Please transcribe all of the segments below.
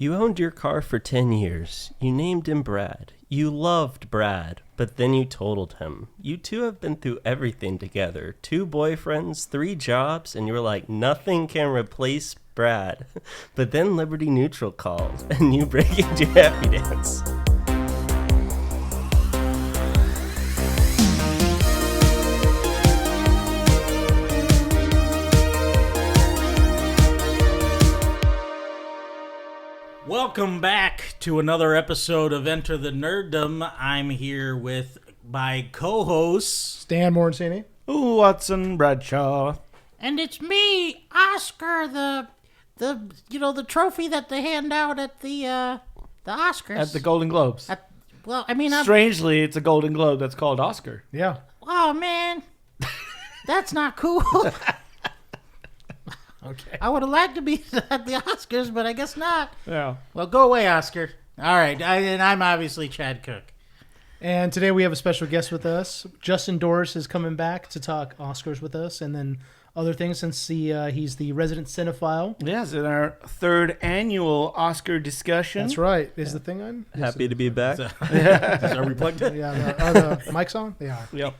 You owned your car for 10 years. You named him Brad. You loved Brad, but then you totaled him. You two have been through everything together. 2 boyfriends, 3 jobs, and you're like, nothing can replace Brad. But then Liberty Neutral calls, and you break into Happy Dance. Welcome back to another episode of Enter the Nerdom. I'm here with my co-hosts Stan Morensini, Watson Bradshaw, and it's me, Oscar, the trophy that they hand out at the Oscars. at the Golden Globes. Strangely, it's a Golden Globe that's called Oscar. Yeah. Oh man, that's not cool. Okay. I would have liked to be at the Oscars, but I guess not. Yeah. Well, go away, Oscar. All right, and I'm obviously Chad Cook. And today we have a special guest with us. Justin Dorris is coming back to talk Oscars with us, and then other things since he's the resident cinephile. Yes, in our 3rd annual Oscar discussion. That's right. Is the thing on? Happy to be back. Are we plugged in? Yeah. Are the mics on? They are. Yep.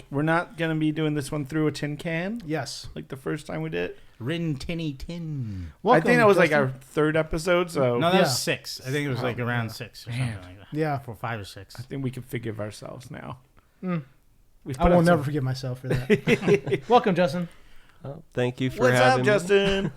We're not going to be doing this one through a tin can Yes. like the first time we did. Rin Tinny Tin. Welcome, I think that was Justin. like our 3rd episode, so No, that Yeah. was 6. I think it was like around 6 or something like that. Yeah. For 5 or 6. I think we can forgive ourselves now. Mm. We've I put will out never some- forgive myself for that. Welcome, Justin. Well, thank you for What's having up, me. Justin?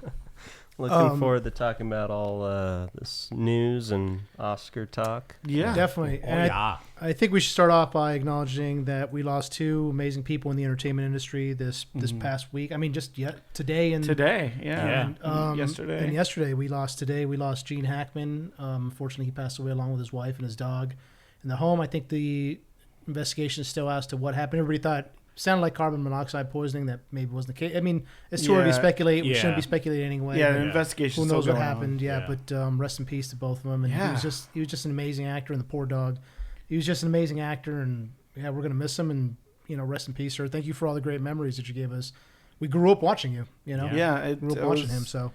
Looking forward to talking about all this news and Oscar talk. Yeah. Definitely. Oh, And yeah. I think we should start off by acknowledging that we lost 2 amazing people in the entertainment industry this past week. I mean, just today and Today, yeah. Yeah. Yesterday. And yesterday we lost Gene Hackman. Unfortunately, he passed away along with his wife and his dog in the home. I think the investigation is still as to what happened. Everybody thought sounded like carbon monoxide poisoning. That maybe wasn't the case. I mean, it's too early to speculate. We shouldn't be speculating anyway. Yeah, but the investigation. who knows what going happened? on. Yeah, but rest in peace to both of them. And Yeah. he was just an amazing actor. And the poor dog, he was just an amazing actor. And yeah, we're gonna miss him. And rest in peace, sir. Thank you for all the great memories that you gave us. We grew up watching you. Yeah, grew up watching him. So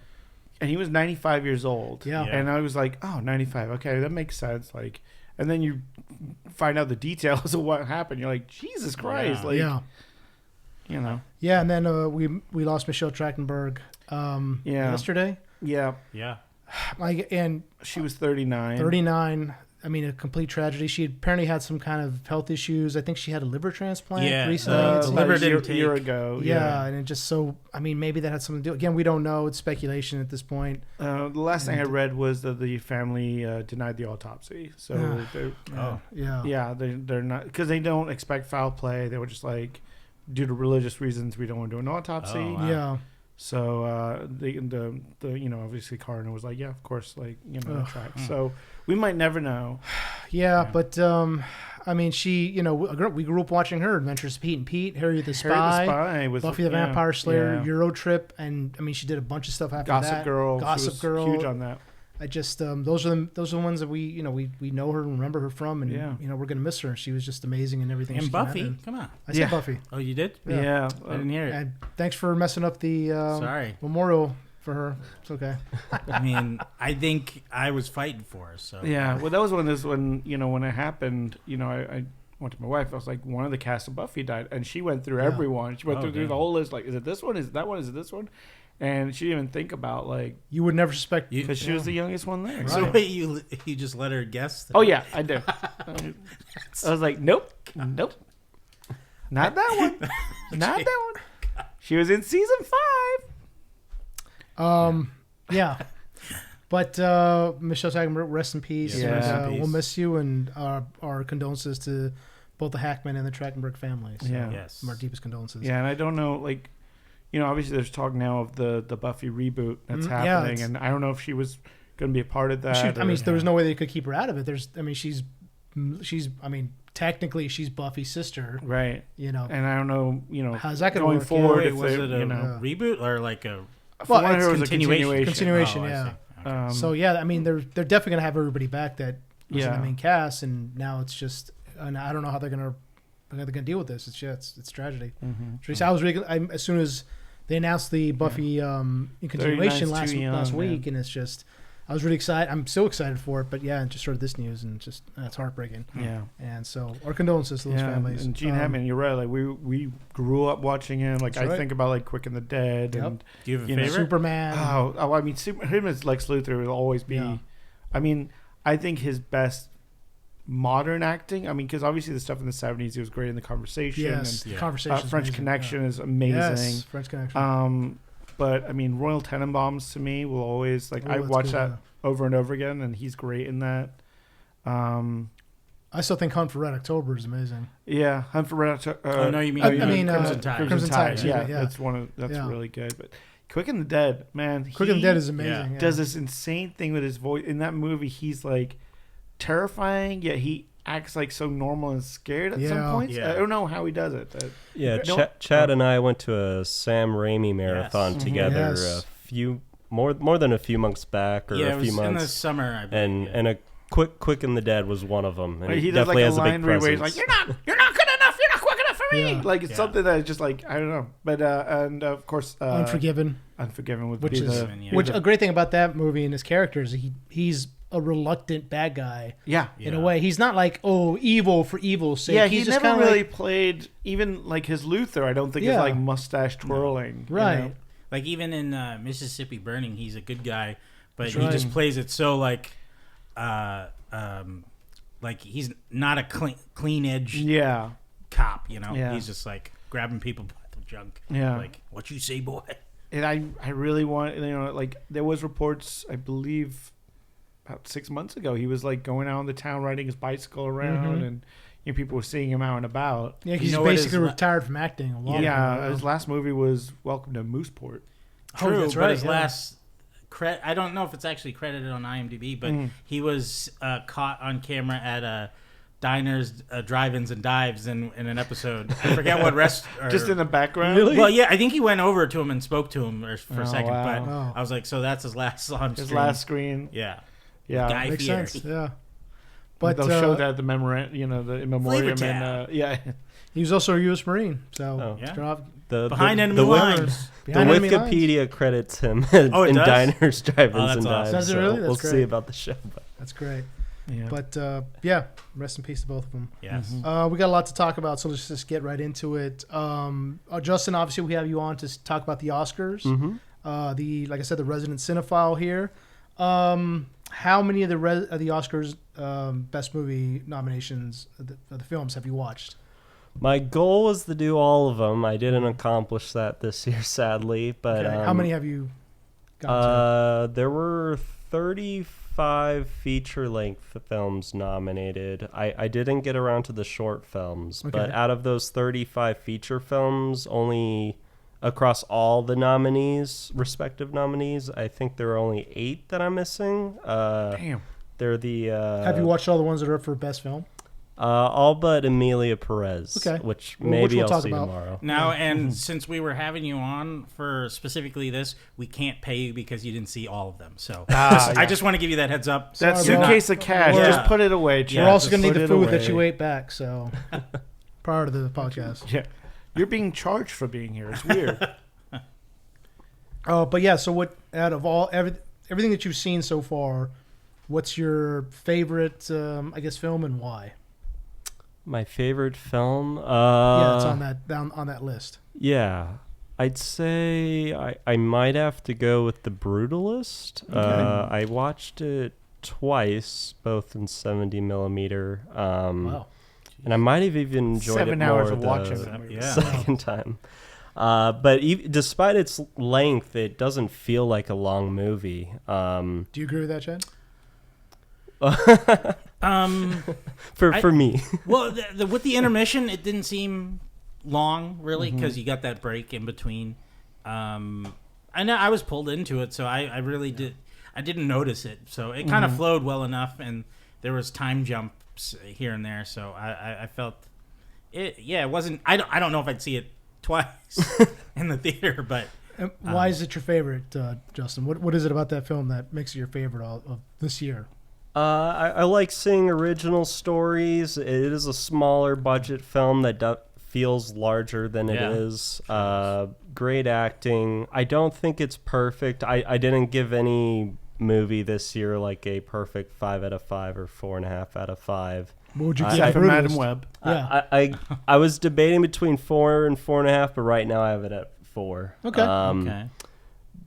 And he was 95 years old. Yeah. And I was like, oh, 95. Okay, that makes sense. Like, and then you find out the details of what happened. You're like, Jesus Christ. Yeah. Like, yeah. Yeah. And then we lost Michelle Trachtenberg yesterday. Yeah. Yeah. And She was 39. 39. I mean, a complete tragedy. She apparently had some kind of health issues. I think she had a liver transplant recently. It's About liver a didn't take. year ago. Yeah, and it just so. I mean, maybe that had something to do. Again, we don't know. It's speculation at this point. The last thing I read was that the family denied the autopsy. So, they're not, because they don't expect foul play. They were just like, due to religious reasons, we don't want to do an autopsy. Oh, wow. Yeah. So the obviously coroner was like, yeah, of course, like, tracks. So we might never know. Yeah, but I mean, she, we grew up watching her Adventures of Pete and Pete, Harry the Spy, was Buffy the Vampire Slayer, yeah. Euro Trip, and I mean, she did a bunch of stuff after Gossip that. Girl. Gossip She was Girl, huge on that. I just those are the ones that we know her and remember her from, and we're gonna miss her. She was just amazing and everything. And she came out Buffy. in. Come on. I said Buffy. Oh, you did? Yeah. I didn't hear it. And thanks for messing up the Sorry. memorial for her. It's okay. I mean, I think I was fighting for her. So Yeah. Well, that was when when it happened, I went to my wife. I was like, one of the cast of Buffy died. And she went through everyone. She went through the whole list. Like, is it this one? Is it that one? Is it this one? And she didn't even think about, like... You would never suspect... Because she was the youngest one there. Right. So wait, you just let her guess? Oh, yeah, I did. I was like, nope. Not that one. Not that one. She was in season 5. Yeah. But Michelle Trachtenberg, rest in peace. Yeah. And, we'll miss you, and our condolences to both the Hackman and the Trachtenberg families. Yeah. Yes. Our deepest condolences. Yeah, and I don't know, like... obviously there's talk now of the Buffy reboot that's happening, and I don't know if she was going to be a part of that. There was no way they could keep her out of it. She's technically she's Buffy's sister, right? And I don't know, how's that going work? forward. Wait, If was it a reboot reboot or like a? Well, it's it was continuation. a Continuation, Oh, I yeah. see. Okay. So yeah, I mean they're definitely gonna have everybody back that was in the Yeah. main cast, and now it's just, and I don't know how they're gonna deal with this. It's tragedy. Mm-hmm. I was really, as soon as they announced the Buffy continuation 39's too last young, week, man. and it's just I was really excited. I'm so excited for it, but yeah, just heard this news and just it's heartbreaking. Yeah. And so our condolences to those families. And Gene Hackman, you're right. Like we grew up watching him. Like I think about like Quick and the Dead. Yep. And do you have a favorite? Superman. I mean, him as Lex Luthor will always be. Yeah. I mean, I think his best modern acting. I mean, because obviously the stuff in the 70s, he was great in The Conversation. Yes, and, The Conversation. French Connection is amazing. Yes, French Connection. But I mean, Royal Tenenbaums to me will always like. I watch that over and over again, and he's great in that. I still think Hunt for Red October is amazing. Yeah, Hunt for Red October. No, you mean Crimson Tide. Crimson Tide. Yeah, yeah, that's really good. But Quick and the Dead, man. Quick and the Dead is amazing. Yeah. Does this insane thing with his voice in that movie. He's like terrifying, yet he acts like so normal and scared at some points. Yeah. I don't know how he does it. But Chad and I went to a Sam Raimi marathon together a few more than a few months back, or a few months in the summer. I believe, and a Quick and the Dead was one of them. And he does definitely like has a a big line where he's presence. like, "You're not good enough. You're not quick enough for me." Yeah. Like it's something that is just like I don't know. But and of course, Unforgiven. Would Which be is a great thing about that movie and his character is he's a reluctant bad guy. Yeah. In a way, he's not like evil for evil's sake. Yeah, he's he just never really like, played even like his Luther. I don't think is like mustache twirling. Right. You know? like even in Mississippi Burning, he's a good guy, but he just plays it so like he's not a clean edge cop. You know, he's just like grabbing people by the junk. Yeah. Like, what you say, boy? And I really want, like there was reports, I believe about 6 months ago, he was like going out on the town riding his bicycle around and people were seeing him out and about. Yeah, he's basically retired from acting a long time ago. His last movie was Welcome to Mooseport. True, that's but right. his last I don't know if it's actually credited on IMDb, but he was caught on camera at diners, drive-ins, and dives in an episode. I forget what just in the background. Really? Well, yeah, I think he went over to him and spoke to him for a second, wow. but I was like, so that's his last on His screen. last screen. Yeah. Yeah. Guy Makes Fieri. sense. Yeah. But they'll show that at the the in memoriam, and he was also a U.S. Marine. So Behind enemy lines. The Wikipedia credits him in diners, drive-ins, and dives. Does it really? We'll That's see about the show. But. That's great. Yeah. But rest in peace to both of them. Yes. We got a lot to talk about, so let's just get right into it. Justin, obviously we have you on to talk about the Oscars. Like I said, the resident cinephile here. How many of the Oscars best movie nominations of the films have you watched? My goal was to do all of them. I didn't accomplish that this year, sadly. But how many have you got to? There were 35 feature-length films nominated. I didn't get around to the short films, but out of those 35 feature films, only across all the respective nominees, I think there are only 8 that I'm missing. Damn. They're the. Have you watched all the ones that are up for best film? All but Emilia Perez, which maybe we'll I'll talk see about tomorrow. Now, and since we were having you on for specifically this, we can't pay you because you didn't see all of them. So I just want to give you that heads up. That's suitcase of cash. Yeah. Just put it away, Chad. We're also going to Just need the put it food that you away. ate back, so prior to the podcast. Yeah. You're being charged for being here. It's weird. But yeah, so what out of everything that you've seen so far, what's your favorite film and why? My favorite film? It's on that list. Yeah. I'd say I might have to go with The Brutalist. I watched it twice, both in 70 millimeter. Wow. And I might have even enjoyed 7 it more hours of watching the second time. But despite its length, it doesn't feel like a long movie. Do you agree with that, Chad? For me. Well, with the intermission, it didn't seem long, really, because you got that break in between. I know I was pulled into it, so I really did. I didn't notice it, so it kind of flowed well enough, and there was time jumps here and there, so I felt it. Yeah, it wasn't. I don't know if I'd see it twice in the theater, but why is it your favorite, Justin? What is it about that film that makes it your favorite of this year? I like seeing original stories. It is a smaller budget film that feels larger than it is. Great acting. I don't think it's perfect. I didn't give any movie this year, like a perfect 5 out of 5 or 4.5 out of 5. What would you Yeah, give from Brutalist? Madam Web. Yeah. I was debating between 4 and 4.5, but right now I have it at 4. Okay. Okay.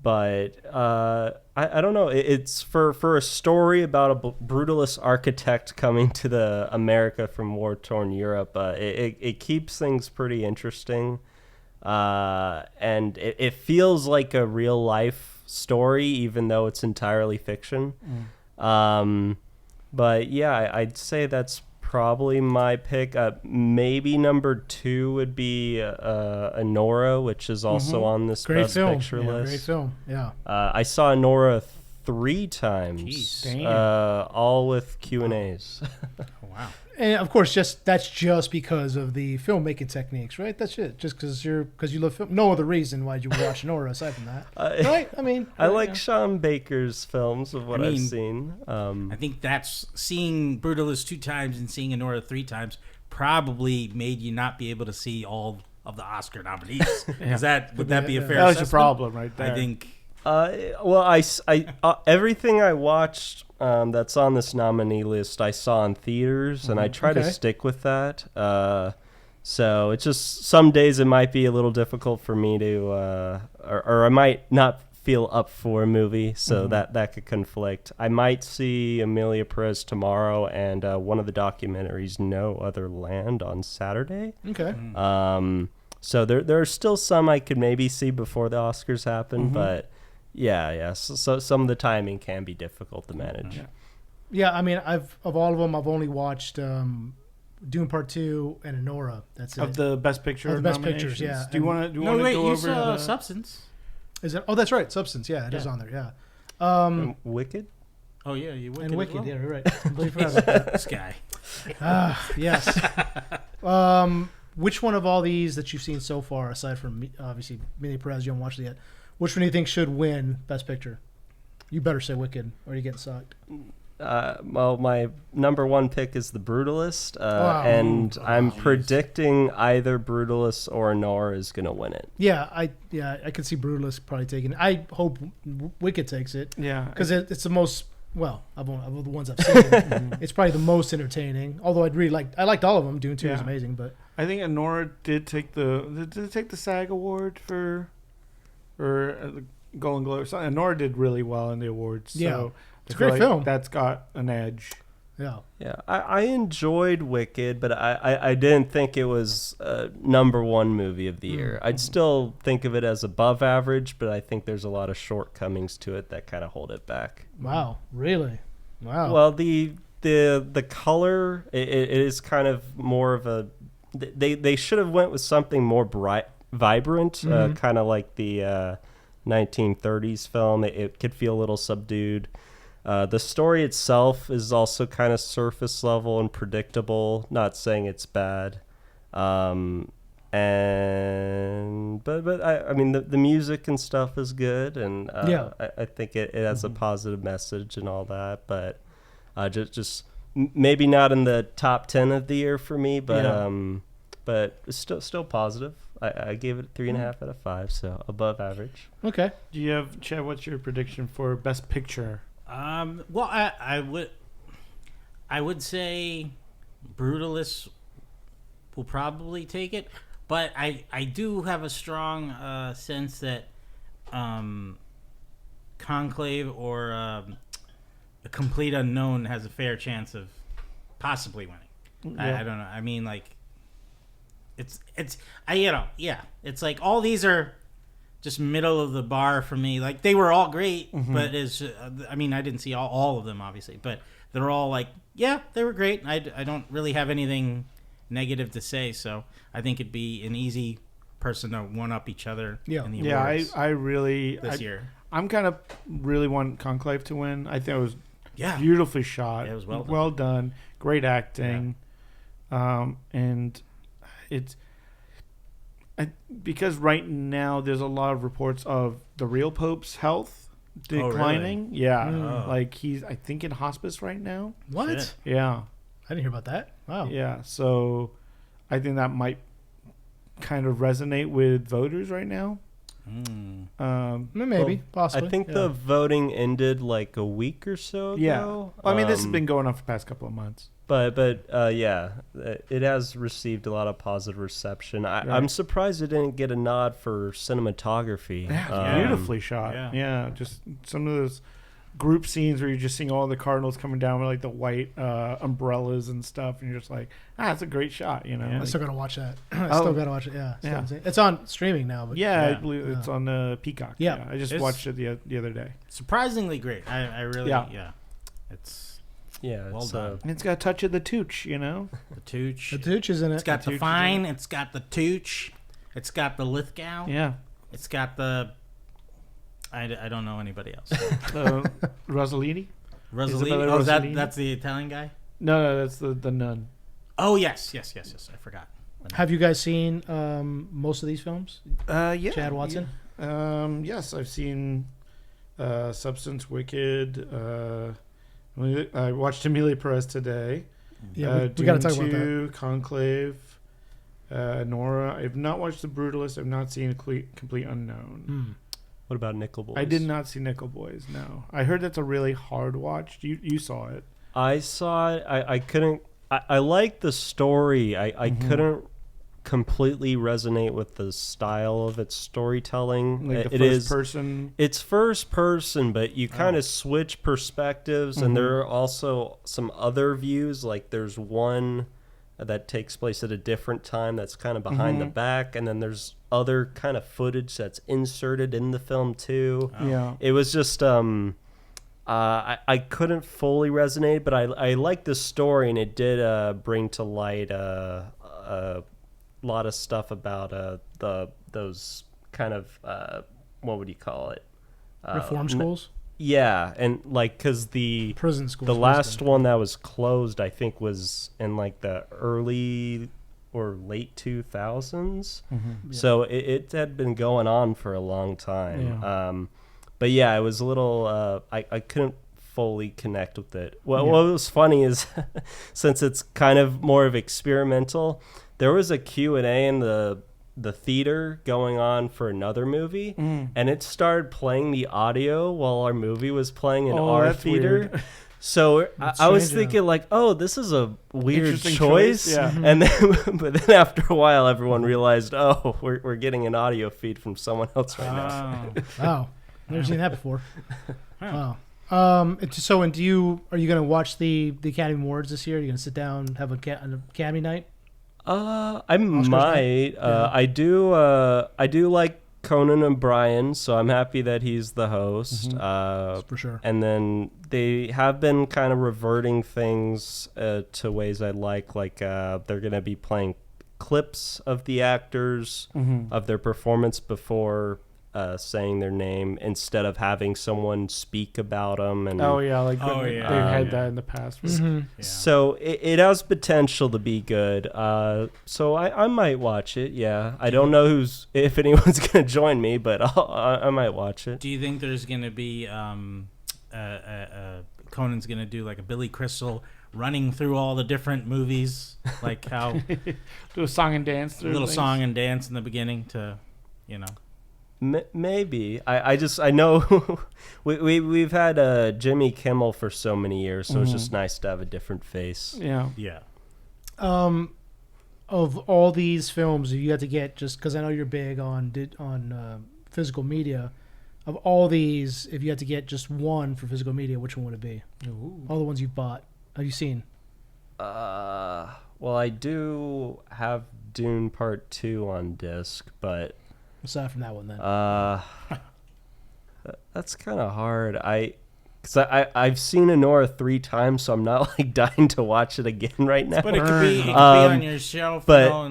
But I don't know. It's for a story about a brutalist architect coming to the America from war-torn Europe. It keeps things pretty interesting, and it feels like a real life story, even though it's entirely fiction. But yeah, I'd say that's probably my pick. Maybe number 2 would be Andor, which is also on this Great Best film. Picture Yeah, list. great film. Yeah. I saw Andor 3 times, Jeez. Damn. all with Q&As. Wow. And of course, that's just because of the filmmaking techniques, right? That's it. Just because you love film. No other reason why you would watch Nora aside from that, right? I mean, I like Sean Baker's films of what I've seen. I think that's seeing Brutalist 2 times and seeing Andor 3 times probably made you not be able to see all of the Oscar nominees. Is that would that be a fair? That was your assessment? problem right there. I think. Well, I everything I watched that's on this nominee list I saw in theaters, and I try to stick with that. So it's just some days it might be a little difficult for me to, or I might not feel up for a movie, so that could conflict. I might see Amelia Perez tomorrow, and one of the documentaries, No Other Land, on Saturday. Okay. So there are still some I could maybe see before the Oscars happen, but yeah. So some of the timing can be difficult to manage. Yeah, I mean, of all of them, I've only watched Dune Part 2 and Anora. That's it. Of the Best Picture Of the Best nominations. Pictures, yeah. Do you want to No, wait. go You over saw the Substance. Is it? Oh, that's right. Substance. Yeah, it is on there. Yeah. Wicked? Oh yeah, you Wicked. And Wicked. As well? Yeah, you're right. Completely forgot about that. This guy. Yes. Which one of all these that you've seen so far, aside from obviously Amelia Perez, you haven't watched it yet, which one do you think should win Best Picture? You better say Wicked, or you're getting sucked. Well, my number 1 pick is The Brutalist, and I'm predicting either Brutalist or Nora is going to win it. Yeah, I could see Brutalist probably taking it. I hope Wicked takes it. Yeah. Because it's the most, of the ones I've seen, it's probably the most entertaining. Although I liked all of them. Dune 2 was amazing, but I think Andor did take the SAG award for the Golden Globe or something. Andor did really well in the awards. So Yeah. It's a I feel great film. That's got an edge. yeah. Yeah, I enjoyed Wicked, but I didn't think it was number 1 movie of the year. I'd still think of it as above average, but I think there's a lot of shortcomings to it that kind of hold it back. Wow, really? Wow. Well, the color it is kind of more of a they should have went with something more vibrant, kind of like the 1930s film. It could feel a little subdued. The story itself is also kind of surface level and predictable. Not saying it's bad, but I mean the music and stuff is good, and I think it has a positive message and all that. But just maybe not in the top 10 of the year for me, but it's still positive. I gave it 3.5 out of 5, so above average. Okay. Do you have, Chad, what's your prediction for Best Picture? Well, I would say Brutalist will probably take it, but I do have a strong sense that Conclave or A Complete Unknown has a fair chance of possibly winning. Yeah. I don't know. I mean, like, it's like all these are just middle of the bar for me. Like, they were all great, but I didn't see all of them, obviously, but they're all like, yeah, they were great. I don't really have anything negative to say, so I think it'd be an easy person to one-up each other in the awards I really this year. I'm kind of really want Conclave to win. I think it was beautifully shot. Yeah, it was well done. Well done. Great acting. And it's because right now there's a lot of reports of the real Pope's health declining. Really? Yeah. Like he's, I think, in hospice right now. What? Shit. Yeah. I didn't hear about that. Wow. Yeah. So I think that might kind of resonate with voters right now. Maybe, possibly. I think the voting ended like a week or so ago. Yeah. Well, I mean, this has been going on for the past couple of months. But yeah, it has received a lot of positive reception. I'm surprised it didn't get a nod for cinematography. Yeah, beautifully shot. Yeah, just some of those group scenes where you're just seeing all the Cardinals coming down with like the white umbrellas and stuff, and you're just like, it's a great shot, you know. I still gotta watch that. I still gotta watch it. Yeah. It's on streaming now. But I believe it's on Peacock. Yeah. I just watched it the other day. Surprisingly great. I really it's. Yeah, well done. And it's got a touch of the tooch, you know. The tooch. The tooch is in it. It's got the fine. It's got the tooch. It's got the Lithgow. Yeah. It's got the. I don't know anybody else. Rossellini. Rossellini. Oh, that's the Italian guy. No, that's the nun. Oh yes. I forgot. Have you guys seen most of these films? Yeah. Chad Watson. Yeah. Yes, I've seen Substance, Wicked. I watched Emilia Perez today. Yeah, we got to talk about that. Conclave, Nora. I've not watched The Brutalist. I've not seen Complete Unknown. What about Nickel Boys? I did not see Nickel Boys. No, I heard that's a really hard watch. You saw it. I saw it. I couldn't. I liked the story. I couldn't completely resonate with the style of its storytelling. Like the first person. It's first person, but you kind of switch perspectives, and there are also some other views. Like there's one that takes place at a different time that's kind of behind the back, and then there's other kind of footage that's inserted in the film too. Yeah, it was just I couldn't fully resonate, but I liked the story, and it did bring to light a lot of stuff about those kind of what would you call it, reform schools. Yeah, and like because the prison schools. The last one that was closed, I think, was in like the early or late 2000s. So it had been going on for a long time. Yeah. But yeah, it was a little. I couldn't fully connect with it. What was funny is since it's kind of more of experimental, there was a Q&A in the theater going on for another movie, and it started playing the audio while our movie was playing in our theater. Weird. So I was thinking like, oh, this is a weird choice. Yeah. And then, but then after a while, everyone realized, oh, we're getting an audio feed from someone else right now. Wow, never seen that before. Wow. So, and are you going to watch the Academy Awards this year? Are you going to sit down and have an Academy night? I might. I do like Conan O'Brien, so I'm happy that he's the host. For sure. And then they have been kind of reverting things to ways I like they're going to be playing clips of the actors of their performance before saying their name instead of having someone speak about them. And they've had that in the past. So it has potential to be good. So I might watch it. Yeah, I don't know if anyone's gonna join me, but I might watch it. Do you think there's gonna be Conan's gonna do like a Billy Crystal running through all the different movies, like how do a song and dance, song and dance in the beginning to, Maybe. I know we've had Jimmy Kimmel for so many years, so it's just nice to have a different face. Yeah. Of all these films, if you had to get, just because I know you're big on physical media, of all these, if you had to get just one for physical media, which one would it be? Ooh. All the ones you've bought, have you seen? Well, I do have Dune Part 2 on disc, but aside from that one, then. That's kind of hard. Because I've seen Andor 3 times, so I'm not like dying to watch it again right now. But it could be on your shelf, but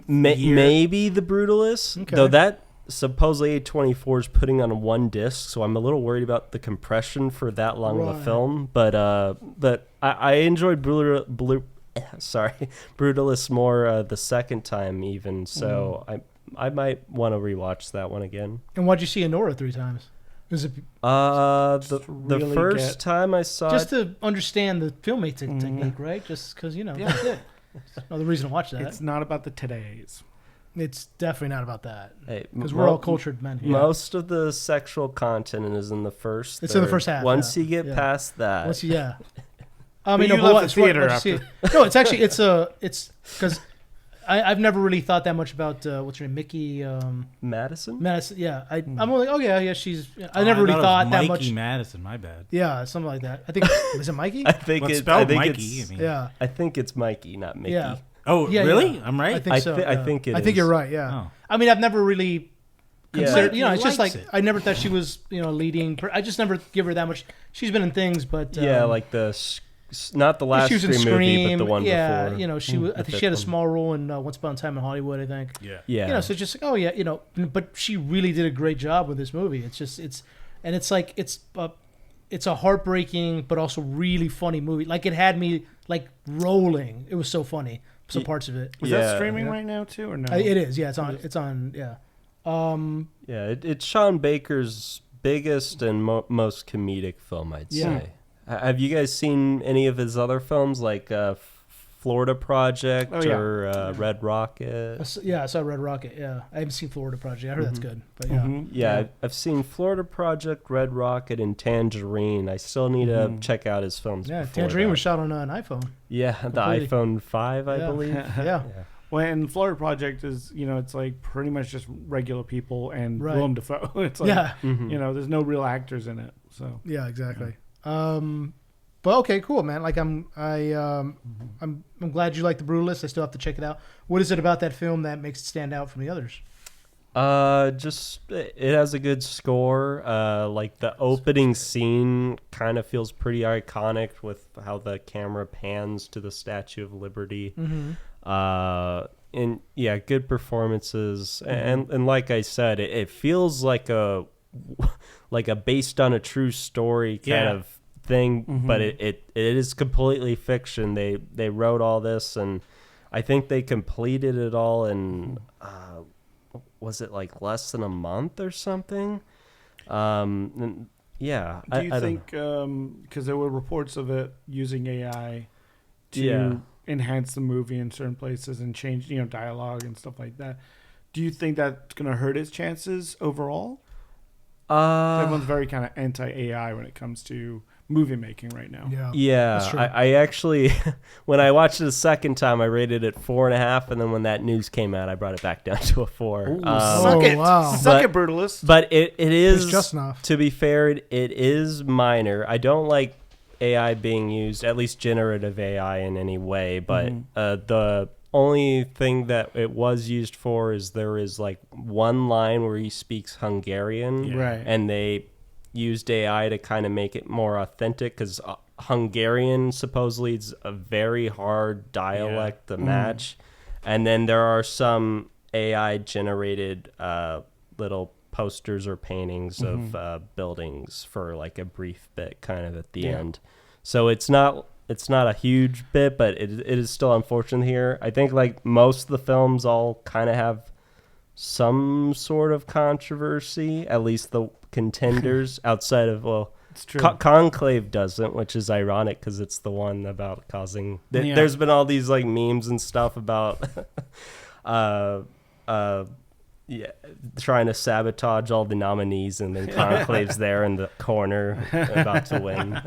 maybe The Brutalist. Okay. Though that supposedly A24 is putting on one disc, so I'm a little worried about the compression for that long of a film. But I enjoyed Brutalist more the second time even. So I might want to rewatch that one again. And why'd you see Andor 3 times? Is it the first time I saw just to understand the filmmaking technique, right? Just because that's it. Another reason to watch that. It's not about the todays. It's definitely not about that. Hey, Because we're all cultured men here. Most of the sexual content is in the first. It's in the first half. Once you get past that, I mean, you no, left but the theater after. No, it's actually it's because I've never really thought that much about what's her name, Mickey Madison. Yeah, I'm like, oh yeah, she's. I never really thought that much. Mikey Madison, my bad. Yeah, something like that. I think is it Mikey? I think Well, it's spelled Mikey. Yeah. I think it's Mikey, not Mickey. Yeah. Oh, Yeah, really? yeah. I'm right. I think so. I think it I think is. you're right. Yeah. Oh. I mean, I've never really considered. Yeah. It's just like Likes it. I never thought she was leading. I just never give her that much. She's been in things, but like not the last she was in Scream movie, but the one yeah, before. she was. I think she had a small role in Once Upon a Time in Hollywood. I think. Yeah. So just like, oh yeah, but she really did a great job with this movie. It's just it's a heartbreaking but also really funny movie. Like it had me like rolling. It was so funny. Some parts of it. Is that streaming right now too, or no? It is. Yeah, it's on. It's on. Yeah. It's Sean Baker's biggest and most comedic film, I'd say. Have you guys seen any of his other films, like Florida Project or Red Rocket? I saw Red Rocket. Yeah, I haven't seen Florida Project. I heard that's good, but yeah. I've seen Florida Project, Red Rocket, and Tangerine. I still need to check out his films. Yeah, before Tangerine that. was shot on an iPhone. Yeah, the iPhone 5, I believe. Yeah. Well, and Florida Project is, it's like pretty much just regular people and Right. Willem Dafoe. It's like, there's no real actors in it. So Yeah, exactly. But okay, cool, man. Like I'm glad you like The Brutalist. I still have to check it out. What is it about that film that makes it stand out from the others? Just it has a good score. Like the opening scene kind of feels pretty iconic with how the camera pans to the Statue of Liberty. And yeah, good performances. And like I said, it feels like a based on a true story kind of thing, but it is completely fiction. They wrote all this, and I think they completed it all in was it like less than a month or something? Do you think because there were reports of it using AI to enhance the movie in certain places and change dialogue and stuff like that, do you think that's going to hurt its chances overall? Everyone's very kind of anti-AI when it comes to movie making right now. I actually when I watched it the second time, I rated it 4.5, and then when that news came out, I brought it back down to a 4. Suck it, Brutalist. But it is just enough. To be fair, it is minor. I don't like AI being used, at least generative AI, in any way. But the only thing that it was used for is there is like one line where he speaks Hungarian, right? And they used AI to kind of make it more authentic because Hungarian supposedly is a very hard dialect to match. And then there are some AI generated little posters or paintings of buildings for like a brief bit kind of at the end. So it's not a huge bit, but it is still unfortunate here. I think like most of the films all kind of have some sort of controversy, at least the contenders outside of, it's true. Conclave doesn't, which is ironic because it's the one about causing there's been all these like memes and stuff about trying to sabotage all the nominees, and then Conclave's there in the corner about to win.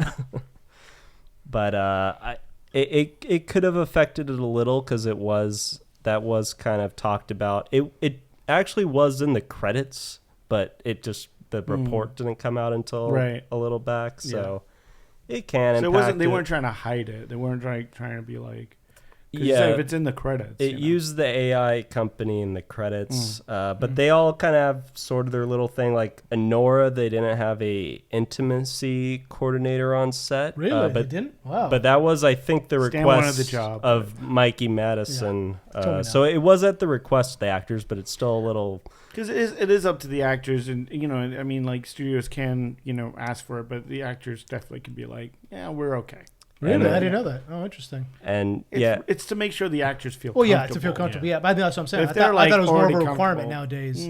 But it could have affected it a little because that was kind of talked about. It actually was in the credits, but the report didn't come out until a little back, so it can. So impact they weren't trying to hide it. They weren't trying to be like. If it's in the credits. It used the AI company in the credits, but they all kind of have sort of their little thing. Like Andor, they didn't have a intimacy coordinator on set. Really? They didn't? Wow. But that was, I think, the request of Mikey Madison. So it was at the request of the actors, but it's still a little... Because it is up to the actors, and, I mean, like, studios can, ask for it, but the actors definitely can be like, yeah, we're okay. Really? I didn't know that. Oh, interesting. And it's to make sure the actors feel comfortable. Well, yeah, to feel comfortable. Yeah, but I think that's what I'm saying. If I thought it was more of a already requirement nowadays.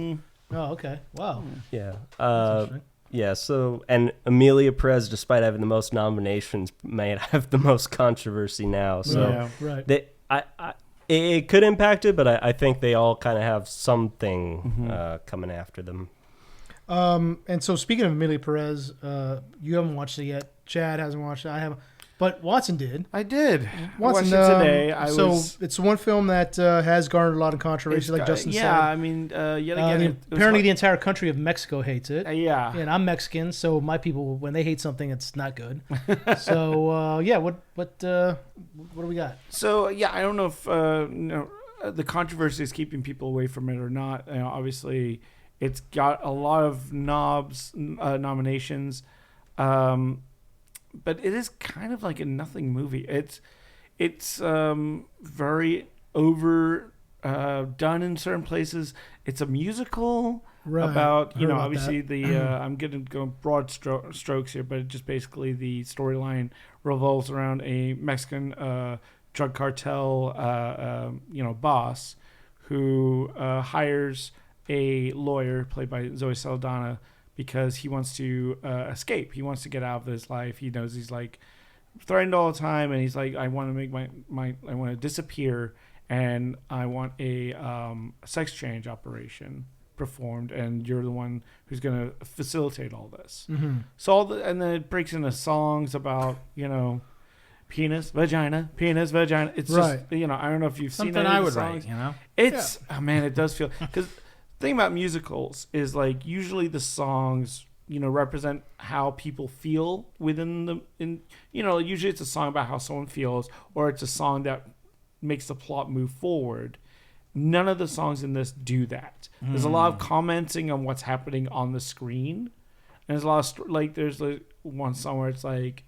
Oh, okay. Wow. Yeah. So, and Amelia Perez, despite having the most nominations, may have the most controversy now. So, right. It could impact it, but I think they all kind of have something coming after them. And so speaking of Amelia Perez, you haven't watched it yet. Chad hasn't watched it. I haven't. But Watson did. I did. Watson, I watched it today. It's one film that has garnered a lot of controversy, like Justin said. Yeah, I mean, yet again, apparently the entire country of Mexico hates it. Yeah. And I'm Mexican, so my people, when they hate something, it's not good. So, what do we got? So, yeah, I don't know if the controversy is keeping people away from it or not. Obviously, it's got a lot of nominations. But it is kind of like a nothing movie. It's very overdone in certain places. It's a musical about obviously I'm going to go broad strokes here, but it just basically the storyline revolves around a Mexican drug cartel boss who hires a lawyer played by Zoe Saldana because he wants to escape. He wants to get out of his life. He knows he's like threatened all the time, and he's like, I want to make I want to disappear, and I want a sex change operation performed, and you're the one who's going to facilitate all this. Mm-hmm. So and then it breaks into songs about penis, vagina. It's just I don't know if you've something seen I would songs. write. It's man, it does feel because. Thing about musicals is like usually the songs represent how people feel usually it's a song about how someone feels, or it's a song that makes the plot move forward. None of the songs in this do that. There's a lot of commenting on what's happening on the screen, and there's a lot of there's one song where it's like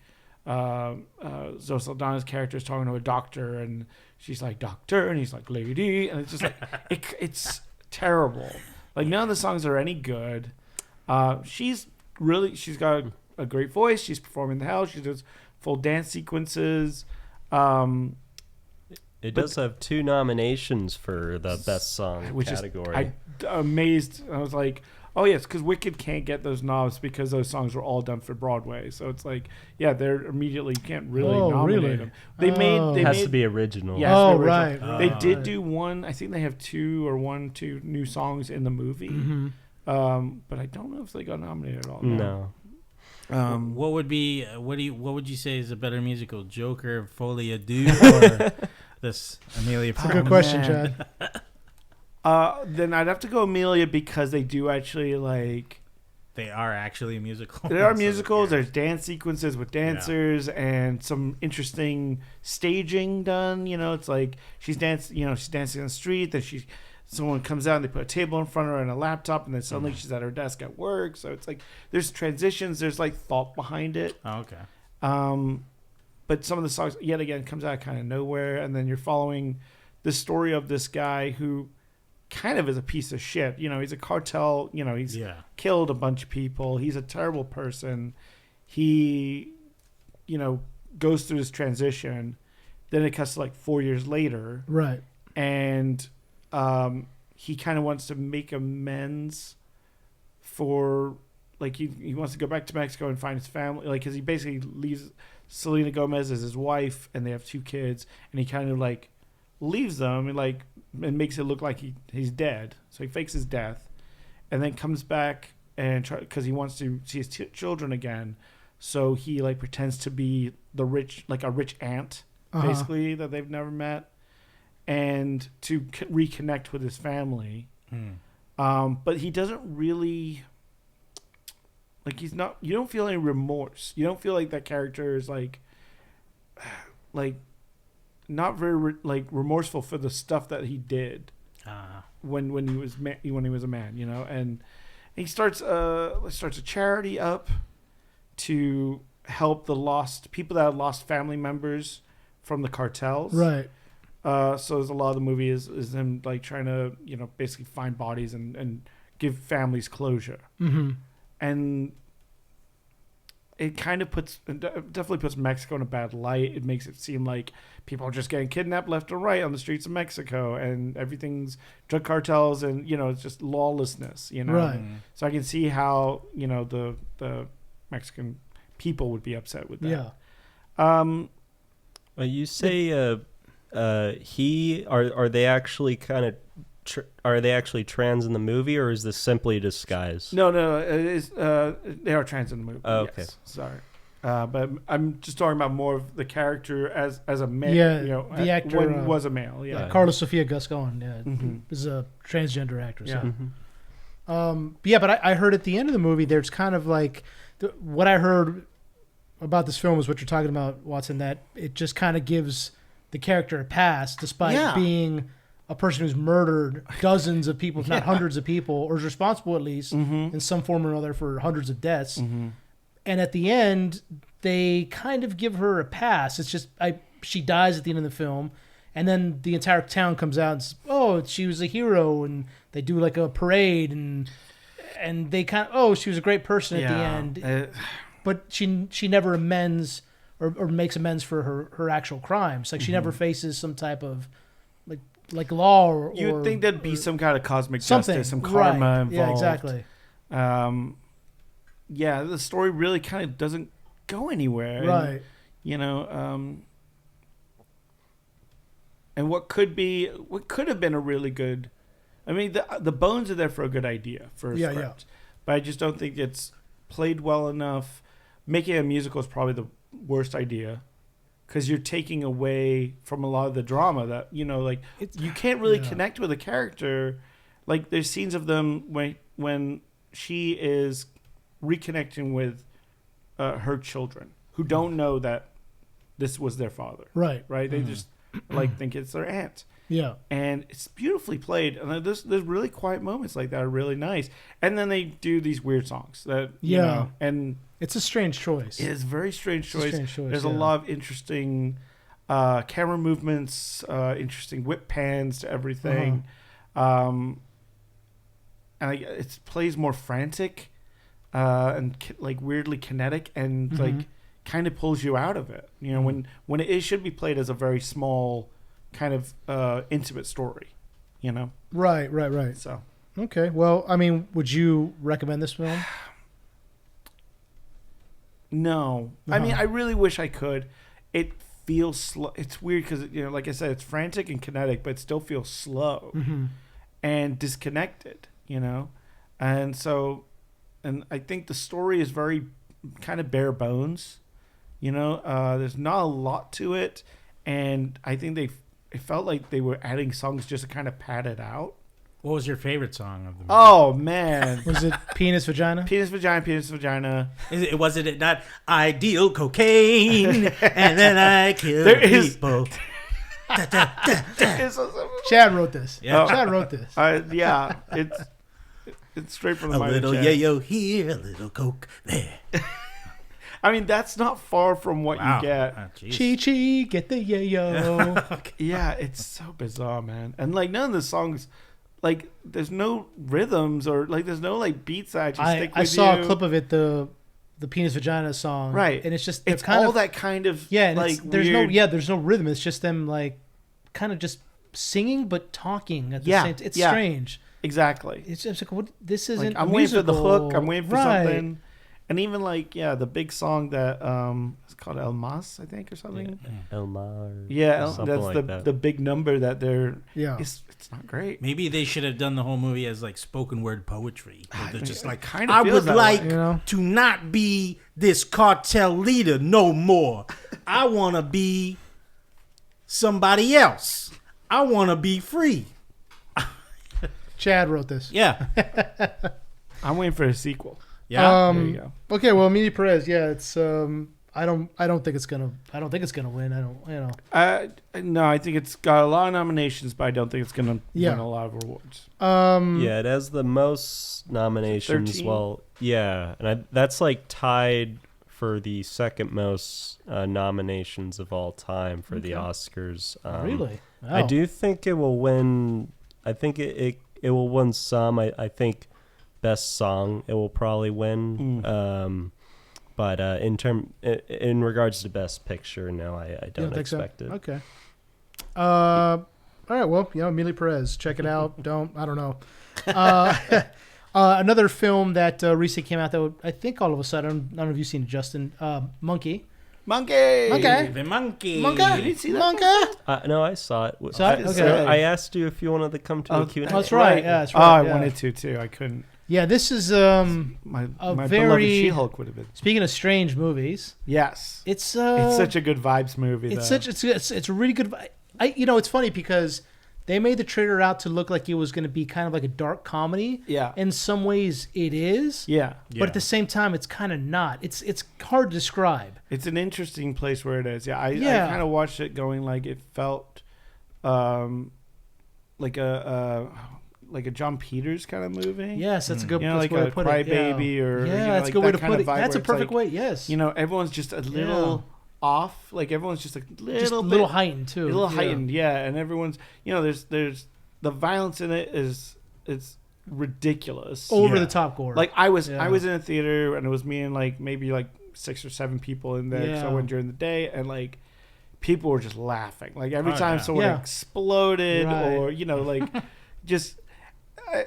Zoe Saldana's character is talking to a doctor, and she's like doctor, and he's like lady, and it's just like it's terrible. Like none of the songs are any good. She's got a great voice. She's performing the hell. She does full dance sequences. It does have 2 nominations for the best song category. Amazed. I was like, oh yes, because Wicked can't get those nods because those songs were all done for Broadway. So it's like, yeah, they're immediately you can't really nominate them. It has to be original. Yeah, right. They did do one. I think they have 2 new songs in the movie. Mm-hmm. But I don't know if they got nominated at all. No. What would you say is a better musical, Joker, Folie à Deux, or this Amelia? That's a good question, Chad. Then I'd have to go Amelia because they do actually They are actually musicals. There are musicals. There's dance sequences with dancers and some interesting staging done. It's like she's dancing on the street. Then someone comes out and they put a table in front of her and a laptop, and then suddenly she's at her desk at work. So it's like there's transitions. There's thought behind it. Oh, okay. But some of the songs yet again comes out kind of nowhere, and then you're following the story of this guy who kind of is a piece of shit. He's a cartel. He's killed a bunch of people. He's a terrible person. He, goes through this transition. Then it cuts to 4 years later. Right. And he kind of wants to make amends for, he wants to go back to Mexico and find his family. Because he basically leaves Selena Gomez as his wife, and they have 2 kids. And he kind of, leaves them and makes it look like he's dead. So he fakes his death and then comes back and because he wants to see his children again. So he pretends to be a rich aunt, basically, that they've never met, and to reconnect with his family. But he doesn't really he's not. You don't feel any remorse. You don't feel like that character is not very remorseful for the stuff that he did when he was a man, and he starts a charity up to help the people that have lost family members from the cartels. Right. So there's a lot of the movie is him trying to basically find bodies and give families closure. Mm-hmm. And it kind of definitely puts Mexico in a bad light. It makes it seem like people are just getting kidnapped left and right on the streets of Mexico, and everything's drug cartels, and it's just lawlessness. Right. So I can see how the Mexican people would be upset with that. Yeah. You say are they actually kind of are they actually trans in the movie, or is this simply a disguise? No, it is. They are trans in the movie. Oh, okay. Yes. Sorry. But I'm just talking about more of the character as a male. Yeah, the actor when was a male. Yeah. Carla Sofia Gascon. Yeah, is a transgender actress. Yeah. But I heard at the end of the movie, there's kind of like what I heard about this film is what you're talking about, Watson. That it just kind of gives the character a pass, despite being a person who's murdered dozens of people, if not hundreds of people, or is responsible at least in some form or another for hundreds of deaths. And at the end, they kind of give her a pass. It's just she dies at the end of the film, and then the entire town comes out and says, "Oh, she was a hero," and they do like a parade, and they kind of, "Oh, she was a great person at the end." But she never amends or makes amends for her actual crimes. Like she never faces some type of like law or you would think there'd be some kind of cosmic justice, some karma involved. Yeah, exactly. Yeah, the story really kind of doesn't go anywhere. Right. And, and what could have been a really good, I mean, the bones are there for a good idea for a script. But I just don't think it's played well enough. Making a musical is probably the worst idea, because you're taking away from a lot of the drama that, you can't really connect with a character. Like there's scenes of them when she is reconnecting with her children who don't know that this was their father. Right. They just think it's their aunt. Yeah. And it's beautifully played. And there's really quiet moments like that are really nice. And then they do these weird songs that, and it's a strange choice. It is a very strange choice. There's a lot of interesting camera movements, interesting whip pans to everything. And it plays more frantic and like weirdly kinetic, and like kind of pulls you out of it. When it should be played as a very small kind of intimate story. Right. So okay. Well, I mean, would you recommend this film? No. I mean, I really wish I could. It feels slow. It's weird because, like I said, it's frantic and kinetic, but it still feels slow and disconnected, And so, and I think the story is very kind of bare bones, there's not a lot to it. And I think it felt like they were adding songs just to kind of pad it out. What was your favorite song of the movie? Oh, man. Was it Penis Vagina? Penis Vagina. Was it not ideal cocaine? And then I killed people. Chad wrote this. Yeah. Chad wrote this. Yeah. It's straight from the mind. A little yayo here, a little coke there. I mean, that's not far from what you get. Chi, get the yayo. Okay. Yeah, it's so bizarre, man. And like none of the songs, like there's no rhythms or like there's no like beats that actually stick with you. I saw a clip of it, the Penis Vagina song, right? And it's just it's kind all of that kind of and like there's weird... there's no rhythm. It's just them like kind of just singing but talking at the same time. It's strange. Exactly. It's just like what this isn't. Like, I'm waiting for the hook. I'm waiting for something. And even like the big song that it's called El Mas, I think, or something. El Mar. Yeah, that's the big number that they're. Yeah, it's not great. Maybe they should have done the whole movie as like spoken word poetry. They're just like, kind of I would like to not be this cartel leader no more. I want to be somebody else. I want to be free. Chad wrote this. Yeah, I'm waiting for a sequel. Yeah. There you go. Okay, well, Amelia Perez, it's I don't think it's gonna win. No, I think it's got a lot of nominations, but I don't think it's gonna win a lot of awards. Yeah, it has the most nominations. 13? Well, yeah, and that's like tied for the second most nominations of all time for the Oscars. Really? Wow. I do think it will win. I think it will win some. I think best song it will probably win. But in regards to best picture, no, I don't expect it. Okay. All right. Well, Amelia Perez, check it out. I don't know. Another film that recently came out that I think all of a sudden, I don't know if you've seen it, Justin. Monkey. Monkey. The monkey. You didn't see that? Monkey. No, I saw it. Saw it? So Okay. I asked you if you wanted to come to a Q&A. That's right. Yeah, that's right. Oh, I yeah. wanted to too. I couldn't. Yeah, this is My very- beloved She-Hulk would have been. speaking of strange movies. Yes. It's Such a good vibes movie. it's though. it's a really good. It's funny because they made the trailer out to look like it was going to be kind of like a dark comedy. Yeah. In some ways, it is. Yeah. But at the same time, it's kind of not. It's hard to describe. It's an interesting place where it is. I kind of watched it going like it felt like a John Peters kind of movie. Yes, that's a good. You know, that's like way a to put it. Crybaby or that's like a good way that to kind put of it. vibe That's a where it's perfect like, way. Yes. Everyone's just a little off. Like everyone's just a little just a bit, little heightened too. a little heightened. Yeah, and everyone's there's the violence in it it's ridiculous. Over the top gore. Like I was in a theater and it was me and like maybe like 6 or 7 people in there. Yeah. So I went during the day and like people were just laughing. Like every time someone Yeah. exploded Right. or like just.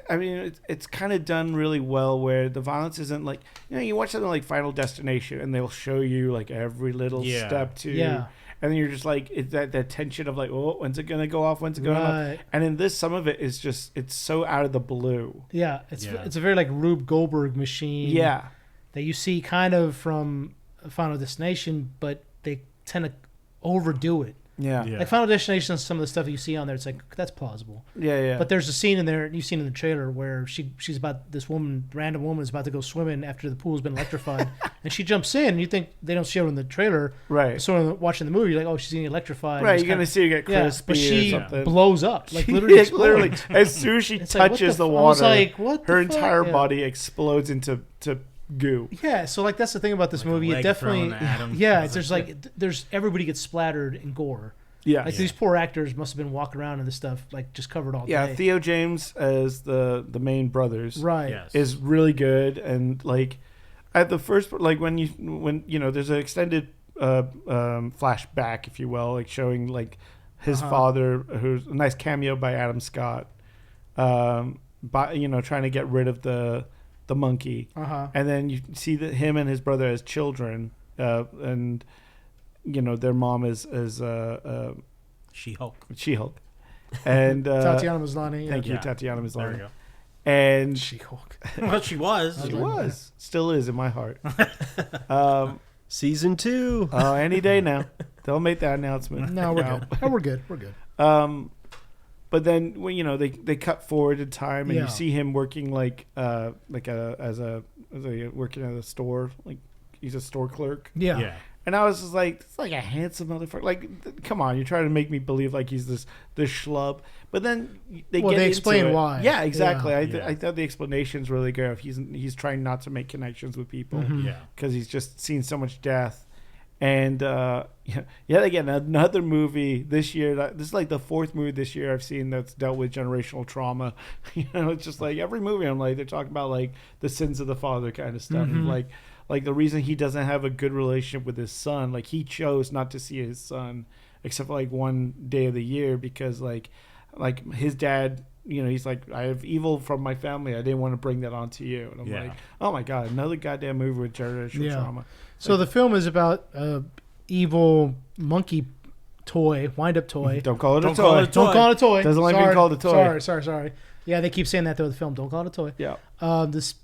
I mean, it's kind of done really well where the violence isn't like, you watch something like Final Destination and they'll show you like every little step too. Yeah. And then you're just like, it's that tension of like, oh, when's it going to go off? When's it going Right. off? And in this, some of it is just, it's so out of the blue. Yeah, it's a very like Rube Goldberg machine. Yeah. That you see kind of from Final Destination, but they tend to overdo it. Yeah. Like Final Destination, some of the stuff you see on there, it's like that's plausible. Yeah. But there's a scene in there you've seen in the trailer where she's about this random woman is about to go swimming after the pool's been electrified, and she jumps in. And you think they don't show it in the trailer, Right. So watching the movie, you're like, oh, she's getting electrified. Right. You're going to see her get crispy but she or something. blows up, like literally. literally, explodes. as soon as she It's like, what touches the I was water, like, what the her fuck? entire Yeah. body explodes into goo. Yeah, so like that's the thing about this Like a movie. It leg definitely, thrown at him. yeah. There's everybody gets splattered in gore. Yeah. Like these poor actors must have been walking around in this stuff like just covered all Yeah, day. Theo James as the main brothers Right. Yes. is really good, and like at the first like when there's an extended flashback, if you will, like showing like his father, who's a nice cameo by Adam Scott, trying to get rid of the monkey, and then you see that him and his brother as children, and their mom is She-Hulk. And Tatiana Maslany. Yeah. thank you, Tatiana Maslany. There we go. And She-Hulk. Well, she was. she was, still is in my heart. Season 2. Any day now, they'll make that announcement. No, we're good. No, we're good. We're good. But then when they cut forward in time and Yeah. you see him working working at a store, like he's a store clerk. Yeah. Yeah. And I was just like, it's like a handsome motherfucker. Like, come on, you're trying to make me believe like he's this schlub. But then they explain into it. why. Yeah, exactly. Yeah. I thought the explanation's really good. He's trying not to make connections with people Yeah. because he's just seen so much death. And yet again, another movie this year. This is like the 4th movie this year I've seen that's dealt with generational trauma. It's just like every movie I'm like they're talking about like the sins of the father kind of stuff. Like the reason he doesn't have a good relationship with his son, like he chose not to see his son except for like one day of the year because like his dad, he's like, I have evil from my family. I didn't want to bring that onto you. And I'm like, oh my God, another goddamn movie with generational trauma. So the film is about evil monkey toy, wind-up toy. Don't call it a Don't call toy. it a Don't call it a toy. Doesn't like being called a toy. Sorry. Yeah, they keep saying that through the film. Don't call it a toy. Yeah. This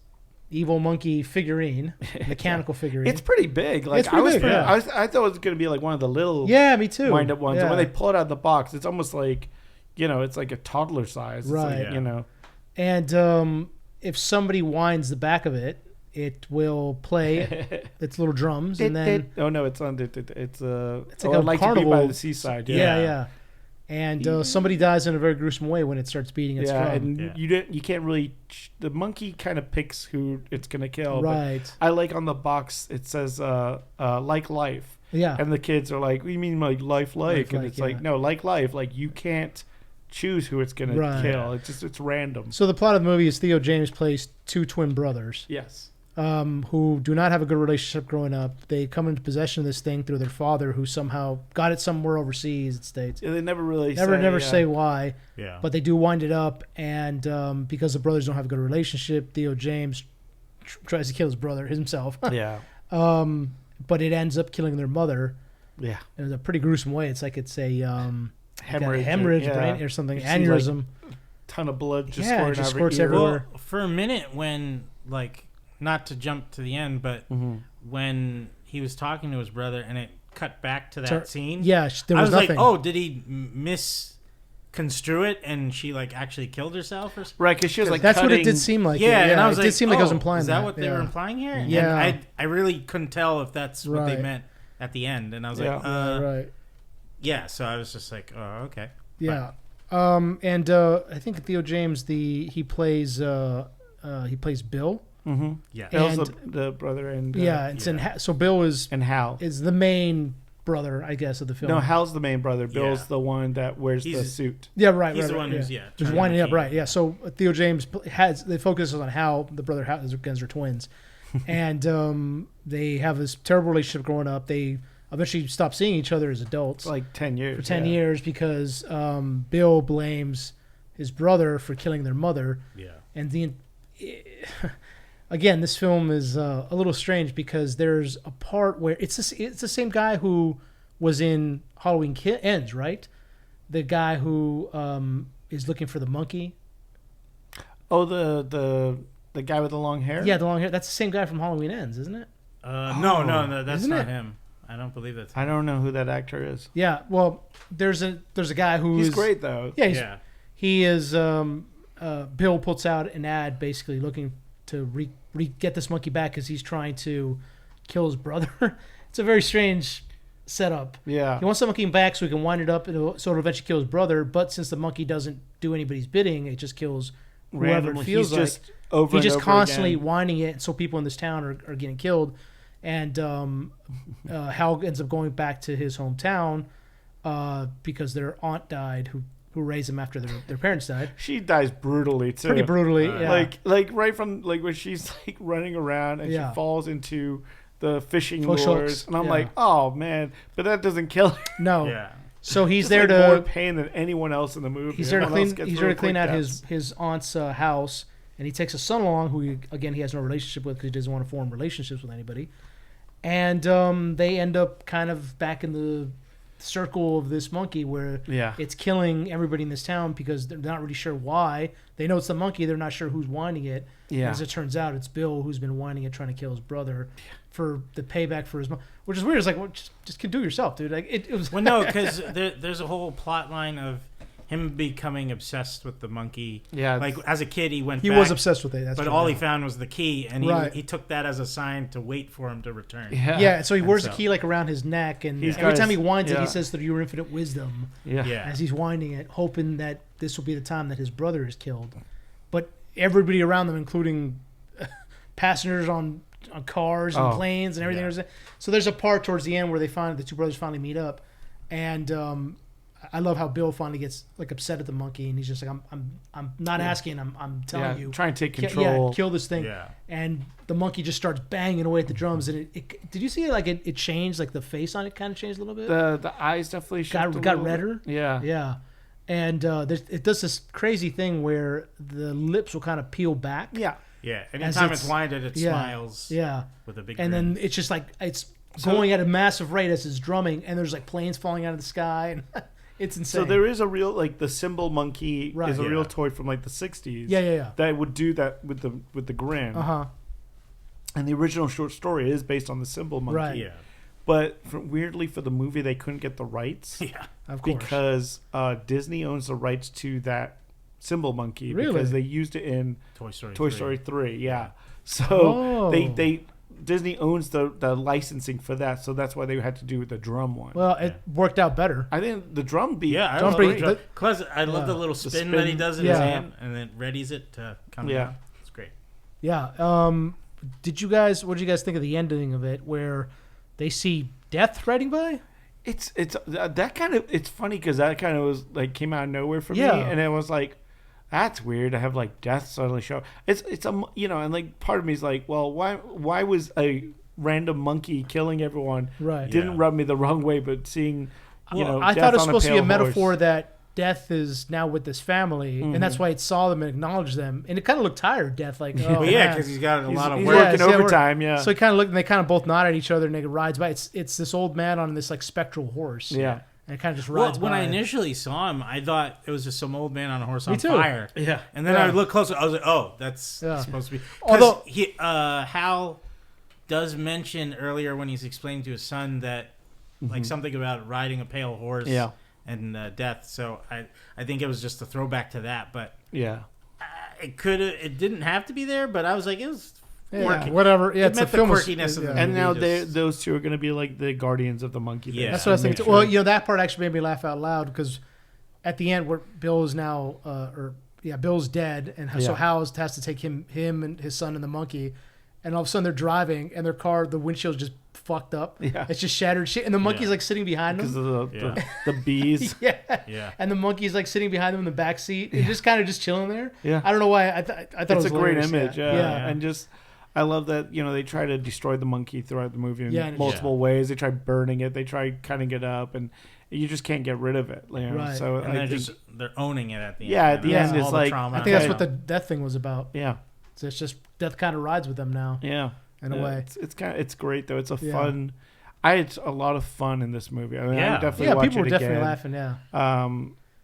evil monkey figurine, mechanical figurine. It's pretty big. Like It's pretty big, yeah. I thought it was going to be like one of the little Yeah, me too. wind up ones. Yeah. And when they pull it out of the box, it's almost like, it's like a toddler size. It's Right. like, And if somebody winds the back of it, it will play its little drums, and then oh no, it's on. It's like I'd a like to be carnival. by the seaside. yeah. And somebody dies in a very gruesome way when it starts beating its drum. and you can't really. The monkey kind of picks who it's gonna kill. Right. But I like on the box it says like life. Yeah. And the kids are like, "What do you mean like life? And Life-like, it's like, no, like life. Like you can't choose who it's gonna Right. kill. It's random. So the plot of the movie is Theo James plays 2 twin brothers. Yes. Who do not have a good relationship growing up. They come into possession of this thing through their father, who somehow got it somewhere overseas. It states Yeah, they never really never say, say why, Yeah. but they do wind it up. And because the brothers don't have a good relationship, Theo James tries to kill his brother himself. Yeah. but it ends up killing their mother. Yeah. In a pretty gruesome way. It's like it's a hemorrhage, brain or something, You see, aneurysm. Ton of blood just Yeah, it squirting just over squirts here. everywhere. Well, for a minute when, like, not to jump to the end, but when he was talking to his brother and it cut back to that scene. Yeah, there was I was nothing. like, oh, did he misconstrue it and she, like, actually killed herself or something? Right, because she was like that's cutting. what it did seem like. Yeah, and I was it like, did seem like I was oh, implying is that what they were yeah. implying here? Yeah. And I really couldn't tell if that's what they Right. meant at the end. And I was Yeah. like, right. yeah, so I was just like, oh, okay. Yeah. And I think Theo James, he plays Bill. Mm-hmm. Yeah. Bill's And- the brother and So Bill is Hal. the main brother, I guess, of the film. No, Hal's the main brother. Bill's Yeah. the one that wears the He's- suit. Yeah, right. He's right, the right, one who's, yeah, who's turning winding the up. key. Right. Yeah. So Theo James they focus on Hal, the brother Hal, because they're twins, and they have this terrible relationship growing up. They eventually stop seeing each other as adults Like 10 years. for 10 years because Bill blames his brother for killing their mother. Yeah. And again, this film is a little strange because there's a part where it's the same guy who was in Halloween Ends, right? The guy who is looking for the monkey. Oh, the guy with the long hair? Yeah, the long hair. That's the same guy from Halloween Ends, isn't it? No, that's Isn't not it? him. I don't believe that's him. I don't know who that actor is. Yeah. Well, there's a guy who He's is great, though. Yeah, Yeah. he is. Bill puts out an ad basically looking to get this monkey back because he's trying to kill his brother. It's a very strange setup. Yeah. He wants the monkey back so he can wind it up and so it'll eventually kill his brother. But since the monkey doesn't do anybody's bidding, it just kills whoever Randomly. it feels He's like. just over He's and just over constantly again. winding it, so people in this town are getting killed. And Hal ends up going back to his hometown because their aunt died, who raised him after their parents died. She dies brutally, too. Pretty brutally, yeah. Like right from like when she's like running around and Yeah. she falls into the fishing Fish lures, hooks, and I'm yeah. like, oh man, but that doesn't kill her. No. Yeah. So he's It's there like more to pain than anyone else in the movie. he's there to Everyone clean else gets he's there to really clean quick out deaths. his aunt's house, and he takes his son along, who he has no relationship with because he doesn't want to form relationships with anybody. And they end up kind of back in the circle of this monkey where Yeah. it's killing everybody in this town because they're not really sure why. They know it's the monkey, they're not sure who's winding it. Yeah. As it turns out, it's Bill who's been winding it, trying to kill his brother for the payback for his mom. Which is weird. It's like, well, just can do it yourself, dude. Like it was. Well, no, because there's a whole plot line of him becoming obsessed with the monkey. Yeah. Like, as a kid, he went He back, was obsessed with it. That's but true, all yeah. he found was the key, and Right. he took that as a sign to wait for him to return. Yeah, so he And wears so- the key like around his neck, and He's every got time his- he winds it, yeah. he says through your infinite wisdom Yeah. Yeah. as he's winding it, hoping that this will be the time that his brother is killed. But everybody around them, including passengers on cars and Oh, planes and everything. yeah. So there's a part towards the end where the two brothers finally meet up, and I love how Bill finally gets like upset at the monkey, and he's just like, I'm not asking, I'm telling you, Try and take Ki- control. kill this thing. Yeah. And the monkey just starts banging away at the drums, and it did you see it? Like it changed, like the face on it kind of changed a little bit. The eyes definitely got shifted a got little bit. redder. Yeah. Yeah, and it does this crazy thing where the lips will kind of peel back. Yeah. Yeah. As Anytime it's- it's winded, it yeah, smiles Yeah, with a big and grin. then it's just like it's going at a massive rate as it's drumming, and there's like planes falling out of the sky, and it's insane. So there is a real like the symbol monkey Right. is a Yeah. real toy from like the 60s. Yeah. That would do that with the grin. Uh-huh. And the original short story is based on the symbol monkey. Right. Yeah. But weirdly for the movie they couldn't get the rights Yeah. Of course. because Disney owns the rights to that symbol monkey Really? because they used it in Toy Story. Toy 3. Story 3. Yeah. So Oh. they Disney owns the licensing for that, so that's why they had to do the drum one. Well, it worked out better. I think the drum beat. Yeah, I Don't love bring- the drum. the- Cause I love Yeah. the little The spin, that he spin. does in Yeah. his hand, and then readies it to come Yeah. down. It's great. Yeah. What did you guys think of the ending of it, where they see death riding by? It's that kind of it's funny because that kind of was like came out of nowhere for Yeah. me, and it was like that's weird to have like death suddenly show. It's and like part of me is like, well, why was a random monkey killing everyone? Right. Didn't Yeah. rub me the wrong way, but seeing I death thought it was on supposed to be a pale metaphor horse. that Death is now with this family, and that's why it saw them and acknowledged them, and it kind of looked tired, Death, like, oh, Well, yeah, because he's got a lot of work. Working overtime, yeah. So he kind of looked, and they kind of both nod at each other, and it rides by. It's this old man on this like spectral horse, Yeah. and it kind of just rides by. When I initially saw him, I thought it was just some old man on a horse on too. fire. Yeah. And then I looked closer. I was like, oh, that's supposed to be. Although Hal does mention earlier when he's explaining to his son that like something about riding a pale horse and death. So I think it was just a throwback to that. But Yeah. it didn't have to be there, but I was like, it was quirky. Whatever. Yeah, it's met the the film. quirkiness of the And movie. now Just- those two are going to be like the guardians of the monkey. Yeah. That's what I was thinking. Well, that part actually made me laugh out loud because at the end, where Bill is now, Bill's dead, and so Hal has to take him and his son and the monkey, and all of a sudden they're driving, and their car, the windshield's just fucked up. Yeah. It's just shattered shit, and the monkey's like sitting behind Because them. of the bees. Yeah. And the monkey's like sitting behind them in the back seat, and just kind of just chilling there. Yeah. I don't know why. I thought it was It's a great hilarious. image. Yeah. Yeah. And just, I love that, they try to destroy the monkey throughout the movie in and multiple ways. They try burning it. They try cutting it up, and you just can't get rid of it. Right. So And they're owning it at the end. Yeah, at the end, All it's the like, trauma. I think that's what the Death thing was about. Yeah. So it's just Death kind of rides with them now. Yeah. In a way. It's great though. It's a fun. I had a lot of fun in this movie. I mean, I would definitely watch people it were definitely again. laughing. Yeah.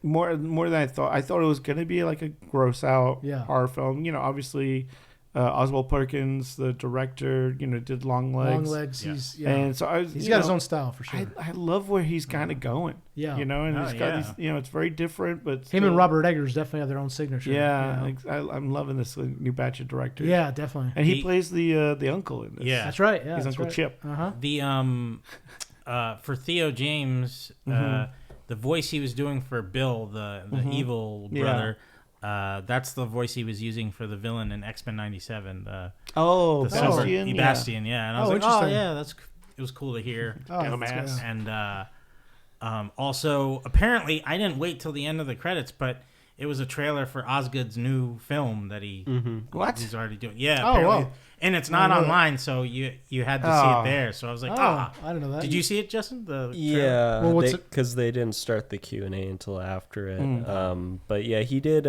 More than I thought. I thought it was gonna be like a gross out Yeah. horror film. Obviously, Oswald Perkins, the director, did Long Legs. Long Legs. Yeah. And so he's got his own style for sure. I love where he's kind of going. Yeah. And he's got these. It's very different, but Him still- and Robert Eggers definitely have their own signature. Yeah, you know? I'm loving this new batch of directors. Yeah, definitely. And he plays the uncle in this. Yeah. That's right. Yeah, he's that's Uncle right. Chip. Uh-huh. The for Theo James, the voice he was doing for Bill, the evil brother, that's the voice he was using for the villain in X-Men '97. Oh, The silver Bastion. Bastion, yeah. And I was like, interesting. yeah, it was cool to hear. Oh, Dumbass. And also, apparently, I didn't wait till the end of the credits, but it was a trailer for Osgood's new film that he's already doing. Yeah, Oh, apparently. wow. And it's not online, so you had to see it there. So I was like, I don't know that. Did you see it, Justin? The trailer? Yeah, Well, what's it- because they didn't start the Q&A until after it. But yeah, he did.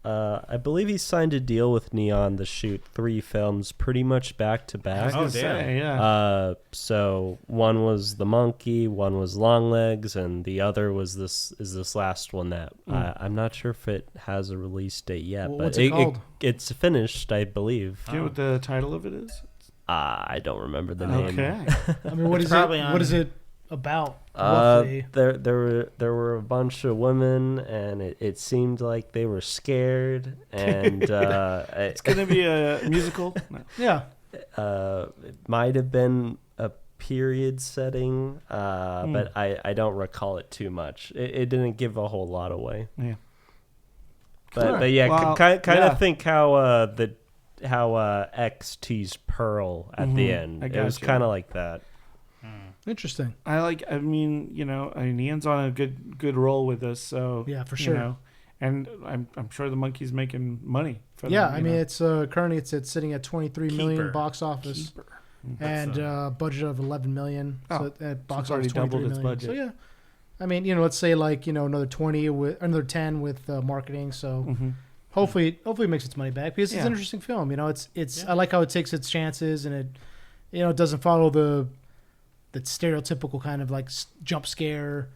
I believe he signed a deal with Neon to shoot 3 films pretty much back to back. Oh, damn. Yeah. So one was The Monkey, one was Long Legs, and the other was this last one that I'm not sure if it has a release date yet, Well, but what's it called? it's finished, I believe. Do you know what the title of it is? I don't remember the name. Okay. I mean, what It's is it? probably on- What is it about? Roughly? There were a bunch of women, and it seemed like they were scared, and It's gonna be a musical. No. Yeah. it might have been a period setting, but I don't recall it too much. It didn't give a whole lot away. Yeah. But yeah, Well, kind yeah. of think how X teased Pearl at the end. I It was gotcha. kind of like that. Interesting. I mean, Ian's on a good roll with us, so Yeah, for sure. And I'm sure the monkey's making money for them. Yeah, I mean, it's currently it's sitting at 23 million Keeper. box office and budget of 11 million. Oh, So at box it's already office 23 doubled its million. budget. So yeah, I mean, let's say like another 20 with another 10 with marketing. So hopefully it makes its money back because it's an interesting film. It's I like how it takes its chances and it doesn't follow the stereotypical kind of like jump scare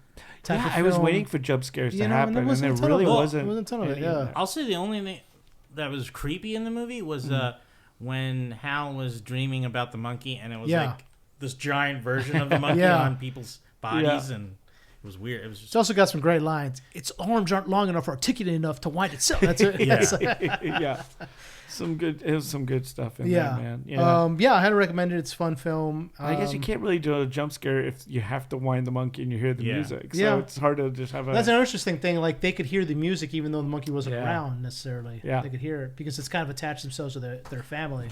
type of I was film. waiting for jump scares to and happen, there and wasn't there a ton really of it. wasn't. There wasn't a ton of it. any Yeah. there. I'll say the only thing that was creepy in the movie was when Hal was dreaming about the monkey, and it was Yeah. like this giant version of the monkey Yeah. on people's bodies, and it was weird. It was It's just also got some great lines. Its arms aren't long enough or articulate enough to wind itself. That's it. Yeah. Yeah, it was some good stuff in Yeah. there, man. Yeah. Yeah, I had to recommend it. It's a fun film. I guess you can't really do a jump scare if you have to wind the monkey and you hear the Yeah. music. So Yeah. it's hard to just have a. That's an interesting thing. Like they could hear the music even though the monkey wasn't Yeah. around necessarily. Yeah. They could hear it because it's kind of attached themselves to their family.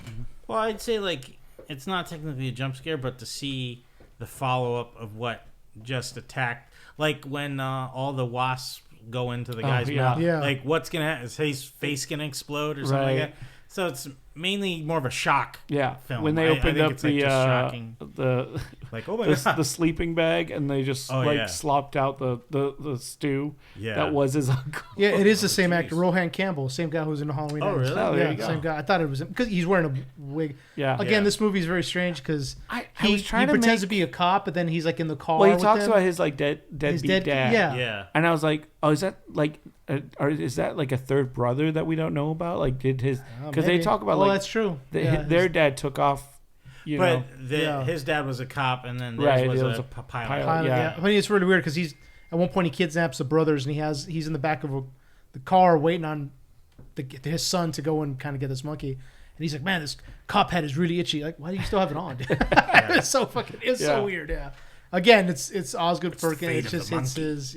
well, I'd say like it's not technically a jump scare, but to see the follow up of what just attacked, like when all the wasps go into the guy's yeah. mouth. Yeah. Like what's gonna happen? Is his face gonna explode or something like Right. that? So it's mainly more of a shock. Yeah, film. when they I opened think up it's, like, the just shocking. the Like, oh my god, the sleeping bag, and they just slopped out the stew that was his uncle. Yeah, it is the same actor, Rohan Campbell, same guy who's in the Halloween. Oh, really? Oh, there yeah, you go. same guy. I thought it was because he's wearing a wig. Yeah. Again, this movie is very strange because he pretends to be a cop, but then he's like in the car. Well, he with talks them. about his like deadbeat dad. Yeah. And I was like, oh, is that like, or is that like a third brother that we don't know about? Like, did his? Because they talk about like that's true. Their dad took off. But his dad was a cop, and then theirs was a pilot. Yeah. I mean, it's really weird because at one point he kidnaps the brothers, and he's in the back of the car waiting on his son to go and kind of get this monkey, and he's like, "Man, this cop head is really itchy. Like, why do you still have it on?" It's so so weird. Yeah. Again, it's Osgood Perkins. It's just his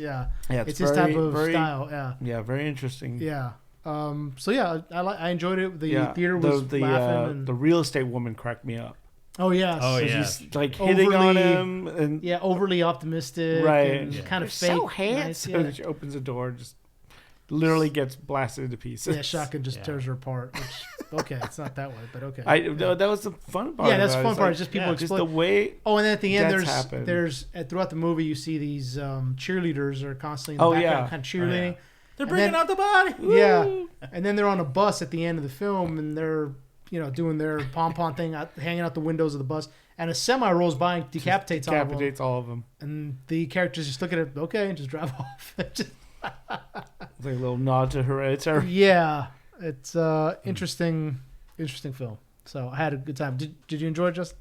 it's his type of style. Yeah. Yeah, very interesting. Yeah. So yeah, I enjoyed it. The theater was laughing. And the real estate woman cracked me up. Oh yes. Oh yeah. She's like hitting on him and overly optimistic, right? And kind of fake. fake. So handsome. Nice, She opens the door, just literally gets blasted into pieces. Yeah, shotgun just tears her apart. Which, okay, it's not that way, but okay. That was the fun part. Yeah, that's the fun part. It's just people just the way. Oh, and then at the end, there's throughout the movie you see these cheerleaders are constantly in the background, kind of cheerleading. They're bringing out the body. Woo! Yeah, and then they're on a bus at the end of the film, and they're doing their pom-pom thing, hanging out the windows of the bus, and a semi rolls by and decapitates all of them. And the characters just look at it, okay, and just drive off. It's like a little nod to Hereditary. Yeah, it's interesting film. So I had a good time. Did you enjoy it, Justin?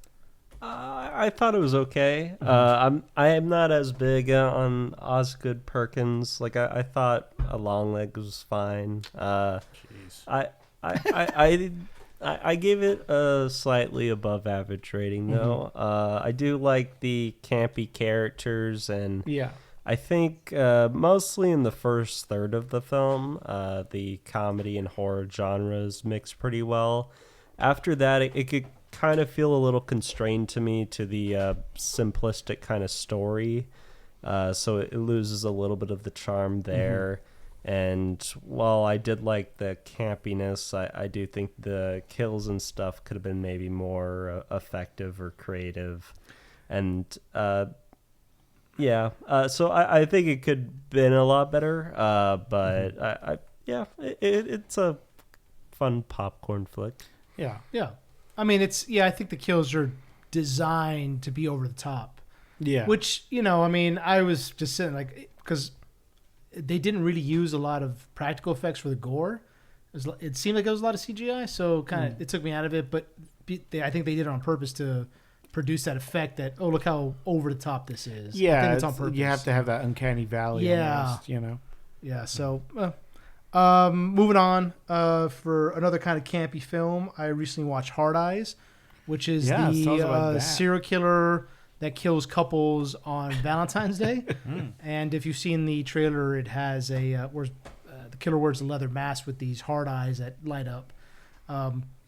I thought it was okay. I am not as big on Osgood Perkins. Like I thought A Long Leg was fine. I gave it a slightly above average rating though. I do like the campy characters, and I think mostly in the first third of the film, the comedy and horror genres mix pretty well. After that, it could kind of feel a little constrained to me to the simplistic kind of story, so it loses a little bit of the charm there. And while I did like the campiness, I do think the kills and stuff could have been maybe more effective or creative. And so I think it could have been a lot better. But it's a fun popcorn flick. Yeah. I mean, I think the kills are designed to be over the top. Yeah. Which, I mean, I was just sitting because they didn't really use a lot of practical effects for the gore. It seemed like it was a lot of CGI, so kind of it took me out of it. But I think they did it on purpose to produce that effect that, oh, look how over the top this is. Yeah, I think it's on purpose. You have to have that uncanny valley. Almost, Yeah. So, moving on for another kind of campy film, I recently watched Hard Eyes, which is the serial killer that kills couples on Valentine's Day. And if you've seen the trailer, it has the killer wears a leather mask with these hard eyes that light up,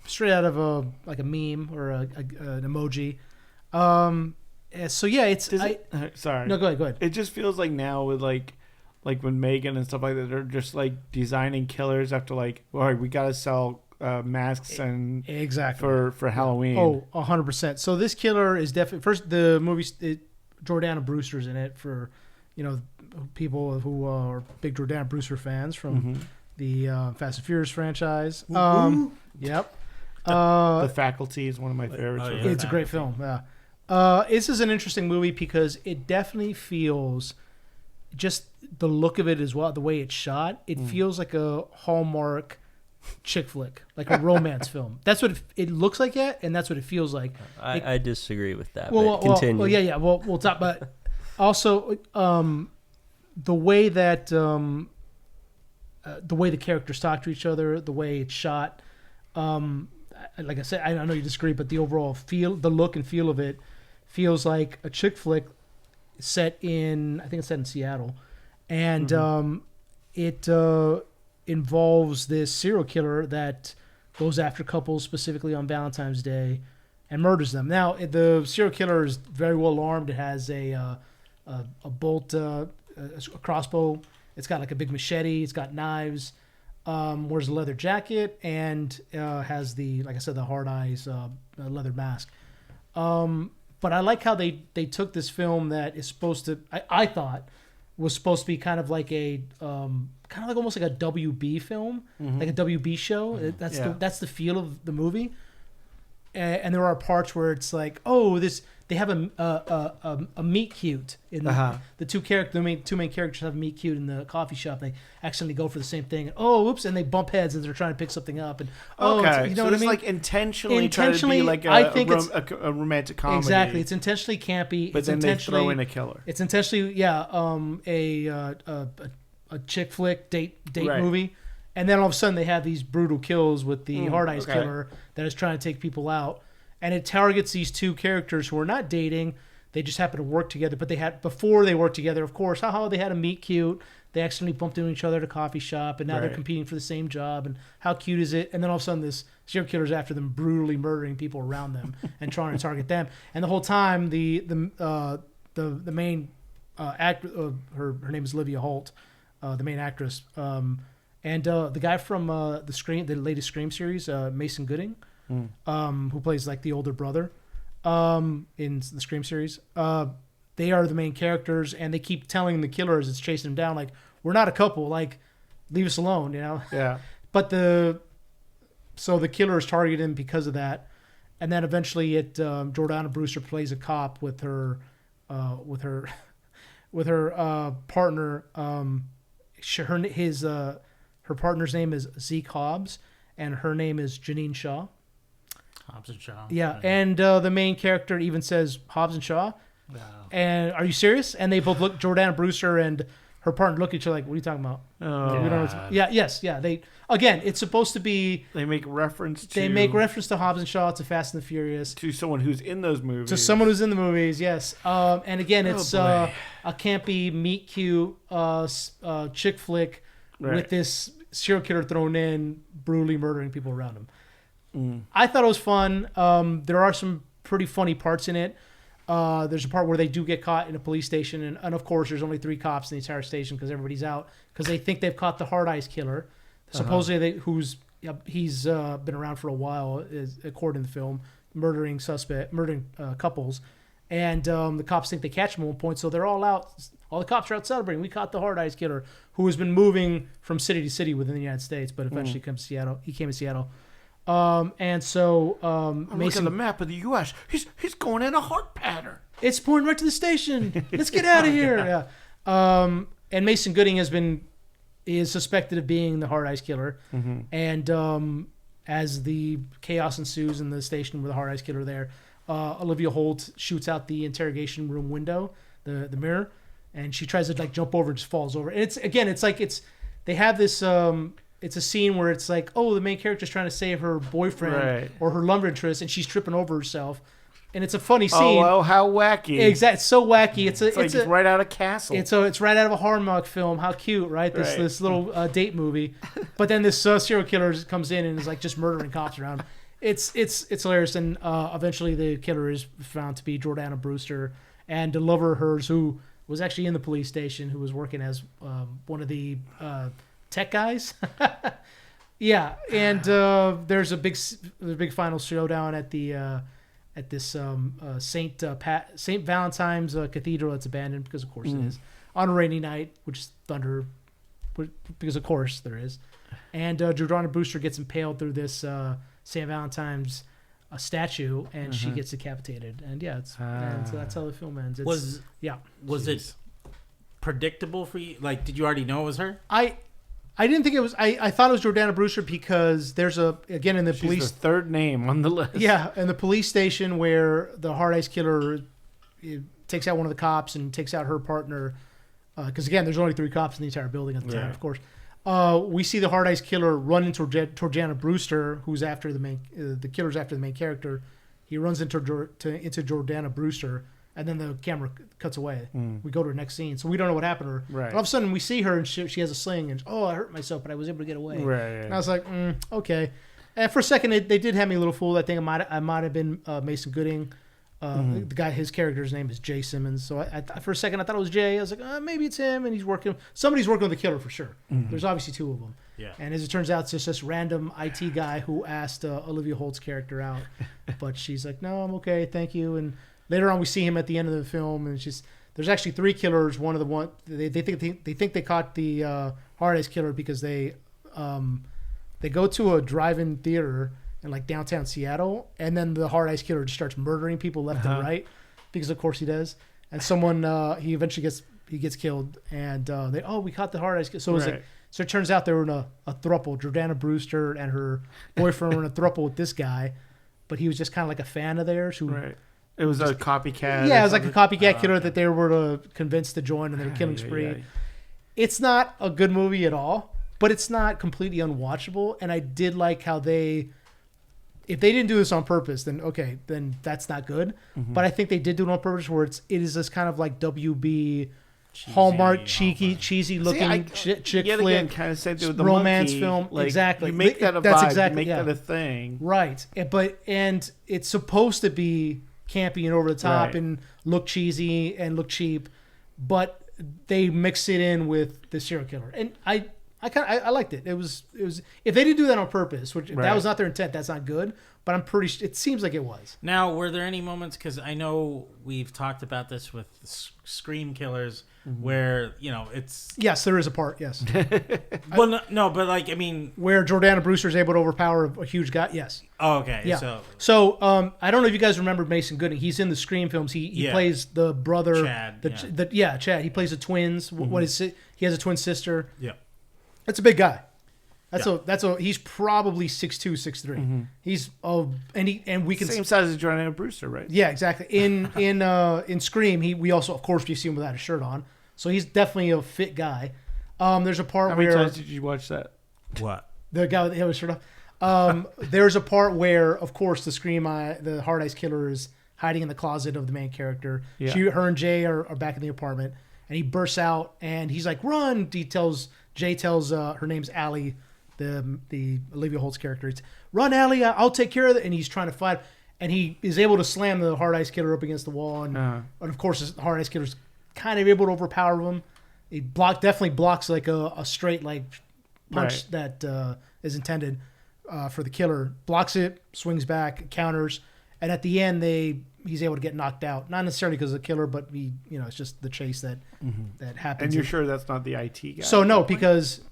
straight out of a meme or an emoji. Sorry. No, go ahead. It just feels like now with like when Megan and stuff like that, they're just like designing killers after all right, we gotta sell masks and exactly for Halloween. 100%. So this killer is definitely first. The movie Jordana Brewster's in it for people who are big Jordana Brewster fans from the Fast and Furious franchise. Yep. The Faculty is one of my favorites. It's a great film. Yeah. This is an interesting movie because it definitely feels, just the look of it as well, the way it's shot, it feels like a Hallmark chick flick, like a romance film. That's what it looks like, and that's what it feels like. I disagree with that. Continue. We'll talk. But also, the way that the way the characters talk to each other, the way it's shot. Like I said, I know you disagree, but the overall feel, the look and feel of it, feels like a chick flick set in, I think it's set in Seattle, and it involves this serial killer that goes after couples specifically on Valentine's Day and murders them. Now, the serial killer is very well armed. It has a bolt, a crossbow. It's got like a big machete. It's got knives. Wears a leather jacket and has the, like I said, the hard eyes, leather mask. But I like how they took this film that is supposed to, I thought, was supposed to be kind of like a kind of like almost like a WB film, like a WB show. That's the feel of the movie. And there are parts where it's like, oh, they have a meet cute in the two main characters have a meet cute in the coffee shop. They accidentally go for the same thing. And, oh, oops! And they bump heads as they're trying to pick something up. And okay, you know so what I mean? Like intentionally trying to be like a romantic comedy. Exactly, it's intentionally campy. But then they throw in a killer. It's intentionally a chick flick date movie. And then all of a sudden they have these brutal kills with the hard eyes killer that is trying to take people out. And it targets these two characters who are not dating. They just happen to work together. But before they worked together, of course, they had a meet cute. They accidentally bumped into each other at a coffee shop. And now they're competing for the same job. And how cute is it? And then all of a sudden this serial killer's after them, brutally murdering people around them and trying to target them. And the whole time the main actor, her name is Olivia Holt, the main actress, and the guy from the latest Scream series, Mason Gooding, who plays like the older brother in the Scream series. They are the main characters, and they keep telling the killer as it's chasing them down, like, we're not a couple, like, leave us alone, you know? Yeah. But so the killer is targeting him because of that. And then eventually Jordana Brewster plays a cop with her partner. Her partner's name is Zeke Hobbs, and her name is Janine Shaw. Hobbs and Shaw. Yeah, and the main character even says Hobbs and Shaw. Wow. And are you serious? And they both look, Jordana Brewster and her partner look at each other like, what are you talking about? It's supposed to be... They make reference to Hobbs and Shaw, to Fast and the Furious. To someone who's in those movies. To someone who's in the movies, yes. And again, it's a campy, meet cute, chick flick with this serial killer thrown in, brutally murdering people around him. I thought it was fun. There are some pretty funny parts in it. There's a part where they do get caught in a police station, and of course there's only 3 cops in the entire station because everybody's out because they think they've caught the hard eyes killer, supposedly he's been around for a while, according to the film, murdering couples, and the cops think they catch him at one point, so they're all out. All the cops are out celebrating. We caught the hard eyes killer, who has been moving from city to city within the United States, but eventually came to Seattle. He came to Seattle. And so look at the map of the U.S. He's going in a heart pattern. It's pointing right to the station. Let's get out of here. Yeah. And Mason Gooding is suspected of being the hard eyes killer. Mm-hmm. And as the chaos ensues in the station with the hard eyes killer there, Olivia Holt shoots out the interrogation room window, the mirror, and she tries to like jump over and just falls over. And they have this. It's a scene where it's like, oh, the main character's trying to save her boyfriend or her love interest, and she's tripping over herself. And it's a funny scene. Oh, how wacky! Exactly, it's so wacky. It's right out of Castle. It's right out of a Hallmark film. How cute, right? This little date movie. But then this serial killer comes in and is like just murdering cops around. It's hilarious. And eventually the killer is found to be Jordana Brewster, and a lover of hers who was actually in the police station, who was working as one of the tech guys. Yeah, and there's a big final showdown at this Saint Valentine's Cathedral that's abandoned, because of course it is, on a rainy night, which is thunder, because of course there is. And Jordana Brewster gets impaled through this Saint Valentine's statue, and she gets decapitated. And yeah, and so that's how the film ends. Was it predictable for you? Like, did you already know it was her? I didn't think it was. I thought it was Jordana Brewster because there's in the She's police. the third name on the list. Yeah, in the police station where the hard eyes killer takes out one of the cops and takes out her partner. Because again, there's only 3 cops in the entire building at the time, of course. We see the hard eyes killer run into Jordana Brewster, who's after the killer's after the main character. He runs into Jordana Brewster. And then the camera cuts away. We go to her next scene. So we don't know what happened to her. Right. All of a sudden, we see her, and she has a sling. And, I hurt myself, but I was able to get away. Right. And I was like, okay. And for a second, they did have me a little fooled. I think I might have been Mason Gooding. The guy, his character's name is Jay Simmons. So for a second, I thought it was Jay. I was like, maybe it's him, and somebody's working with the killer for sure. There's obviously 2 of them. Yeah. And as it turns out, it's just this random IT guy who asked Olivia Holt's character out. But she's like, no, I'm okay, thank you. And later on we see him at the end of the film, and it's just there's actually 3 killers. One of the one they think they caught the Hard Eyes killer because they go to a drive-in theater in like downtown Seattle, and then the Hard Eyes killer just starts murdering people left and right, because of course he does. And someone he eventually gets killed, and we caught the Hard Eyes killer. So it was like, so it turns out they were in a throuple. Jordana Brewster and her boyfriend were in a throuple with this guy, but he was just kind of like a fan of theirs who. Right. It was a copycat. Yeah, it was like a copycat killer that they were convinced to join, and they're killing spree. Yeah. It's not a good movie at all, but it's not completely unwatchable. And I did like how if they didn't do this on purpose, then okay, then that's not good. Mm-hmm. But I think they did do it on purpose, where it is this kind of like WB Hallmark cheesy looking chick flick, kind of same thing with the romance monkey. film. Like, exactly, you make that a that's vibe. exactly, you make that a thing, right? And it's supposed to be campy and over the top and look cheesy and look cheap, but they mix it in with the serial killer, and I liked it. It was if they didn't do that on purpose, which if that was not their intent, that's not good. But I'm pretty. It seems like it was. Now, were there any moments? Because I know we've talked about this with Scream killers, where it's. Yes, there is a part. Yes. Well, no, but like I mean, where Jordana Brewster is able to overpower a huge guy. Yes. Oh, okay. Yeah. So I don't know if you guys remember Mason Gooding. He's in the Scream films. He plays the brother. Chad. Chad. He plays the twins. What is it? He has a twin sister. Yeah. That's a big guy. He's probably 6'2", 6'3". He's and we can same size as Jordana Brewster, right? Yeah, exactly. In Scream, we also of course we see him without a shirt on, so he's definitely a fit guy. There's a part where how many times did you watch that? What? The guy with his shirt off. There's a part where, of course, the Hard Eyes killer is hiding in the closet of the main character. Yeah. Her and Jay are back in the apartment, and he bursts out and he's like, "Run!" Jay tells her name's Allie. The Olivia Holt's character. It's, "Run, Allie, I'll take care of it." And he's trying to fight. And he is able to slam the Hard Eyes killer up against the wall. And of course, the Hard Eyes killer's kind of able to overpower him. He definitely blocks like a straight like punch that is intended for the killer. Blocks it, swings back, counters. And at the end, he's able to get knocked out. Not necessarily because of the killer, but it's just the chase that happens. And you're sure that's not the IT guy? So no, because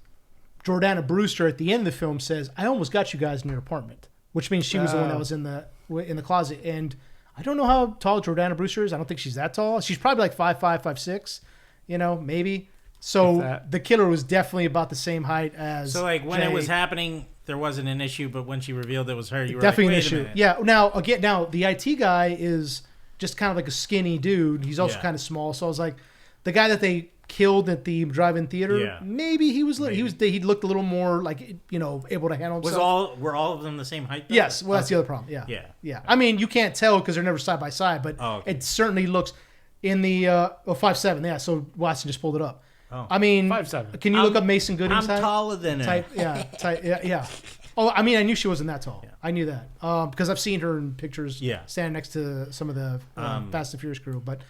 Jordana Brewster at the end of the film says, "I almost got you guys in your apartment," which means she was the one that was in the closet. And I don't know how tall Jordana Brewster is. I don't think she's that tall. She's probably like 5'5", 5'6", maybe. So the killer was definitely about the same height as. So like when it was happening, there wasn't an issue, but when she revealed it was her, you were definitely like, wait an issue. Yeah. Now the IT guy is just kind of like a skinny dude. He's also kind of small. So I was like, the guy that they killed at the drive-in theater, maybe he he looked a little more like able to handle himself. Were all of them the same height though? Yes, well that's the other problem. Yeah. I mean, you can't tell because they're never side by side, but it certainly looks in the 5'7". Yeah, so Watson just pulled it up. I mean, 5'7". Can you look up Mason Gooding's height? I'm taller than her. Yeah. Oh, I mean, I knew she wasn't that tall. I knew that because I've seen her in pictures standing next to some of the Fast and Furious crew, but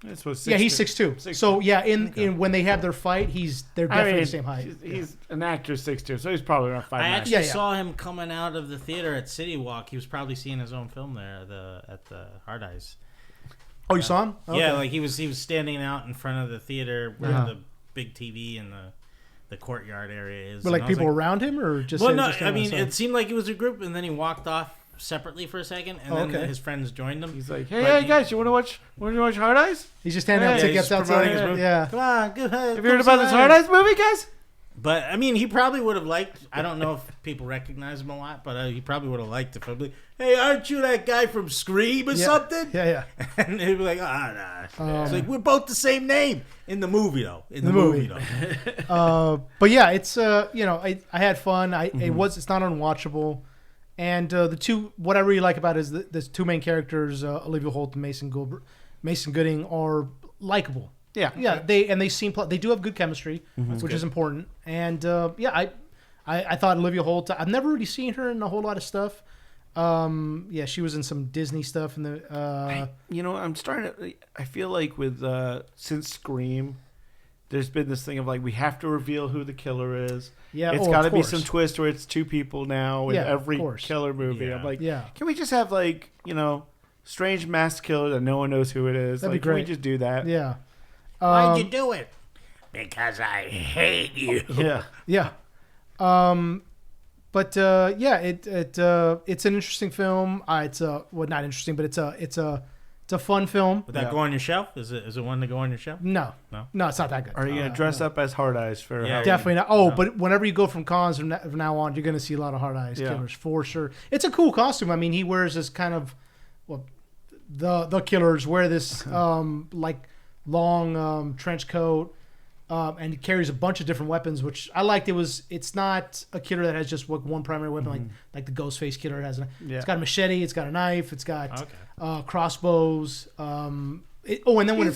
he's 6'2". So in when they have their fight, they're definitely the same height. He's an actor 6'2", so he's probably around 5'9". I actually saw him coming out of the theater at City Walk. He was probably seeing his own film there at the Hard Eyes. Oh, you saw him? Okay. Yeah, like he was standing out in front of the theater where the big TV and the courtyard area is. But like people around him, or just? Well, no. I mean, it seemed like it was a group, and then he walked off separately for a second, and then his friends joined him. He's like, "Hey guys, you want to watch Hard Eyes?" He's just handing out tickets outside. Yeah, come on, good. Have you heard about this Hard Eyes movie, guys? But I mean, he probably would have liked. I don't know if people recognize him a lot, but he probably would have liked it. Probably, "Hey, aren't you that guy from Scream or something?" Yeah. And he'd be like, nah. It's like we're both the same name in the movie, though. In the movie, though. But yeah, it's I had fun. It's not unwatchable. And what I really like about it is the two main characters, Olivia Holt and Mason Gooding, are likable. Yeah. They do have good chemistry, which is important. And I thought Olivia Holt. I've never really seen her in a whole lot of stuff. She was in some Disney stuff. I'm starting to. I feel like with since Scream, there's been this thing of like we have to reveal who the killer is. Yeah, it's got to be some twist where it's two people now in every course. killer movie. Yeah. I'm like, can we just have like strange mass killer that no one knows who it is. That'd be Can we great. just do that? Yeah. Why'd you do it? Because I hate you. Yeah. Yeah. But yeah, it's an interesting film. It's not interesting, but it's a fun film. Would that go on your shelf? Is it one to go on your shelf? No, it's not that good. Are you gonna dress up as Hard Eyes for? Yeah. Halloween? Definitely not. Oh, but whenever you go from cons from now on, you're going to see a lot of Hard Eyes killers for sure. It's a cool costume. I mean, he wears this kind of, the killers wear this like long trench coat, and he carries a bunch of different weapons, which I liked. It's not a killer that has just one primary weapon like the Ghostface killer has. It's got a machete, it's got a knife, it's got crossbows. And then when it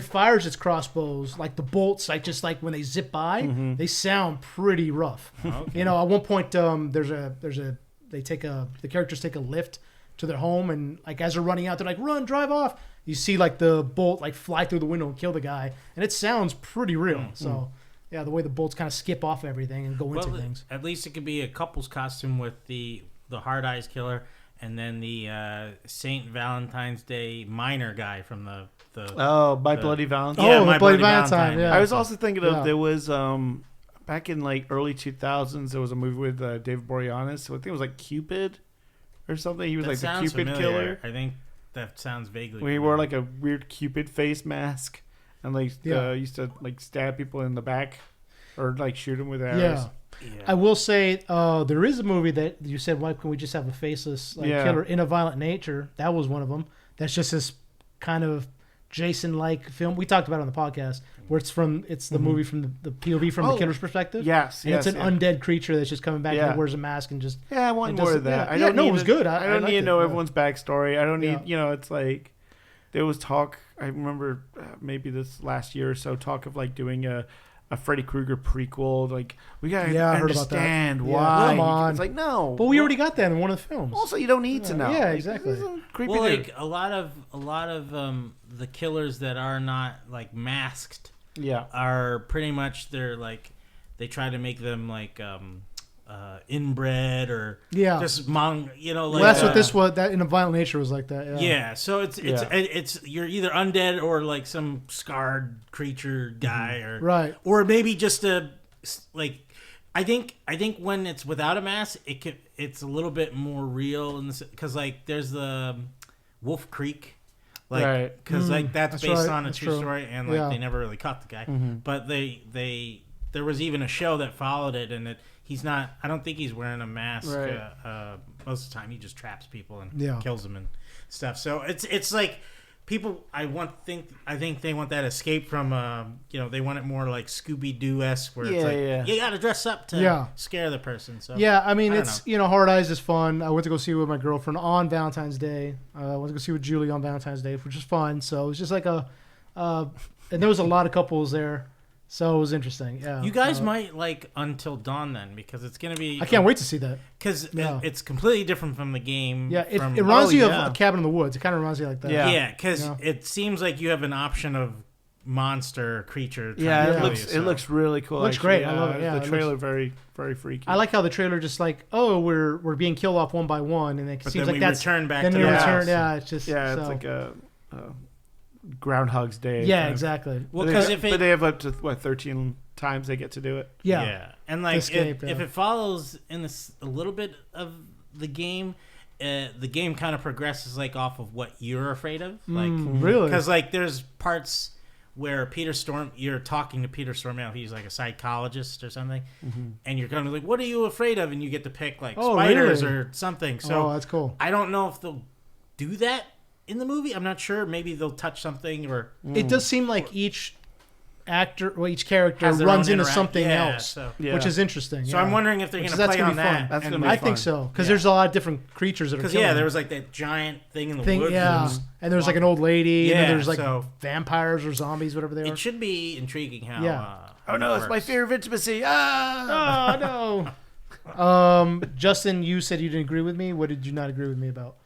fires its crossbows, like the bolts, like just like when they zip by, they sound pretty rough. Okay. At one point, the characters take a lift to their home, and like as they're running out, they're like, "Run, drive off!" You see like the bolt like fly through the window and kill the guy, and it sounds pretty real. So, yeah, the way the bolts kind of skip off everything and go into things. At least it could be a couple's costume with the Hard Eyes killer. And then the Saint Valentine's Day miner guy from the Bloody Valentine. Yeah, My Bloody Valentine. Yeah. I was also thinking of there was back in like early 2000s there was a movie with David Boreanaz. So I think it was like Cupid or something. He was like the Cupid killer. I think that sounds vaguely. Where he wore like a weird Cupid face mask and like used to like stab people in the back or like shoot them with arrows. Yeah. I will say there is a movie that you said, why can we just have a faceless killer in a violent nature? That was one of them. That's just this kind of Jason-like film. We talked about it on the podcast where it's the movie from the POV from the killer's perspective. Yes, and it's an undead creature that's just coming back and wears a mask and just... Yeah, I want more of that. It was good. I don't need to know everyone's backstory. I don't need, it's like, there was talk, I remember maybe this last year or so, talk of like doing a Freddy Krueger prequel, like we gotta understand why. Come on. It's like no, but we already got that in one of the films. Also, you don't need to know. Yeah, like, exactly. Well, like a lot of the killers that are not like masked, are pretty much they try to make them like inbred or just like that's what this was. That in a violent nature was like that. Yeah, so it's you're either undead or like some scarred creature guy or maybe just a like. I think when it's without a mask, it's a little bit more real because like there's the Wolf Creek. Like, because like that's based on a true story, and like they never really caught the guy, but there was even a show that followed it, and he's not. I don't think he's wearing a mask most of the time. He just traps people and kills them and stuff. So it's like people. I think they want that escape from. They want it more like Scooby Doo-esque, where it's like you got to dress up to scare the person. So I mean it's Hard Eyes is fun. I went to go see it with my girlfriend on Valentine's Day. I went to go see it with Julie on Valentine's Day, which was fun. So it was just like and there was a lot of couples there. So it was interesting. Yeah, you guys might like Until Dawn then, because it's gonna be. I can't wait to see that because it's completely different from the game. Yeah, it reminds you of A Cabin in the Woods. It kind of reminds you like that. Yeah, because it seems like you have an option of monster creature. It looks really cool. It looks great. I love it. Yeah, the trailer very very freaky. I like how the trailer just like we're being killed off one by one, and it seems like that's return back. Then to you the return. house. Yeah, it's just it's like a Groundhog's Day. Yeah, exactly. Well, because but they have up to 13 times they get to do it. Yeah. And like if it follows in a little bit of the game kind of progresses like off of what you're afraid of. Like really, because like there's parts where you're talking to Peter Stormare, he's like a psychologist or something, and you're kind of like, what are you afraid of? And you get to pick like spiders or something. So that's cool. I don't know if they'll do that in the movie. I'm not sure. Maybe they'll touch something or. It does seem like each character runs into something else, which is interesting. So I'm wondering if they're going to play on that. That's gonna be I think so, because there's a lot of different creatures that are killing. Because there was like that giant thing in the woods. And there's like an old lady, and then there's like vampires or zombies, whatever they are. It should be intriguing how. Oh no, it's my fear of intimacy. Oh no. Justin, you said you didn't agree with me. What did you not agree with me about?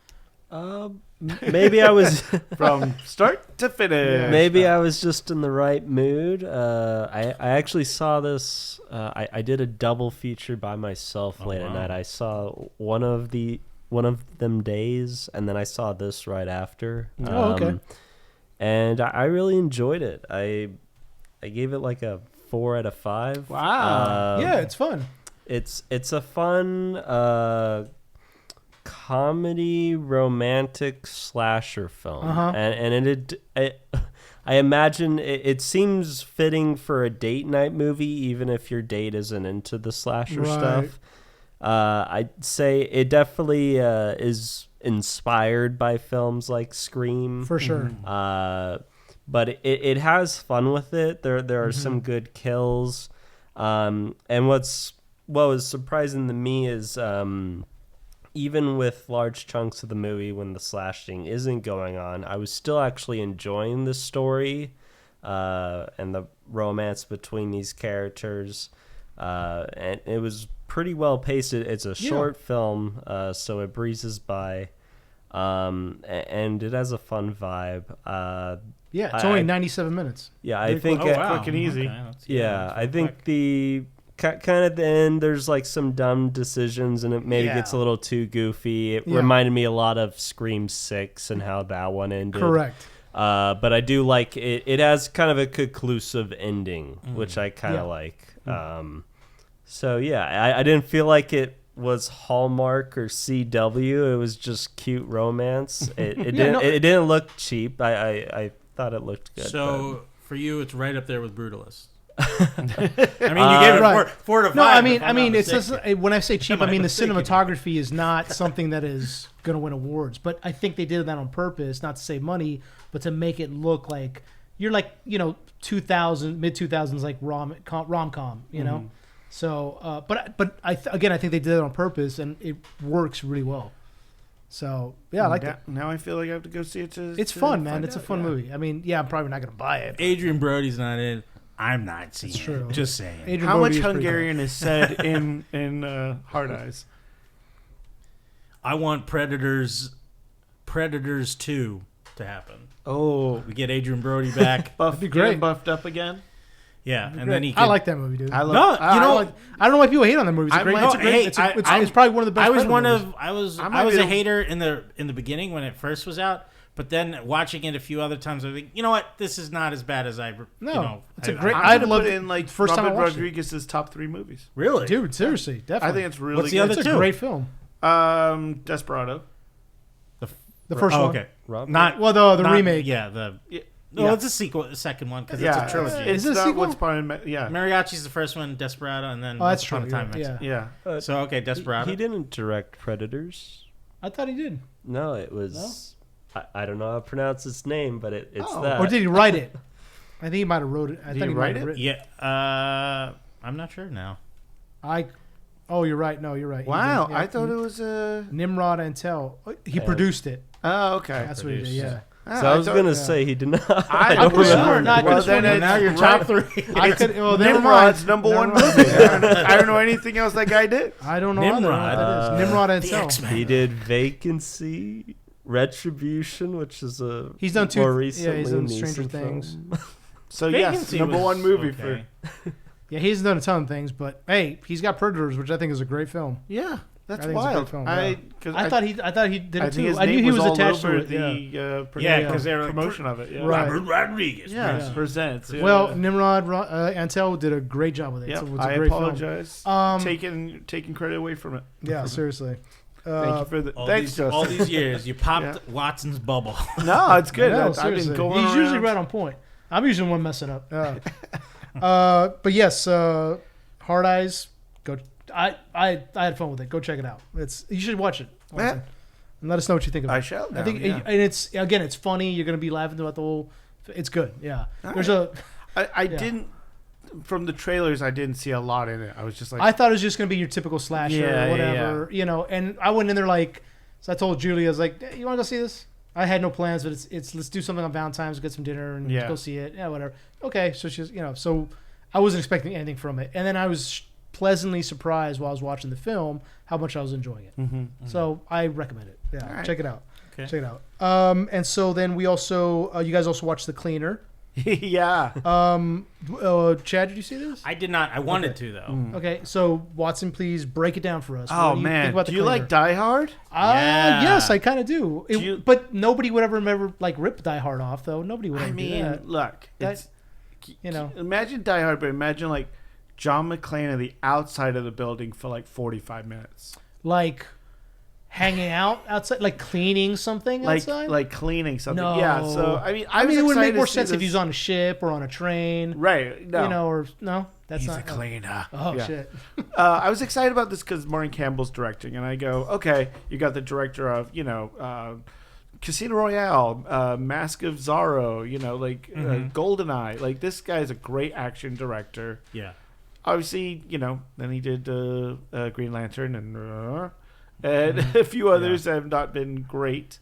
Maybe I was from start to finish. Maybe I was just in the right mood. I actually saw this. I did a double feature by myself late at night. I saw one of the one of them days, and then I saw this right after. Oh, okay. And I really enjoyed it. I gave it like a 4 out of 5. Wow. Yeah, it's fun. It's a fun comedy romantic slasher film, and I imagine it seems fitting for a date night movie, even if your date isn't into the slasher stuff. I'd say it definitely is inspired by films like Scream, For sure. but it has fun with it. There are some good kills, and what was surprising to me is even with large chunks of the movie when the slashing isn't going on, I was still actually enjoying the story and the romance between these characters, and it was pretty well paced. It's a short film, so it breezes by, and it has a fun vibe. It's only 97 minutes. Yeah, I think quick and easy. Okay, I think the kind of at the end there's like some dumb decisions, and it maybe gets a little too goofy. It reminded me a lot of Scream 6 and how that one ended. Correct. But I do like it. It has kind of a conclusive ending, which I kind of like. So yeah, I didn't feel like it was Hallmark or CW. It was just cute romance. It didn't look cheap. I thought it looked good. So for you, it's right up there with Brutalist. I mean, you gave it 4 to 5. No, I mean, it's just, when I say cheap, I mean the cinematography is not something that is going to win awards. But I think they did that on purpose, not to save money, but to make it look like you're like, mid 2000s like rom-com, you know. So, but I think they did it on purpose, and it works really well. So yeah, I like that. Now I feel like I have to go see it. It's fun, man. It's a fun movie. I mean, I'm probably not going to buy it. Adrian Brody's not in. I'm not seeing it. True. Just saying. Adrian How Brody much is pretty Hungarian is said in Hard Eyes? I want Predators 2 to happen. Oh, We get Adrian Brody back. That'd be great. Buffed up again. Yeah, and Great. then he. I like that movie, dude. I love. No, I don't know why people hate on that movie. It's a great. It's probably one of the best. I was Predator movies. a hater in the beginning when it first was out, but then watching it a few other times, I think, you know what, this is not as bad as I. It's a great. I'd love put it in like first time I Robert watched Rodriguez's top 3 movies. Really, dude. Seriously, definitely. I think it's really. What's the good. other It's a two? great film. Desperado. The first one. Okay, Rob? Not the remake. Yeah, No, it's a sequel, the second one, because it's a trilogy. It's Is it a not sequel? what's part of Mariachi's the first one, Desperado, and then that's Once Upon a true, Time in yeah. Mexico. Yeah. So okay, Desperado. He didn't direct Predators. I thought he did. No, it was. I don't know how to pronounce his name, but it's that. Or did he write it? I think he might have wrote it. I Did thought he might write have it? written Yeah, I'm not sure now. Oh, you're right. No, you're right. He Wow, did, yeah. I thought it was Nimrod Antel. He produced it. Oh, okay. That's what he did. Yeah. So I was gonna say he did not. I I could have remember. sworn. I could Well, have sworn. then Now you're top 3. I could. Well, never mind. Nimrod's number 1 movie. I don't know anything else that guy did. I don't know. I don't know what that is. Nimrod The Antel. X-Men. He did Vacancy, Retribution, which is a He's done 2. more Yeah, recently he's done Neeson Stranger film. Things. So yes, Vacancy number was 1 movie okay. Yeah, he's done a ton of things, but hey, he's got Predators, which I think is a great film. Yeah, that's I think it's a great wild. film, yeah. I thought he did I it think too. his I knew name he was all attached to over it. Yeah. Yeah, because they were like, promotion of it. Yeah. Right. Robert Rodriguez. Yeah, presents. Yeah. Well, Nimrod Antel did a great job with it. Yep, So it's a I great apologize. Film. Taking credit away from it. Yeah, seriously. Thank you for the. Thanks, Justin. all these years, you popped Watson's bubble. No, it's good. No, I've seriously. been going He's around. usually right on point. I'm usually the one messing up. But yes, Hard Eyes. Go. I had fun with it. Go check it out. You should watch it. Yeah. And let us know what you think of it. I shall. I think, yeah. and it's funny. You're gonna be laughing throughout the whole. It's good. Yeah. There's I didn't. From the trailers, I didn't see a lot in it. I was just like, I thought it was just gonna be your typical slasher or whatever, you know. And I went in there like, so I told Julie, I was like, hey, you want to go see this? I had no plans, but it's let's do something on Valentine's, get some dinner, and go see it. Yeah, whatever. Okay, so she's so I wasn't expecting anything from it, and then I was pleasantly surprised while I was watching the film how much I was enjoying it. So I recommend it. Yeah, check it out. Okay. Check it out. And so then we also, you guys also watched The Cleaner. Yeah. Chad, did you see this? I did not. I wanted to though. Okay, so Watson, please break it down for us. Oh What do you think man, about the do you cleaner? like Die Hard? Yeah. Yes, I kind of do. you- But nobody would ever remember rip Die Hard off, though. Nobody would ever I do mean, that. look, That- it's imagine Die Hard, but imagine like John McClane at the outside of the building for like 45 minutes, Like hanging out outside, like cleaning something outside. like cleaning something. No. Yeah. So I mean, I mean, it would make more sense if he's he was on a ship or on a train, right. No, or no. That's he's not a cleaner. Oh Yeah. shit! I was excited about this because Martin Campbell's directing, and I go, okay, you got the director of Casino Royale, Mask of Zorro, GoldenEye. Like this guy's a great action director. Yeah. Obviously, then he did Green Lantern and a few others that have not been great.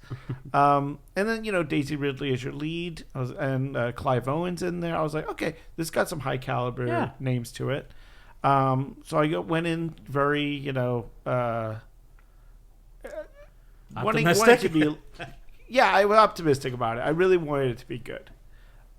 And then, Daisy Ridley as your lead, and Clive Owen's in there. I was like, okay, this got some high caliber names to it. So I went in very, wanting it to be. Yeah, I was optimistic about it. I really wanted it to be good.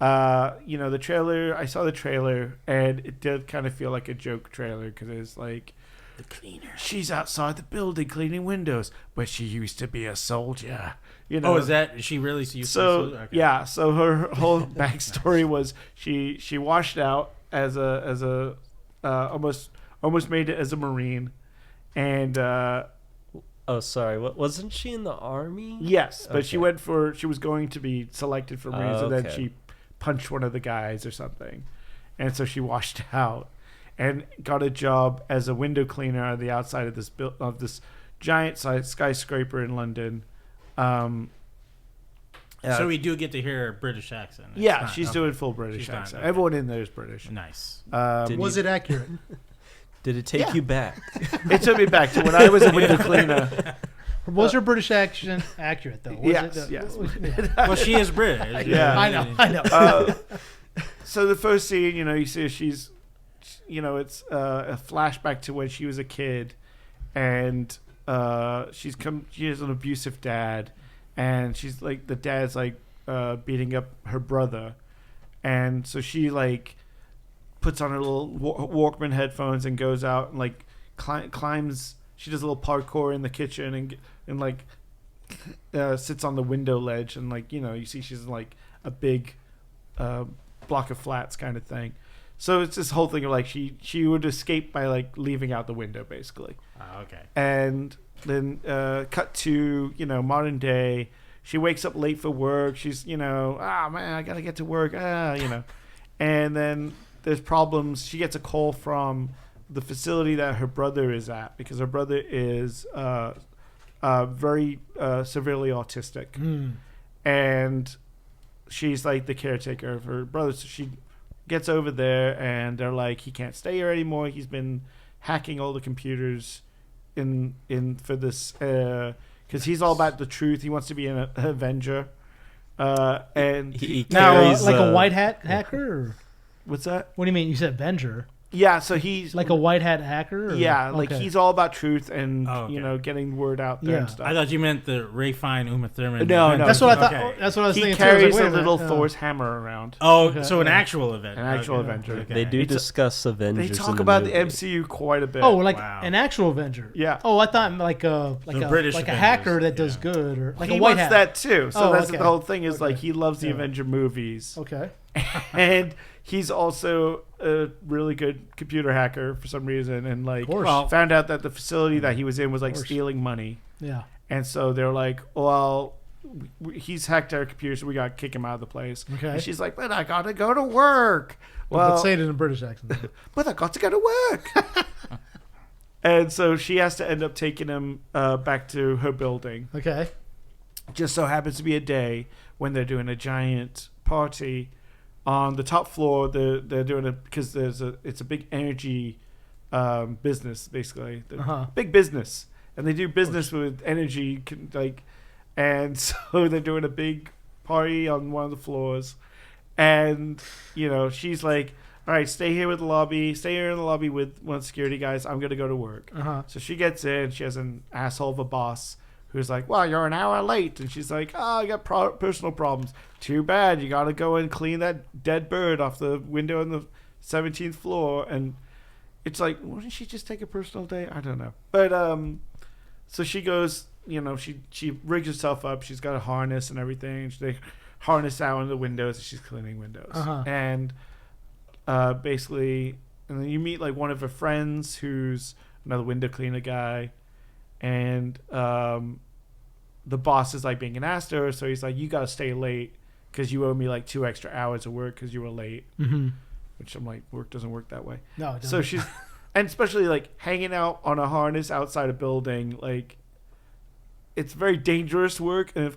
The trailer, I saw the trailer, and it did kind of feel like a joke trailer because it's like, The cleaner. she's outside the building cleaning windows, but she used to be a soldier. Oh, is she really? So okay. yeah, so her whole backstory was she washed out as a almost made it as a Marine, and Oh, sorry. What wasn't she in the army? yes, but she Okay. she was going to be selected for Marines, and then okay. she punched one of the guys or something, and so she washed out and got a job as a window cleaner on the outside of this giant skyscraper in London. So we do get to hear a British accent. It's Yeah, not- she's okay. doing full British She's fine, accent. okay. Everyone in there is British. Nice. Did Was you- it accurate? Did it take Yeah. you back? It took me back to when I was a window cleaner. Was her British accent accurate though? Was Yes, it, yes. Well, she is British. Yeah. I know. So the first scene, you see she's, it's a flashback to when she was a kid, and she has an abusive dad, and she's like, the dad's like beating up her brother, and so she like puts on her little Walkman headphones and goes out and like climbs. She does a little parkour in the kitchen and like sits on the window ledge, and like you see she's in like a big block of flats kind of thing. So it's this whole thing of like she would escape by like leaving out the window basically. Oh, okay. And then cut to modern day. She wakes up late for work. She's man, I gotta get to work. And then there's problems. She gets a call from the facility that her brother is at because her brother is very severely autistic, and she's like the caretaker of her brother. So she gets over there, and they're like, he can't stay here anymore. He's been hacking all the computers in for this because he's all about the truth. He wants to be an Avenger, and He Now, carries, like a white hat hacker? Or, what's that? what do you mean? You said Avenger. Yeah, so he's Like a white hat hacker? Or? yeah, like Okay. he's all about truth and Oh, okay. getting word out there and Yeah. stuff. I thought you meant the Ray Fine Uma Thurman. No, event. no. That's what I thought. Okay. That's what I was He thinking. too. I was carries like, wait a little minute. Thor's hammer around. Oh, Okay, so an yeah. actual event. An actual Okay. Avenger. Okay. They do It's a- discuss Avengers. They talk in the about movie. the MCU quite a bit. Oh, like Wow. an actual Avenger. Yeah. Oh, I thought like a British like a Avengers, hacker that does yeah. good or like he a white wants hat. that too. So Oh, that's okay. the whole thing is Okay. like he loves the Yeah. Avenger movies, Okay. and he's also a really good computer hacker for some reason, and like Of course. Well- found out that the facility that he was in was like Of course. stealing money, Yeah. and so they're like, well, he's hacked our computer, so we got to kick him out of the place. Okay. And she's like, but I gotta go to work. Well, Well, say it in a British accent. but I got to go to work. And so she has to end up taking him back to her building. Okay. Just so happens to be a day when they're doing a giant party on the top floor. They're doing it because it's a big energy business basically. Uh-huh. Big business, and they do business with energy and so they're doing a big party on one of the floors, and she's like, all right, stay here in the lobby with one of the security guys. I'm gonna go to work. Uh-huh. So she gets in. She has an asshole of a boss who's like, well, you're an hour late. And she's like, oh, I got personal problems. Too bad. You got to go and clean that dead bird off the window on the 17th floor. And it's like, wouldn't she just take a personal day? I don't know. But so she goes, she rigs herself up. She's got a harness and everything. They harness out in the windows and she's cleaning windows. And basically, and then you meet like one of her friends who's another window cleaner guy. And the boss is like being an ass to her, so he's like, you gotta stay late because you owe me like 2 extra hours of work because you were late. Which I'm like, work doesn't work that way. No, it doesn't. So she's, and especially like hanging out on a harness outside a building, like it's very dangerous work. And if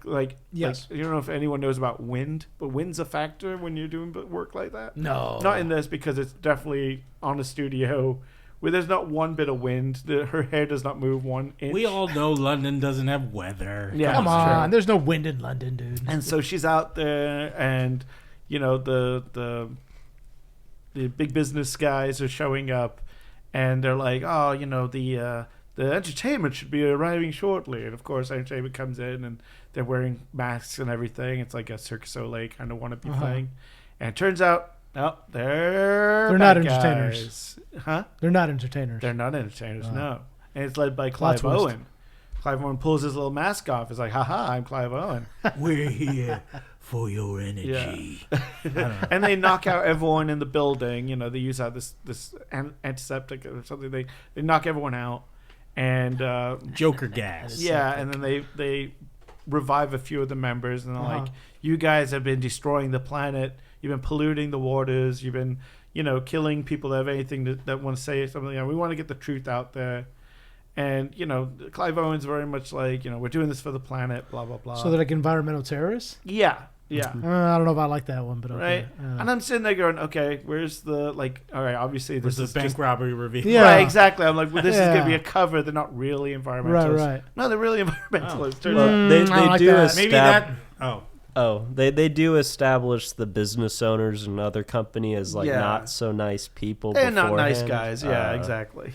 yes, you don't know if anyone knows about wind, but wind's a factor when you're doing work like that. No, not in this because it's definitely on a studio where there's not one bit of wind. Her hair does not move 1 inch. We all know London doesn't have weather. Yeah, come on. There's no wind in London, dude. And so she's out there, and the big business guys are showing up, and they're like, oh, the entertainment should be arriving shortly. And of course, entertainment comes in, and they're wearing masks and everything. It's like a Cirque du Soleil kind of wannabe thing. And it turns out, oh, they're not entertainers. Huh? They're not entertainers. They're not entertainers, no. And it's led by Clive Owen. Clive Owen pulls his little mask off. He's like, haha, I'm Clive Owen. We're here for your energy. Yeah. And they knock out everyone in the building. They use out this antiseptic or something. They knock everyone out. And Joker gas. Yeah, and then they revive a few of the members. And they're like, you guys have been destroying the planet. You've been polluting the waters. You've been, killing people that have anything that want to say something. We want to get the truth out there. And, Clive Owen's very much like, we're doing this for the planet, blah, blah, blah. So they're like environmental terrorists? Yeah. I don't know if I like that one, but okay. Right? And I'm sitting there going, okay, where's the, all right, obviously this is the bank robbery reveal. Yeah. Right, exactly. I'm like, well, this is going to be a cover. They're not really environmentalists. Right. No, they're really environmentalists. Well, they like do that. Maybe that... they do establish the business owners and other company as not so nice people. They're not nice beforehand. guys. Yeah, exactly.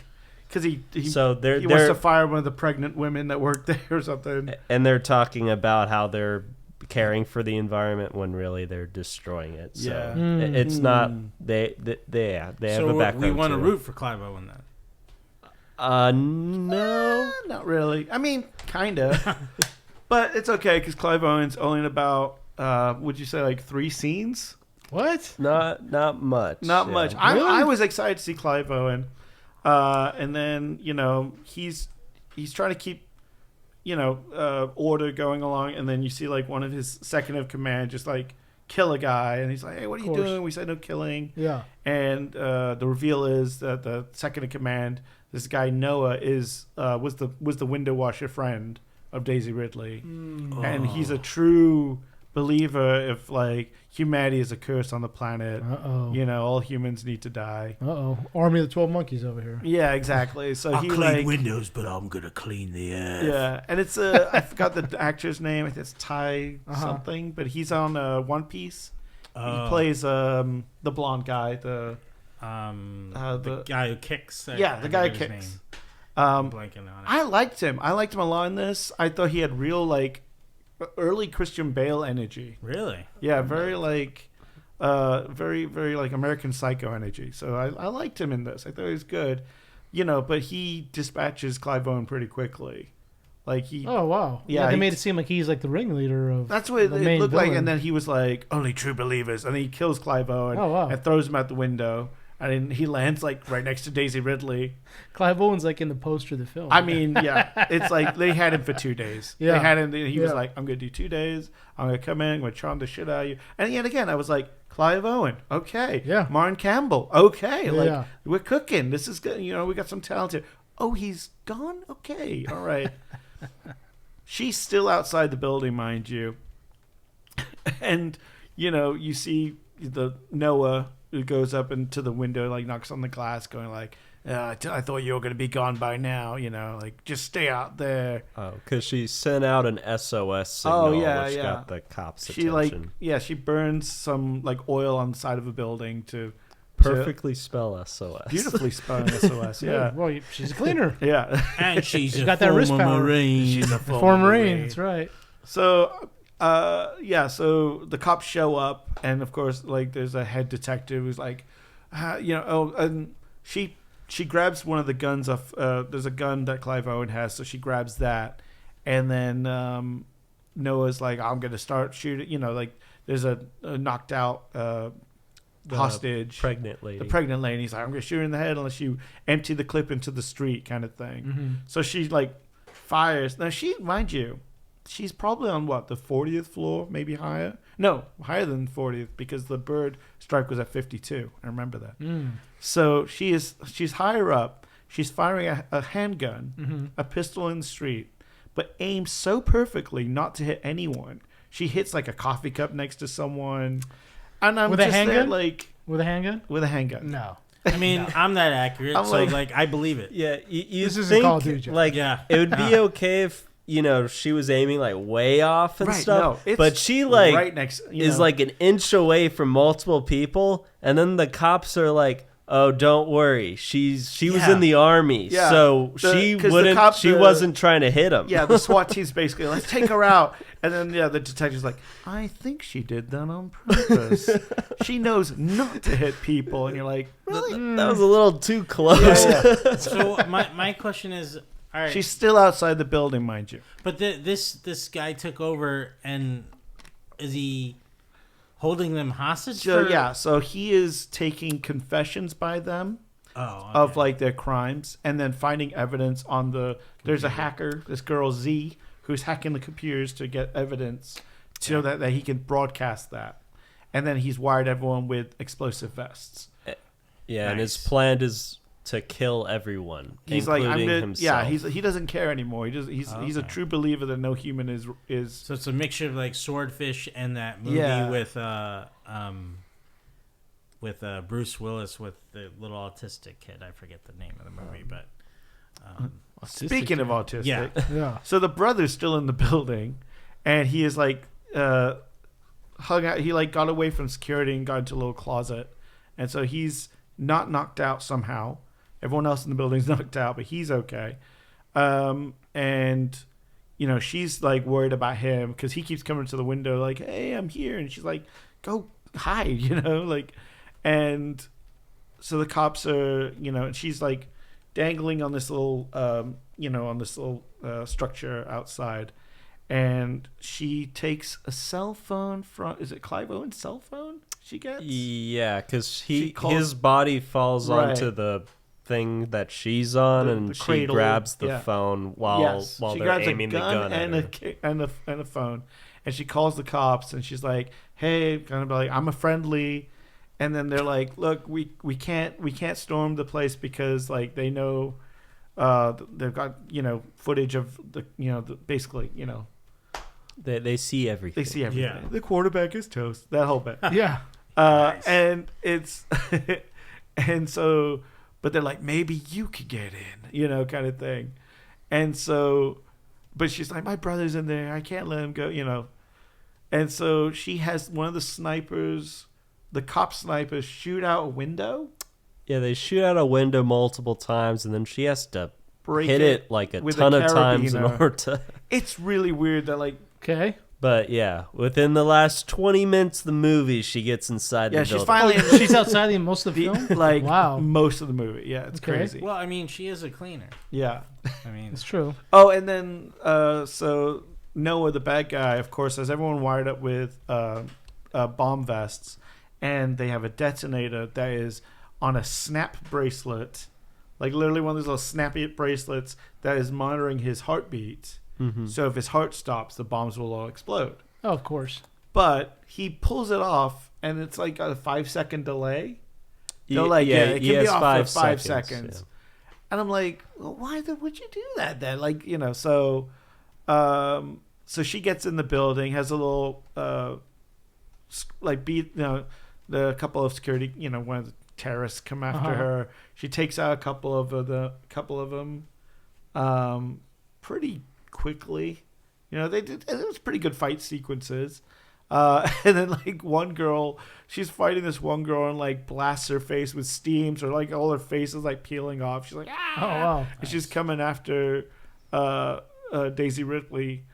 Because he they're wants to fire one of the pregnant women that work there or something. And they're talking about how they're caring for the environment when really they're destroying it. So it's not they have a background. We want to too. root for Clive Owen then. No, not really. I mean, kind of. But it's okay because Clive Owen's only in about would you say like 3 scenes? What? Not much. Not much. Really? I was excited to see Clive Owen. And then, he's trying to keep, order going along. And then you see like one of his second of command just like kill a guy. And he's like, hey, what are you doing? We said no killing. Yeah. And the reveal is that the second of command, this guy Noah, was the window washer friend of Daisy Ridley. And he's a true believer if like humanity is a curse on the planet. All humans need to die. Army of the 12 Monkeys over here. Yeah, exactly. So I'll he clean windows, but I'm gonna clean the earth. Yeah, and it's I forgot the actor's name. I think it's Ty something, but he's on One Piece. He plays the blonde guy, the guy who kicks. The guy who kicks. I'm blanking on it. I liked him. I liked him a lot in this. I thought he had real like early Christian Bale energy. Really? Yeah, very like very very like American Psycho energy. So I liked him in this. I thought he was good. But he dispatches Clive Owen pretty quickly. Like he. Oh wow! Yeah, they made it seem like he's like the ringleader of. That's what the it main looked villain. like. And then he was like, "Only true believers," and then he kills Clive Owen. Oh wow! And throws him out the window. And he lands like right next to Daisy Ridley. Clive Owen's like in the poster of the film. I mean, yeah, it's like they had him for 2 days. Yeah. They had him. He was like, "I'm gonna do 2 days. I'm gonna come in. I'm gonna charm the shit out of you." And yet again, I was like, Clive Owen, okay. Yeah. Martin Campbell, okay. Yeah. Like we're cooking. This is good. We got some talent here. Oh, he's gone. Okay, all right. She's still outside the building, mind you. And you see the Noah. Who goes up into the window, like knocks on the glass, going like, I thought you were going to be gone by now, like just stay out there. Oh, because she sent out an SOS signal, which got the cops' attention. She burns some like oil on the side of a building to perfectly spell SOS. Beautifully spelling SOS. Yeah. Well, she's a cleaner. Yeah. And she's got that wrist power. Marine. She's a Former Marine. That's right. So, so the cops show up, and of course, like, there's a head detective who's like, and she grabs one of the guns off. There's a gun that Clive Owen has, so she grabs that, and then Noah's like, I'm gonna start shooting. Like, there's a knocked out hostage, the pregnant lady. He's like, I'm gonna shoot her in the head unless you empty the clip into the street, kind of thing. Mm-hmm. So she like fires. Now mind you, she's probably on the 40th floor, maybe higher. No, higher than 40th, because the bird strike was at 52. I remember that. So she's higher up. She's firing a handgun, a pistol in the street, but aims so perfectly not to hit anyone. She hits like a coffee cup next to someone, and I'm with just a handgun. With a handgun? With a handgun. No. I mean, I'm that accurate, so I believe it. Yeah, you this think isn't Call of Duty. it would be okay if she was aiming like way off and stuff, no, but she like right next is like an inch away from multiple people, and then the cops are like, "Oh, don't worry, she was in the army, so she wasn't trying to hit him." Yeah, the SWAT team's basically, let's take her out, and then the detective's like, I think she did that on purpose. She knows not to hit people, and you're like, really? That was a little too close. Yeah. So my question is, all right, she's still outside the building, mind you. but this guy took over, and is he holding them hostage? So he is taking confessions by them of like their crimes, and then finding evidence on there's a hacker, this girl Z, who's hacking the computers to get evidence so that he can broadcast that, and then he's wired everyone with explosive vests. Yeah, and his plan is to kill everyone, he's like, himself. Yeah, he doesn't care anmore. He's a true believer that no human is. So it's a mixture of like Swordfish and that movie with Bruce Willis with the little autistic kid. I forget the name of the movie, but Speaking of autistic, Yeah. So the brother's still in the building, and he is like hung out. He like got away from security and got into a little closet, and so he's not knocked out somehow. Everyone else in the building's knocked out, but he's okay. And she's like worried about him because he keeps coming to the window like, "Hey, I'm here," and she's like, "Go hide," and so the cops are, and she's like dangling on this little, structure outside, and she takes a cell phone from. Is it Clive Owen's cell phone? She gets. Yeah, because his body falls onto the thing that she's on, and she grabs the phone while they're aiming the gun at her. and a phone, and she calls the cops, and she's like, "Hey," kind of like, "I'm a friendly," and then they're like, "Look, we can't storm the place because like they know, they've got footage of basically they see everything. They see everything. Yeah. The quarterback is toast. That whole bit. Yeah. Nice. And it's and so. But they're like, maybe you could get in, kind of thing. And so, but she's like, my brother's in there. I can't let him go, And so she has one of the cop snipers shoot out a window. Yeah, they shoot out a window multiple times, and then she has to hit it like a with ton a of times in carabiner. order to... It's really weird that like... Okay. But yeah, within the last 20 minutes of the movie, she gets inside the building. She's finally... She's outside the most of the film? Like, wow. most of the movie. Yeah, it's Okay. crazy. Well, I mean, she is a cleaner. Yeah. I mean, It's true. Oh, and then, so Noah, the bad guy, of course, has everyone wired up with bomb vests, and they have a detonator that is on a snap bracelet, like literally one of those little snappy bracelets that is monitoring his heartbeat. Mm-hmm. So if his heart stops, the bombs will all explode. Oh, of course. But he pulls it off, and it's like a 5-second delay. They're like, it he can be has off for 5 seconds. seconds. Yeah. And I'm like, well, why would you do that then? Like, so she gets in the building, has a little, the couple of security, one of the terrorists come after her. She takes out a couple of them, pretty quickly. It was pretty good fight sequences. And then like one girl, she's fighting this one girl and like blasts her face with steams, or like all her face is like peeling off. She's like, ah! Oh wow! And she's coming after Daisy Ridley,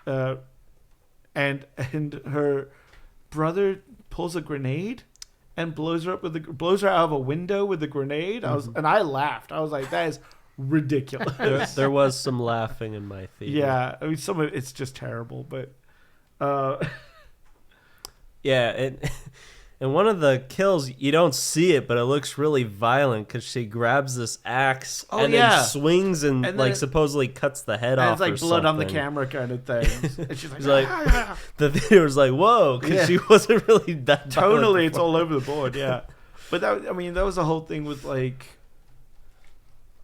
and her brother pulls a grenade and blows her out of a window with the grenade. I laughed. I was like, that is ridiculous. There was some laughing in my theater. Yeah, I mean, some of it's just terrible, but yeah, and one of the kills, you don't see it, but it looks really violent because she grabs this axe then swings and then like supposedly cuts the head off. It's like or blood on the something. camera kind of thing. And she's He's like, the theater's like, whoa, because she wasn't really that violent tonally, it's before. all over the board. Yeah, but that was the whole thing with like,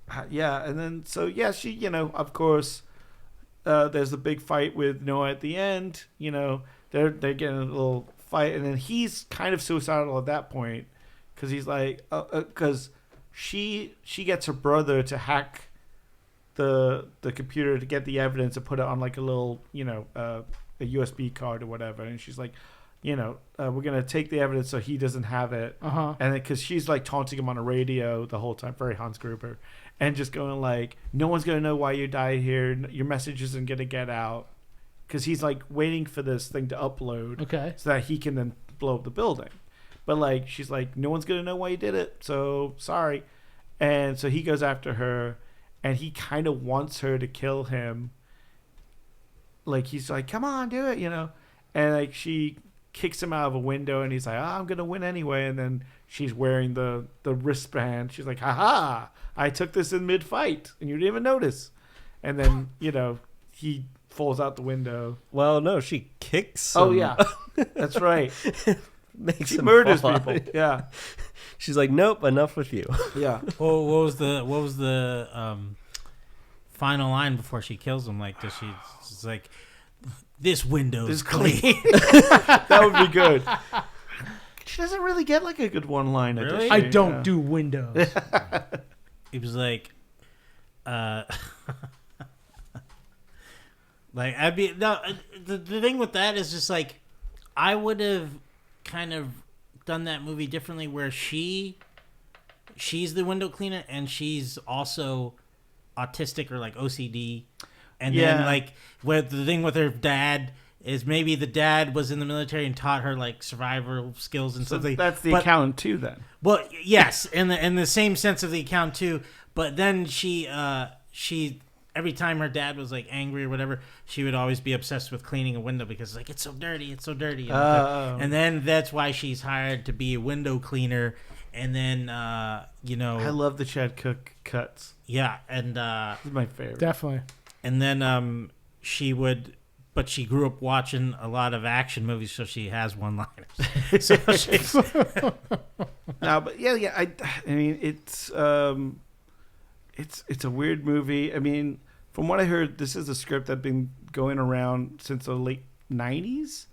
and then she, of course, there's the big fight with Noah at the end. They're getting a little fight, and then he's kind of suicidal at that point because he's like, because she gets her brother to hack the computer to get the evidence and put it on like a little a USB card or whatever, and she's like, we're gonna take the evidence so he doesn't have it, and because she's like taunting him on a radio the whole time, very Hans Gruber, and just going like, no one's gonna know why you died here, your message isn't gonna get out. Because he's like waiting for this thing to upload, so that he can then blow up the building. But like she's like, no one's gonna know why you did it, so sorry. And so he goes after her, and he kind of wants her to kill him. Like he's like, come on, do it, And like she kicks him out of a window, and he's like, I'm gonna win anyway. And then she's wearing the wristband. She's like, haha, I took this in mid-fight, and you didn't even notice. And then he falls out the window. Well, no, she kicks him. Oh yeah, that's right. Makes She him murders fall. people. Yeah, She's like, nope, enough with you. yeah. Well, what was the final line before she kills him? Like, she's like, this window's clean. That would be good. She doesn't really get like a good one-liner. Really? Does she? I don't do Windows. It was like, like the thing with that is just like, I would have kind of done that movie differently, where she's the window cleaner and she's also autistic or like OCD, and then like with the thing with her dad is maybe the dad was in the military and taught her like survival skills and stuff. That's the accountant too, then. Well, yes, in the same sense of the account too. But then she every time her dad was like angry or whatever, she would always be obsessed with cleaning a window because like it's so dirty. And then that's why she's hired to be a window cleaner. And then I love the Chad Cook cuts. Yeah, and This is my favorite. Definitely. and then she would. But she grew up watching a lot of action movies, so she has one-liners. So she's, No, but yeah. I mean, it's a weird movie. I mean, from what I heard, this is a script that's been going around since the late 90s.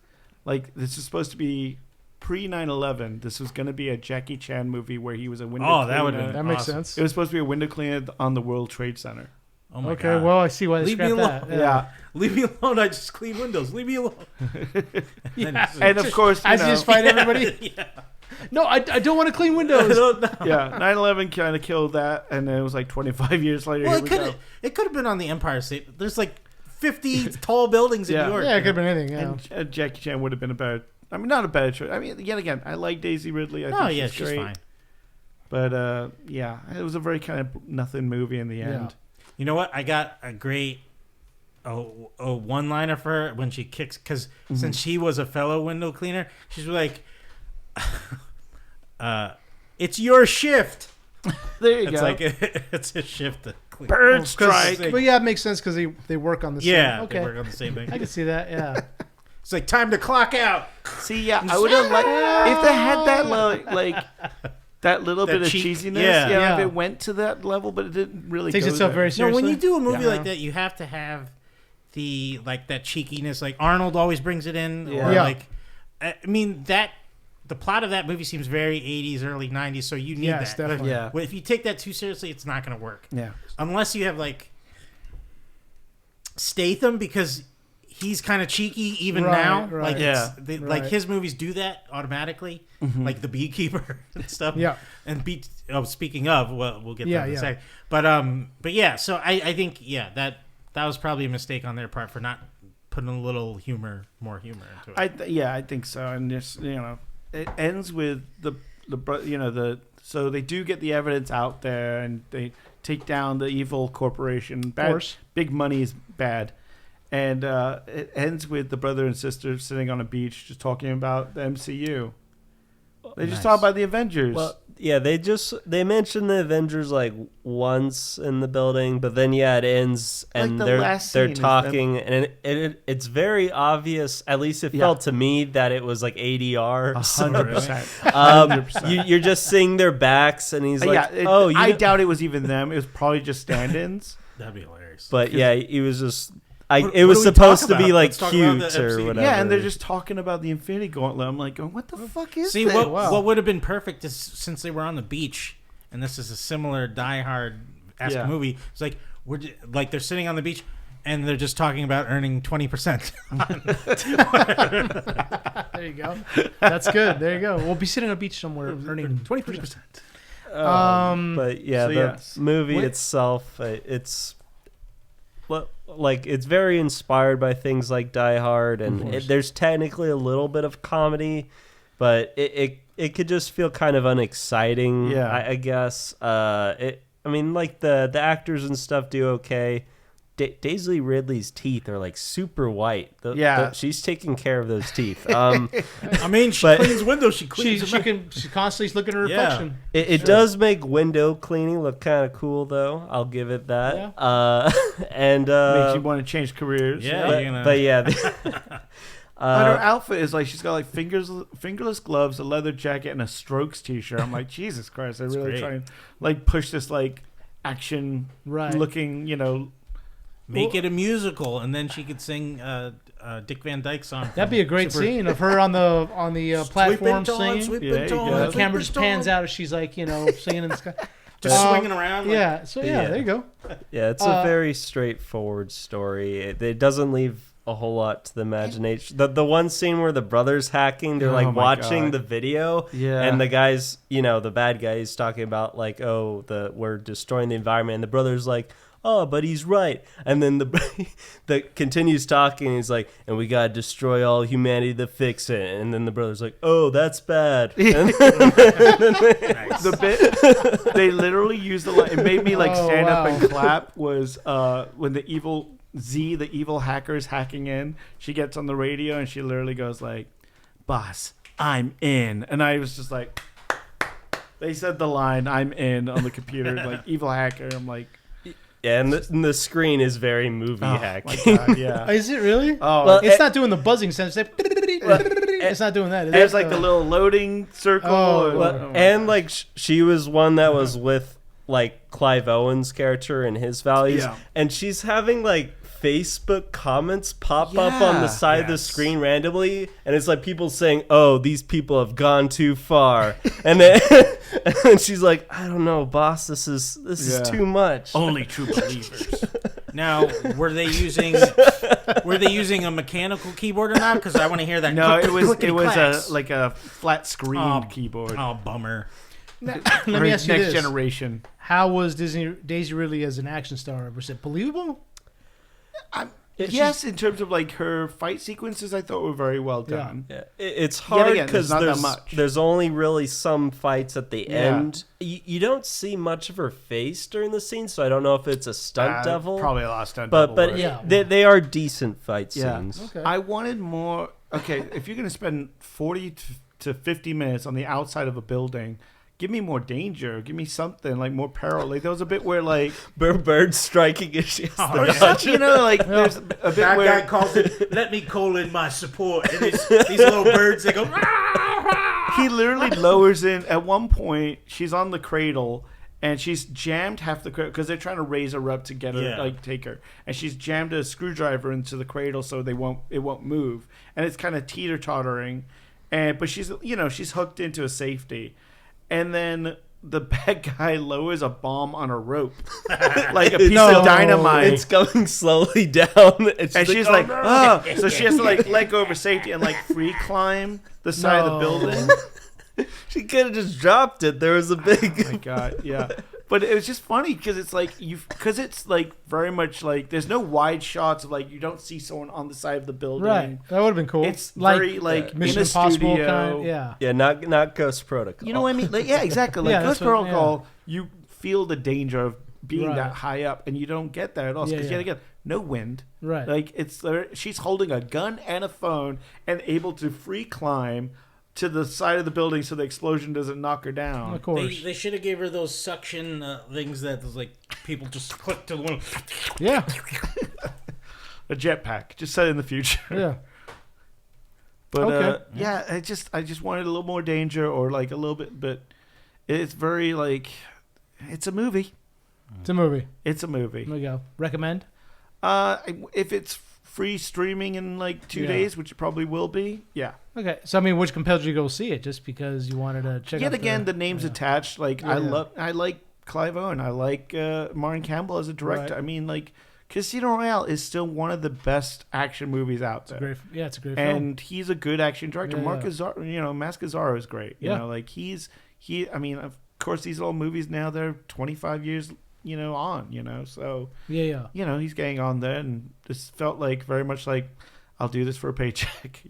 Like, this is supposed to be pre 9/11. This was going to be a Jackie Chan movie where he was a window cleaner. that would have That been makes awesome. sense. It was supposed to be a window cleaner on the World Trade Center. Oh my Okay, God. well, I see why they Leave me scrapped alone. that. Yeah. Leave me alone. I just clean windows. Leave me alone. And of course, As you just fight everybody. Yeah. No, I don't want to clean windows. yeah, 9/11 kind of killed that, and then it was like 25 years later. Well, here it could have been on the Empire State. There's like 50 tall buildings in Yeah. New York. Yeah, it could have been anything. Yeah. And Jackie Chan would have been a better. I mean, not a better choice. I mean, yet again, I like Daisy Ridley. I Oh think yeah, she's she's great. fine. But yeah, it was a very kind of nothing movie in the end. You know what? I got a great one-liner for her when she kicks, because since she was a fellow window cleaner, she's like, "It's your shift." There you It's go. like it's a shift to clean. Bird strike. But yeah, it makes sense because they work on the same. Yeah, Okay. they work on the same thing. I can see that. Yeah. It's like time to clock out. See, yeah, I would have liked if they had that like that little That bit of cheek- cheesiness. yeah. Yeah, if Yeah. it went to that level, but it didn't really. Takes go itself there. very No, seriously. when you do a movie Yeah. like that, you have to have the like that cheekiness. Like Arnold always brings it in. Yeah. Or Yeah. like, I mean that the plot of that movie seems very 80s, early 90s. So you need Yes, that. definitely. Yeah. Well, if you take that too seriously, it's not going to work. Yeah. Unless you have like Statham, because he's kind of cheeky even Right, now. right. Like Yeah. like Right. his movies do that automatically, like the Beekeeper and stuff. Yeah. And speaking of, well, we'll get Yeah, that in a yeah. sec. But yeah. So I think that was probably a mistake on their part for not putting a little more humor into it. I think so. And just it ends with so they do get the evidence out there and they take down the evil corporation. Bad, course. big money is bad. And it ends with the brother and sister sitting on a beach just talking about the MCU. They just talk about the Avengers. Well, yeah, they mention the Avengers like once in the building, but then it ends and Like the last they're scene is talking, and it's very obvious. At least it felt to me that it was like ADR. 100%. You're just seeing their backs, and he's like, I doubt it was even them. It was probably just stand-ins. That'd be hilarious. But yeah, he was just. What it do was we supposed talk to be about? like Let's talk cute about the or MCU. whatever. Yeah, and they're just talking about the Infinity Gauntlet. I'm like, going, what the fuck is See, this? what would have been perfect is since they were on the beach, and this is a similar Die Hard-esque movie. It's like they're sitting on the beach, and they're just talking about earning 20%. There you go. That's good. There you go. We'll be sitting on a beach somewhere earning 20%. But yeah, the movie itself, it's it's very inspired by things like Die Hard, and there's technically a little bit of comedy, but it could just feel kind of unexciting. Yeah, I guess. The actors and stuff do okay. Daisy Ridley's teeth are like super white. She's taking care of those teeth. She cleans windows. She cleans She's constantly looking at her reflection. It does make window cleaning look kind of cool, though. I'll give it that. Yeah. And makes you want to change careers. Yeah, but yeah. And her outfit is like she's got like fingerless gloves, a leather jacket, and a Strokes t-shirt. I'm like, Jesus Christ! I really try and like push this like action looking, Make it a musical, and then she could sing Dick Van Dyke song. That'd be a great scene of her on the platform singing. The camera just pans out as she's like singing in the sky, just swinging around. Yeah. So there you go. Yeah, it's a very straightforward story. It doesn't leave a whole lot to the imagination. The one scene where the brother's hacking, they're like watching the video, and the guy's, the bad guy is talking about like, we're destroying the environment, and the brother's like, oh, but he's right. And then the continues talking. He's like, and we gotta destroy all humanity to fix it. And then the brother's like, oh, that's bad. And the bit they literally used the line. It made me like stand up and clap. Was when the evil hacker is hacking in. She gets on the radio and she literally goes like, "Boss, I'm in." And I was just like, they said the line, "I'm in" on the computer. Like evil hacker. I'm like. Yeah, and the screen is very movie hacking. My God, yeah. Is it really? Oh, well, it's not doing the buzzing sense. It's not doing that. It has like the little loading circle. And like she was one that was with like Clive Owen's character and his values, and she's having like Facebook comments pop up on the side of the screen randomly, and it's like people saying, "Oh, these people have gone too far," and then and she's like, "I don't know, boss. This is too much." Only true believers. Now, were they using a mechanical keyboard or not? Because I want to hear that. No, it was a flat screen keyboard. Oh, bummer. Let me ask you Next this. generation. How was Daisy Ridley as an action star? Was it believable? Yes, in terms of like her fight sequences, I thought were very well done. Yeah. It's hard because there's only really some fights at the end. You don't see much of her face during the scene, so I don't know if it's a stunt double. Probably a lot of stunt double. But they are decent fight scenes. Okay. I wanted more. Okay, if you're going to spend 40 to 50 minutes on the outside of a building, give me more danger. Give me something like more peril. Like there was a bit where like birds striking issues. Or something, like there's a bit that where guy calls it. Let me call in my support. And these little birds, they go. He literally lowers in. At one point, she's on the cradle and she's jammed half the cradle because they're trying to raise her up to get her, take her. And she's jammed a screwdriver into the cradle so it won't move. And it's kind of teeter tottering, but she's hooked into a safety. And then the bad guy lowers a bomb on a rope, like a piece of dynamite. It's going slowly down, and she's like, oh. So she has to like let go of her safety and like free climb the side of the building. She could have just dropped it. There was a big. Oh my god, yeah. But it was just funny because it's like because it's like very much like there's no wide shots of like you don't see someone on the side of the building. Right, that would have been cool. It's very like Mission in a Impossible studio. kind. Yeah, Yeah, not Ghost Protocol. You know what I mean? Like, yeah, exactly. Like Yeah, Ghost that's what- Protocol, you feel the danger of being Right. that high up, and you don't get that at all. Because Yeah, yet again, no wind. right. Like she's holding a gun and a phone and able to free climb to the side of the building so the explosion doesn't knock her down. Of course. They should have gave her those suction things that was like people just click to one. Yeah, A jetpack, just set in the future. yeah. But Okay. yeah, I just wanted a little more danger or like a little bit, but it's very like it's a movie. It's a movie. It's a movie. There we go. Recommend? If it's free streaming in like 2 Yeah. days, which it probably will be, yeah. Okay. So I mean, which compelled you to go see it? Just because you wanted to check out Yet again, the names yeah. attached. Like Yeah. I like Clive Owen. I like Martin Campbell as a director. Right. I mean, like Casino Royale is still one of the best action movies out there. Great. Yeah, it's a great film. And he's a good action director. Yeah, Mark yeah. Azar, Mask Azar is great. You Yeah. know, like I mean, of course, these old movies now they're 25 years, on. So Yeah. he's getting on there, and this felt like very much like I'll do this for a paycheck.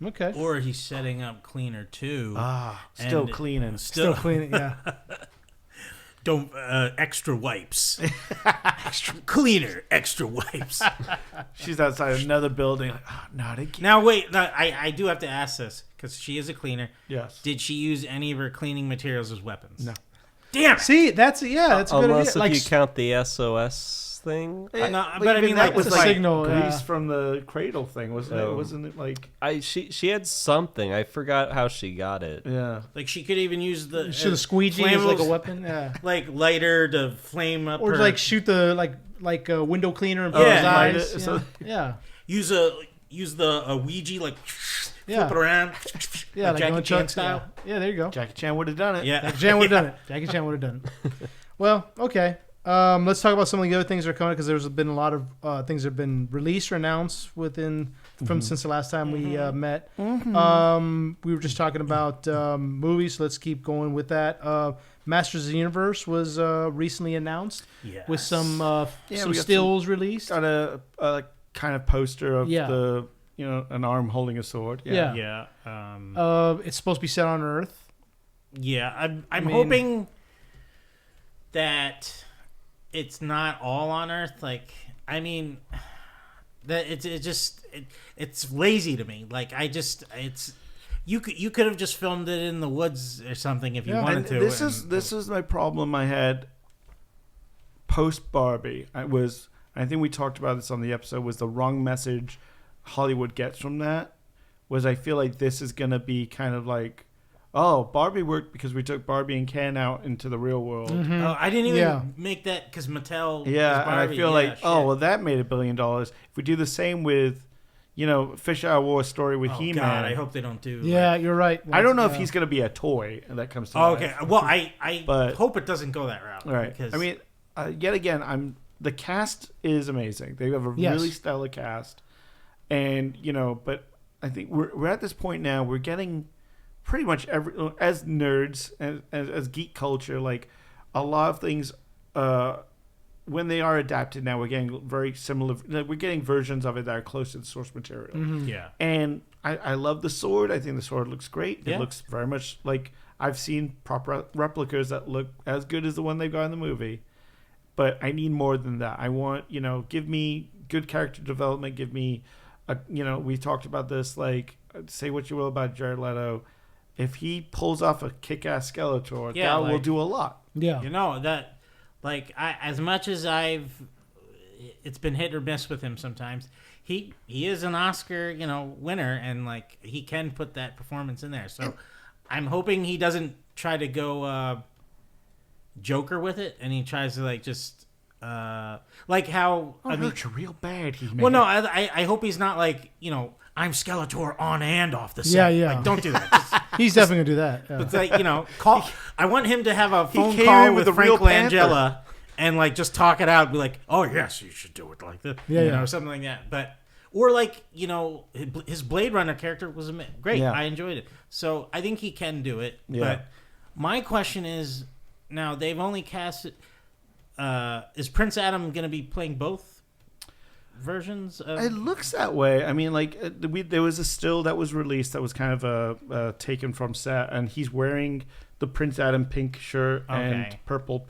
Okay. Or he's setting up Cleaner 2. Still And cleaning. Still cleaning. Yeah. Don't extra wipes. Cleaner, extra wipes. She's outside another building. Like, not again. Now wait, no, I do have to ask this because she is a cleaner. Yes. Did she use any of her cleaning materials as weapons? No. Damn it! See, that's a good Unless idea. if you count the SOS thing. No, but I mean, that like, was it's a like signal, grease yeah. from the cradle thing, wasn't it? Oh. Wasn't it like? She had something. I forgot how she got it. Yeah. like she could even use the should the squeegee as like a flammables, weapon. Yeah. like lighter to flame up, Or her, like shoot the like a window cleaner and Yeah. put his Light eyes. it, so- Yeah. use a Ouija, like Yeah. flip it around, Yeah. like Jackie going Chan Chuck style. Yeah. There you go. Jackie Chan would have done it. Yeah, Jackie Chan would have done it. Jackie Chan would have done it. Well, okay. Let's talk about some of the other things that are coming because there's been a lot of things that have been released or announced since the last time we met. We were just talking about movies, so let's keep going with that. Masters of the Universe was recently announced with some we some got stills released. Got a kind of poster of Yeah. the an arm holding a sword. Yeah. yeah. It's supposed to be set on Earth. Yeah, I'm mean- hoping that it's not all on Earth. Like, I mean, that it's lazy to me. Like, you could have just filmed it in the woods or something if you Yeah. wanted And to. this is my problem I had post Barbie. I think we talked about this on the episode. Was the wrong message Hollywood gets from that? Was I feel like this is gonna be kind of like, oh, Barbie worked because we took Barbie and Ken out into the real world. Oh, I didn't even Yeah. make that because Mattel. Yeah, is and I Barbie. feel Yeah, like, shit. oh, well, that made $1 billion. If we do the same with, Fish Out of War story with Oh, He-Man. God, I hope they don't do. Yeah, you're right. I don't know if Yeah. he's going to be a toy that comes to Oh, life. okay. Well, I But- hope it doesn't go that route. Right. Because, I mean, yet again, the cast is amazing. They have a Yes. really stellar cast, and but I think we're at this point now. We're getting pretty much as nerds as geek culture, like a lot of things. When they are adapted now, we're getting very similar. We're getting versions of it that are close to the source material. yeah. And I love the sword. I think the sword looks great. Yeah. It looks very much like I've seen proper replicas that look as good as the one they've got in the movie. But I need more than that. I want, give me good character development. Give me, we talked about this, like, say what you will about Jared Leto. If he pulls off a kick-ass Skeletor, Yeah, that will like- do a lot. Yeah. You know that, like, as much as it's been hit or miss with him sometimes. He is an Oscar, winner, and like he can put that performance in there. So I'm hoping he doesn't try to go Joker with it, and he tries to like just like how I hurt you real bad. Well, no, I hope he's not like I'm Skeletor on and off the set. Yeah. Like, don't do that. He's definitely gonna do that. Yeah. It's like, call. I want him to have a phone came call in with with a Frank real panther. Langella and like just talk it out. Be like, oh yes, you should do it like this. Yeah. Or something like that. But or like his Blade Runner character was great. Yeah. I enjoyed it. So I think he can do it. Yeah. But my question is, now they've only casted. Is Prince Adam going to be playing both versions? It looks that way. I mean, like there was a still that was released that was kind of taken from set, and he's wearing the Prince Adam pink shirt and purple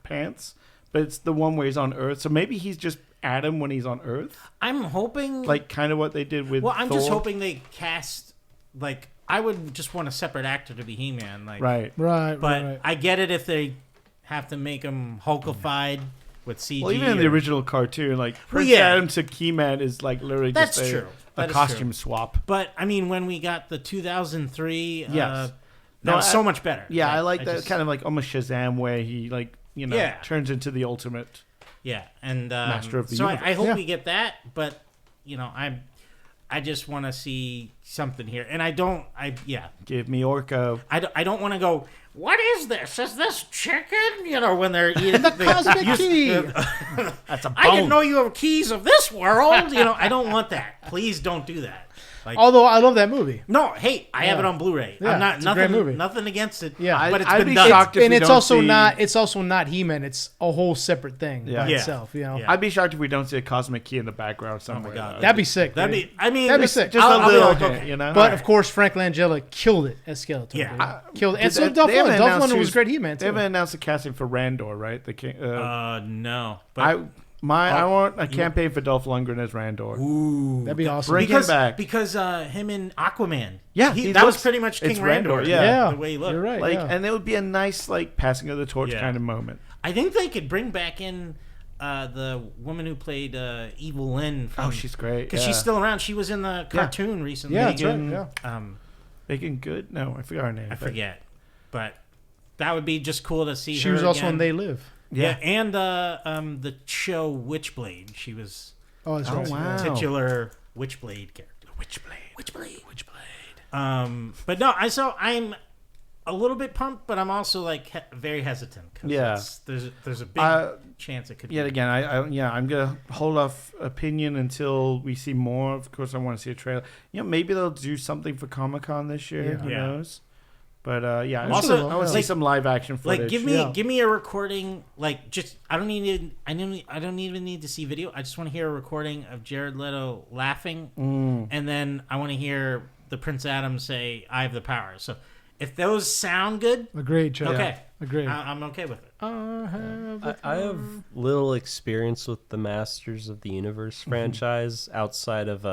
pants, but it's the one where he's on Earth. So maybe he's just Adam when he's on Earth. I'm hoping, like kind of what they did with. Well, I'm Thor. just hoping they cast like I would just want a separate actor to be He-Man, like Right. But I get it if they have to make him Hulkified with CG. Well, even in the original cartoon, like Prince yeah. Adam to He-Man is like literally That's just true. a That is costume true. swap. But I mean, when we got the 2003, Yes. that was so much better. Yeah, I like that just- kind of like almost Shazam way he Yeah. turns into the ultimate. Yeah, and Master of the so universe. I hope Yeah. we get that, but I just want to see something here, and I don't. Give me Orko. I don't want to go. What is this? Is this chicken? When they're eating The cosmic key. That's a bone. I didn't know you have keys of this world. I don't want that. Please don't do that. Like, Although I love that movie. no, hey, I have Yeah. it on Blu-ray. Yeah, I'm not it's a great movie. nothing against it. Yeah. but it's I'd been be done. shocked if And we it's don't also see- not. It's also not He-Man. It's a whole separate thing Yeah. by Yeah. itself. Yeah. I'd be shocked if we don't see a cosmic key in the background somewhere. God. That'd be sick. That'd dude. be. I mean, That'd be sick. just I'll a be little like, hint, okay. But of course, Frank Langella killed it as Skeletor. Yeah. dude. Killed it. And Did so they- Dolph they haven't Lundgren. Dolph announced Lundgren was who's- great He-Man They too. haven't announced the casting for Randor, right? The king. no. But I want a campaign for Dolph Lundgren as Randor. ooh, That'd be awesome. Bring him back. because him and Aquaman. Yeah, that was pretty much King it's Randor. Randor, yeah. Yeah, the way he looked. You're right. Like, yeah. and it would be a nice like passing of the torch Yeah. kind of moment. I think they could bring back in the woman who played Evil Lynn. Oh, she's great. because she's still around. She was in the cartoon recently. Yeah, that's right. Megan- Yeah. Megan Good. No, I forgot her name. I but- forget, but that would be just cool to see. She her was also again. in They Live. Yeah, and the show Witchblade. She was Oh, that's Oh, right. wow. titular Witchblade character. Witchblade. But no, I'm a little bit pumped, but I'm also like very hesitant. 'Cause Yeah. there's a big chance it could. Yet be. again, I'm gonna hold off opinion until we see more. Of course, I want to see a trailer. Maybe they'll do something for Comic-Con this year. Yeah. Who Yeah. knows? But I Also, want to see like- some live action footage. Like give me a recording. Like just I don't even need to see video. I just want to hear a recording of Jared Leto laughing, and then I want to hear the Prince Adam say, "I have the power." So if those sound good, Agreed, Chuck. okay, Agreed. I'm okay with it. I have little experience with the Masters of the Universe franchise outside of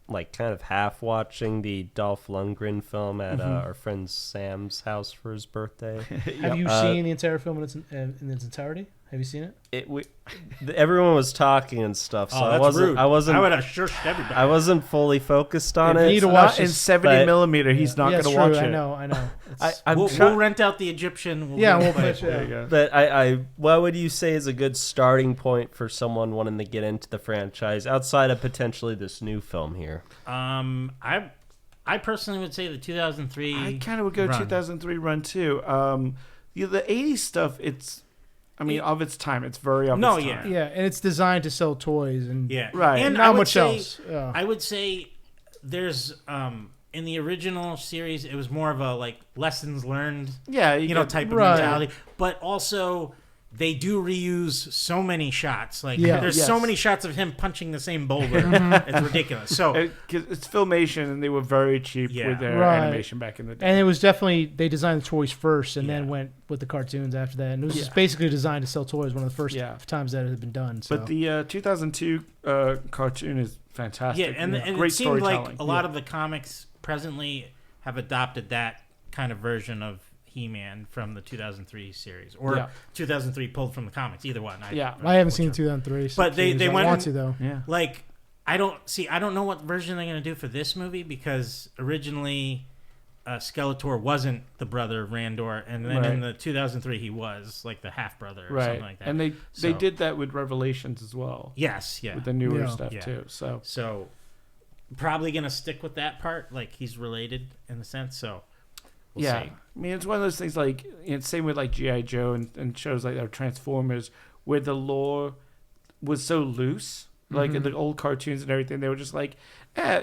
like kind of half watching the Dolph Lundgren film at our friend Sam's house for his birthday. Have you seen the entire film in its entirety? Have you seen it? Everyone was talking and stuff, so Oh, I that's wasn't. rude. I wasn't. I would have shushed everybody. I wasn't fully focused on You it. need to Not watch in this. 70 but- millimeter. He's not Yeah, going it's to true. watch it. I know. It's- I'm We'll rent out the Egyptian. Yeah, do we'll it. play it. There you go. But what would you say is a good starting point for someone wanting to get into the franchise outside of potentially this new film here? I personally would say the 2003. I kind of would go run. 2003 run too. The 80s stuff. Of its time, it's very of No, its yeah. time. Yeah, and it's designed to sell toys and Yeah, Right. And not I would much say, else. Yeah. I would say there's in the original series it was more of a like lessons learned, Yeah, type of Right. mentality. But also they do reuse so many shots. Like Yeah. there's so Yes. many shots of him punching the same boulder. It's ridiculous. So It's filmation, and they were very cheap Yeah. with their Right. animation back in the day. And it was definitely they designed the toys first and then Yeah. went with the cartoons after that. And it was just Yeah. basically designed to sell toys. One of the first Yeah. times that it had been done. So. But the 2002 cartoon is fantastic. yeah, and great it seemed storytelling. like a lot of the comics presently have adopted that kind of version of He-Man from the 2003 series, or Yeah. 2003 pulled from the comics. Either one. Yeah. I haven't seen 2003. But they series. I went- want to though. Yeah. Like, I don't know what version they're going to do for this movie, because originally Skeletor wasn't the brother of Randor, and then in Right. the 2003 he was like the half brother or Right. something like that. And they So- did that with Revelations as well. yes, yeah. With the newer Yeah. stuff Yeah. too. So probably going to stick with that part, like he's related in the sense. So We'll see. I mean, it's one of those things like, same with like G.I. Joe and shows like Transformers, where the lore was so loose. Like in the old cartoons and everything, they were just like,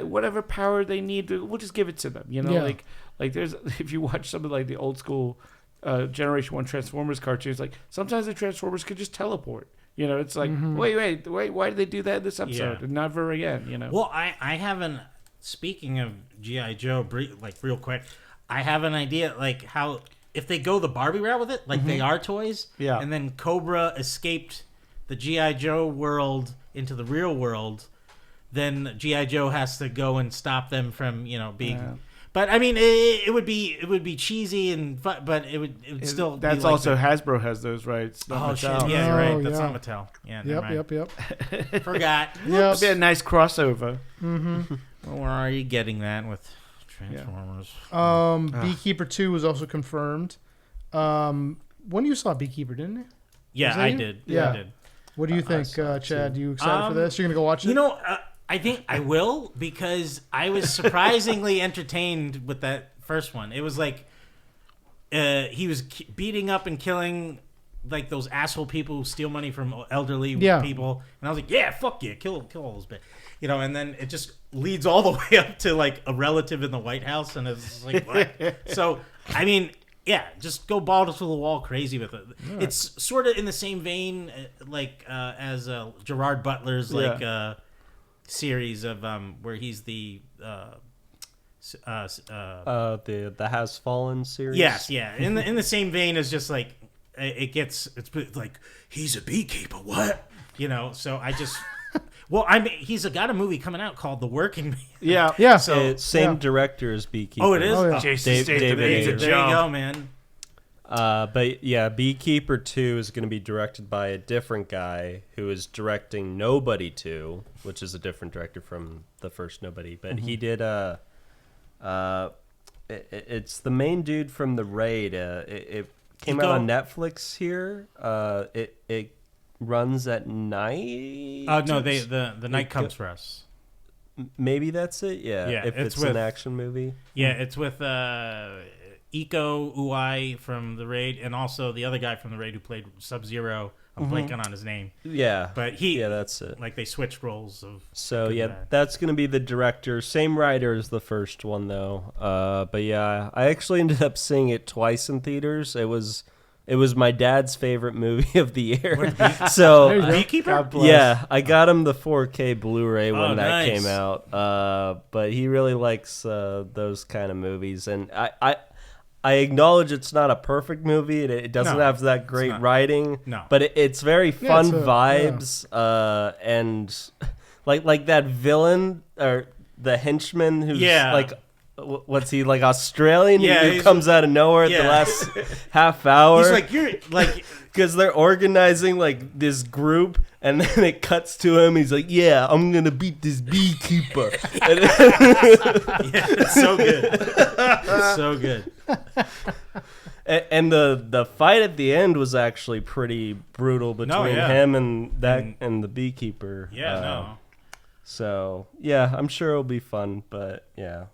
whatever power they need, we'll just give it to them. You know, like there's, if you watch some of like the old school Generation 1 Transformers cartoons, like sometimes the Transformers could just teleport. You know, it's like, wait, why did they do that in this episode and never again? You know. Well, I haven't. Speaking of G.I. Joe, like real quick, I have an idea like how if they go the Barbie route with it, like they are toys, and then Cobra escaped the G.I. Joe world into the real world, then G.I. Joe has to go and stop them from, being. Yeah. But I mean, it would be cheesy but it would still. That's be like also Hasbro has those rights. Oh shit! Yeah, you're right. That's not Mattel. Yeah. Yep. Forgot. It'd be a nice crossover. Well, where are you getting that with Transformers? Beekeeper 2 was also confirmed. When you saw Beekeeper, didn't you? Yeah, I did. Yeah, I did. What do you think, Chad? You excited for this? You're gonna go watch it? I think I will because I was surprisingly entertained with that first one. It was like he was beating up and killing like those asshole people who steal money from elderly people, and I was like, yeah, fuck yeah, kill all those bits, and then it just leads all the way up to like a relative in the White House, and it's like what? So I mean. Yeah, just go balls to the wall crazy with it. Yeah. It's sort of in the same vein as Gerard Butler's series of where he's the Has Fallen series. Yes, yeah. In the same vein as just like it's like he's a beekeeper. What? So I just. Well, he's got a movie coming out called The Working Man. Yeah. So same director as Beekeeper. Oh, it is. Oh, yeah. Jason Statham. There you go, man. But yeah, Beekeeper 2 is going to be directed by a different guy who is directing Nobody 2, which is a different director from the first Nobody. But he did it's the main dude from The Raid. It came out on Netflix here. It runs at night. No, the night comes for us. Maybe that's it. Yeah. If it's an action movie. Yeah, it's with Iko Uwais from The Raid, and also the other guy from The Raid who played Sub-Zero. I'm blanking on his name. Yeah, but that's it. Like they switched roles of. So that's gonna be the director. Same writer as the first one though. But yeah, I actually ended up seeing it twice in theaters. It was my dad's favorite movie of the year. So Beekeeper? Yeah, I got him the 4K Blu-ray when that came out. But he really likes those kind of movies, and I acknowledge it's not a perfect movie. It doesn't have that great writing. No. But it's very fun vibes. And like that villain or the henchman who's like. What's he like Australian? Yeah, who comes out of nowhere at the last half hour. He's like you're like because they're organizing like this group, and then it cuts to him. He's like, "Yeah, I'm gonna beat this beekeeper." It's so good, it's so good. And the fight at the end was actually pretty brutal between him and the beekeeper. Yeah, So yeah, I'm sure it'll be fun, but yeah.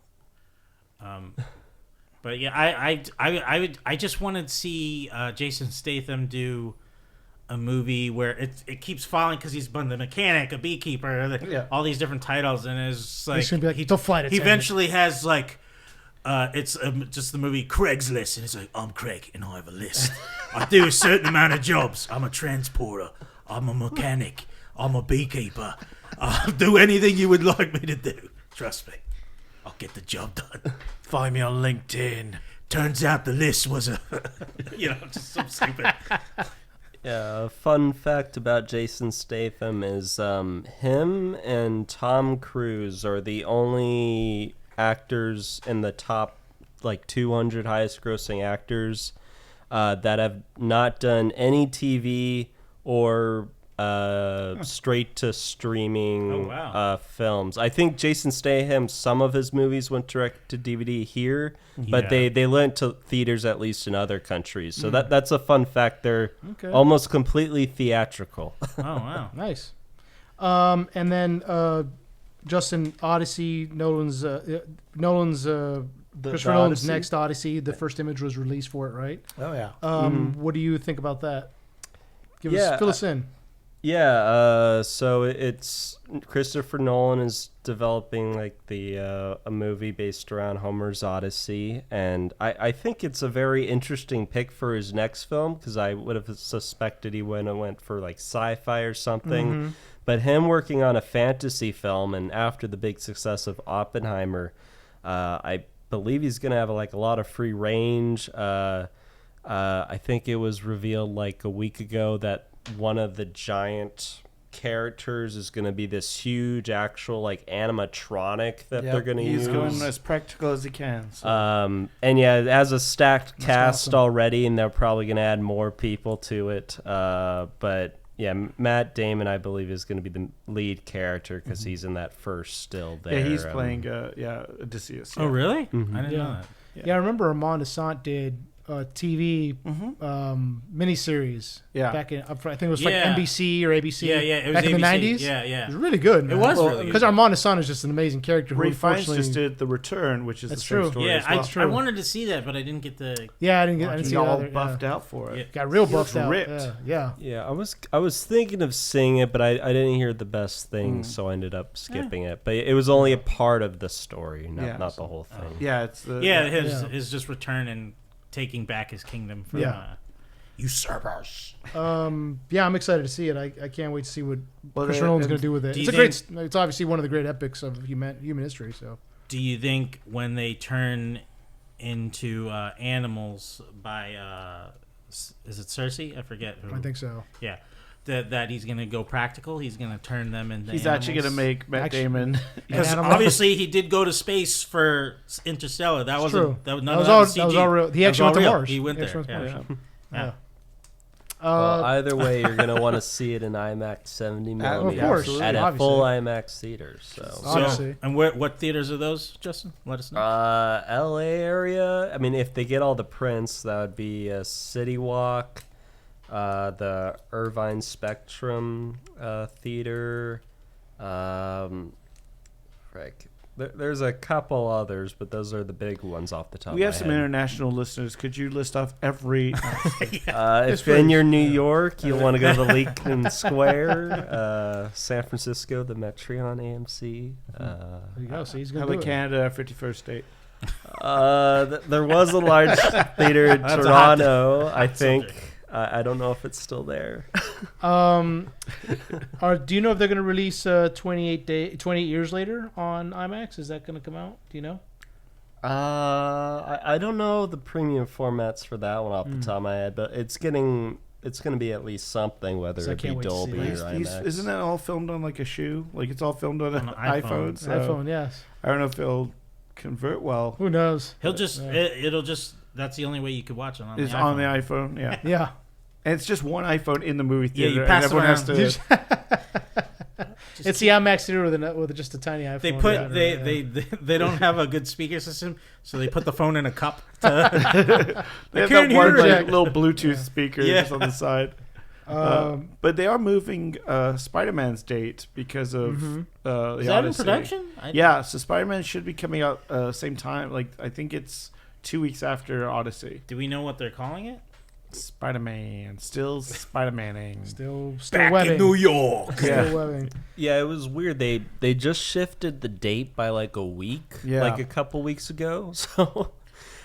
But yeah, I just wanted to see Jason Statham do a movie where it keeps following because he's been the mechanic, a beekeeper, all these different titles, and it's like, the flight attendant. He eventually has like it's just the movie Craigslist, and he's like, I'm Craig, and I have a list. I do a certain amount of jobs. I'm a transporter. I'm a mechanic. I'm a beekeeper. I'll do anything you would like me to do. Trust me. I'll get the job done. Find me on LinkedIn. Turns out the list was just so stupid. Yeah, a fun fact about Jason Statham is him and Tom Cruise are the only actors in the top 200 highest grossing actors that have not done any TV or straight to streaming films. I think Jason Statham, some of his movies went direct to DVD here, but they went to theaters at least in other countries. So that's a fun fact. They're almost completely theatrical. Oh wow, nice. And then Justin, Odyssey, Nolan's Christopher Nolan's next Odyssey. The first image was released for it, right? Oh yeah. What do you think about that? Fill us in. Yeah, so it's Christopher Nolan is developing like a movie based around Homer's Odyssey, and I think it's a very interesting pick for his next film because I would have suspected he went for like sci-fi or something, but him working on a fantasy film, and after the big success of Oppenheimer, I believe he's gonna have like a lot of free range. I think it was revealed like a week ago that one of the giant characters is going to be this huge actual like animatronic that they're going to use. He's going as practical as he can. So. And yeah, it has a stacked cast already, and they're probably going to add more people to it. But yeah, Matt Damon, I believe, is going to be the lead character because he's in that first still there. Yeah, he's playing Odysseus. Oh, really? I didn't know that. Yeah, I remember Armand Assant did a TV miniseries back in, I think it was like NBC or ABC. Yeah, it was back ABC. in the 90s. Yeah. It was really good, man. It was really good. Because Armand Assant is just an amazing character. Ray Fiennes just did The Return, which is the same story as well. I wanted to see that, but I didn't get the... Yeah, I didn't see all that. buffed out for it. Yeah. Got real buffed out. Ripped. Yeah. I was thinking of seeing it, but I didn't hear the best things, so I ended up skipping it. But it was only a part of the story, not the whole thing. His just return and taking back his kingdom from usurpers. I'm excited to see it. I can't wait to see what Christopher Nolan's going to do with it. It's obviously one of the great epics of human history. So, do you think when they turn into animals by is it Cersei? I forget. I think so. Yeah. That he's going to go practical. He's going to turn them into He's animals. actually going to make Matt Damon. Because obviously he did go to space for Interstellar. That was true. That was all real. He actually went to Mars. He went there. Yeah. Well, either way, you're going to want to see it in IMAX 70 millimeters of course, at a full IMAX theater. Obviously. And what theaters are those, Justin? Let us know. LA area. I mean, if they get all the prints, that would be City Walk, the Irvine Spectrum Theater. There's a couple others, but those are the big ones off the top of my head. We have some international listeners. Could you list off every... if you're in New York, you'll want to go to the Lincoln Square. San Francisco, the Metreon AMC. There you go. So he's going to do it. Canada, 51st State. There was a large theater in Toronto, I think. I don't know if it's still there. Do you know if they're going to release 28 years later on IMAX? Is that going to come out? Do you know? I don't know the premium formats for that one off the top of my head, but it's going to be at least something, whether it be Dolby or IMAX. Isn't that all filmed on like a shoe? Like it's all filmed on an iPhone. So iPhone, yes. I don't know if it'll convert well. Who knows? He'll just it'll just that's the only way you could watch it on the iPhone. On the iPhone, yeah. Yeah. And it's just one iPhone in the movie theater. Yeah, you pass and everyone has to. It's the IMAX theater with just a tiny iPhone. They don't have a good speaker system, so they put the phone in a cup. They have that one little Bluetooth speaker just on the side. But they are moving Spider-Man's date because of the Is that Odyssey. in production? Yeah, so Spider-Man should be coming out same time. Like I think it's 2 weeks after Odyssey. Do we know what they're calling it? Spider-Man, still Spider-Maning, still back webbing. in New York. Still webbing. Yeah, it was weird. They just shifted the date by like a week, like a couple weeks ago. So,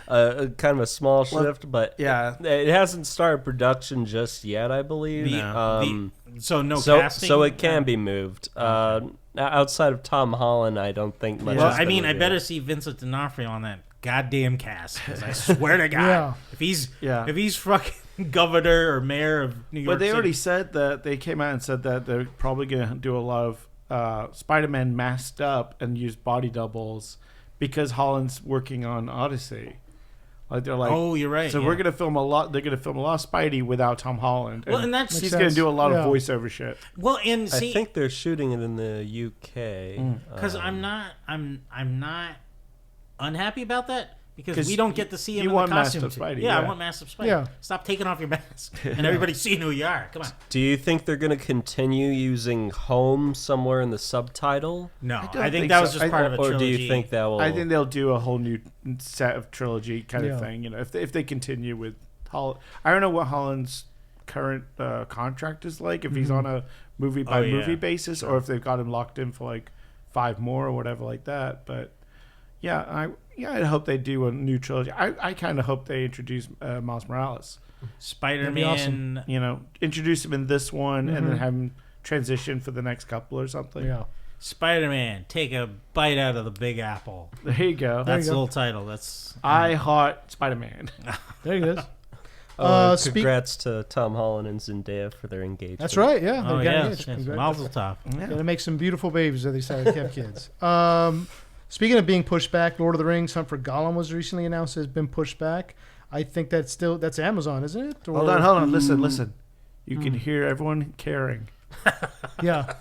kind of a small shift, but it hasn't started production just yet, I believe. So casting. So it can be moved. Outside of Tom Holland, I don't think much. Well, I mean, I better see Vincent D'Onofrio on that goddamn cast, because I swear to God, if he's fucking governor or mayor of New York, but they City. already said that they came out and said that they're probably gonna do a lot of Spider-Man masked up and use body doubles because Holland's working on Odyssey. Like they're like, oh, you're right. So we're gonna film a lot. They're gonna film a lot of Spidey without Tom Holland. Well, and that's he's gonna do a lot of voiceover shit. Well, and see, I think they're shooting it in the UK because I'm not unhappy about that, Because we don't get to see him you in want the costume. Master Spidey, I yeah. want Master Spidey. Yeah. Stop taking off your mask and everybody seeing who you are. Come on. Do you think they're going to continue using home somewhere in the subtitle? No, don't I think think that was so. just part of a Or trilogy. do you think that will... I think they'll do a whole new set of trilogy kind Yeah. of thing. You know, if they continue with Holland, I don't know what Holland's current contract is like. If he's on a movie by movie basis, or if they've got him locked in for like 5 more or whatever like that. But I hope they do a new trilogy. I kind of hope they introduce Miles Morales. Spider-Man. awesome. You know, introduce him in this one and then have him transition for the next couple or something. Yeah. Spider-Man, take a bite out of the Big Apple. There you go. That's you the go. little title. That's I Heart Spider-Man. There he goes. congrats to Tom Holland and Zendaya for their engagement. That's right. Yeah. oh They got yeah, engaged. Congrats. Mazel tov. Gonna make some beautiful babies of these kept kids. Speaking of being pushed back, Lord of the Rings: Hunt for Gollum was recently announced has been pushed back. I think that's Amazon, isn't it? Or, Hold on. Listen. You can hear everyone caring. Yeah.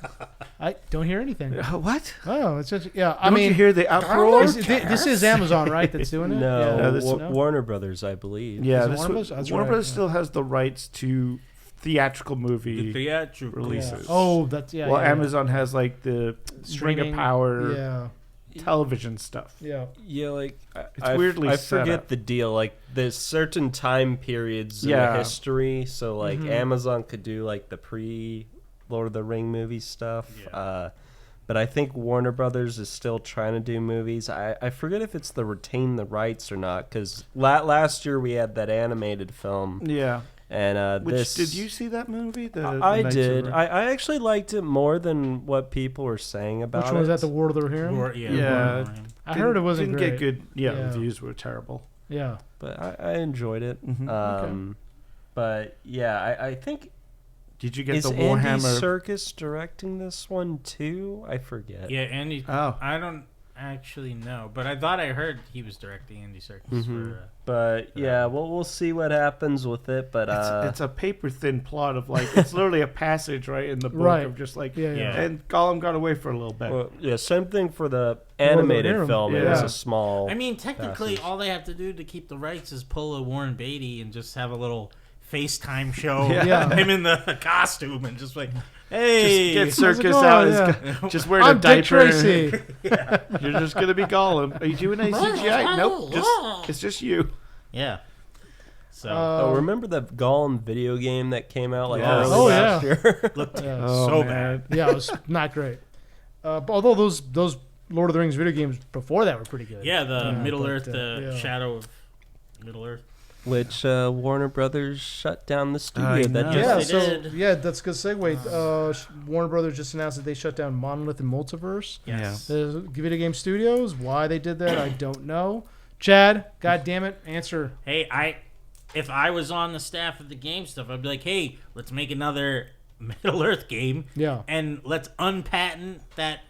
I don't hear anything. What? Oh, it's just I Don't mean, you hear the uproar? this is Amazon, right? That's doing it. No, Yeah. this- Warner Brothers, I believe. Yeah, Is it this Warner Warner Bros? That's Warner right, Brothers yeah. still has the rights to theatrical movie Theatrical. releases. Oh, that's yeah. Well, yeah, Amazon has like the Ring Streaming, of Power Yeah. television stuff. Yeah. Yeah, like It's weirdly I set forget up. the deal. Like there's certain time periods in Yeah. the history, so like Amazon could do like the pre Lord of the Ring movie stuff. Yeah. But I think Warner Brothers is still trying to do movies. I forget if it's the retain the rights or not, because last year we had that animated film, Yeah. and Which did you see that movie? I Knights did. of- I actually liked it more than what people were saying about Which it. one was that? The War of the Heron? Yeah. I heard it wasn't didn't great. get good. Yeah, Yeah. reviews were terrible. Yeah. But I enjoyed it. Mhm. But yeah, I think Did you get is the Andy Warhammer? Serkis directing this one too? I forget. Yeah, Andy. Oh. I don't actually know, but I thought I heard he was directing Andy Serkis for. But yeah, we'll see what happens with it. But It's a paper thin plot of like it's literally a passage right in the book Right. of just like Yeah. Yeah. and Gollum got away for a little bit. well, yeah, same thing for the Heron. animated film. It was Yeah. a small. I mean, technically, passage. all they have to do to keep the rights is pull a Warren Beatty and just have a little FaceTime show. Yeah. Him in the costume and just like, hey, Get How's it Circus going? out. Yeah. Just wearing I'm a diaper. Dick Tracy. You're just gonna be Gollum. Are you doing any CGI? Nope. It's just you. yeah. So Oh, remember that Gollum video game that came out like Yes. early Oh, last yeah. year? looked Yeah. so man. bad. Yeah, it was not great. But although those Lord of the Rings video games before that were pretty good. Yeah, the Middle but, Earth, the yeah. Shadow of Middle Earth. Which Warner Brothers shut down the studio I that know. Yeah, they so did. yeah, that's a good segue. Warner Brothers just announced that they shut down Monolith and Multiverse. Yes. The video game studios. Why they did that, I don't know. Chad, God damn it, answer. Hey, if I was on the staff of the game stuff, I'd be like, hey, let's make another Middle Earth game. Yeah. And let's unpatent that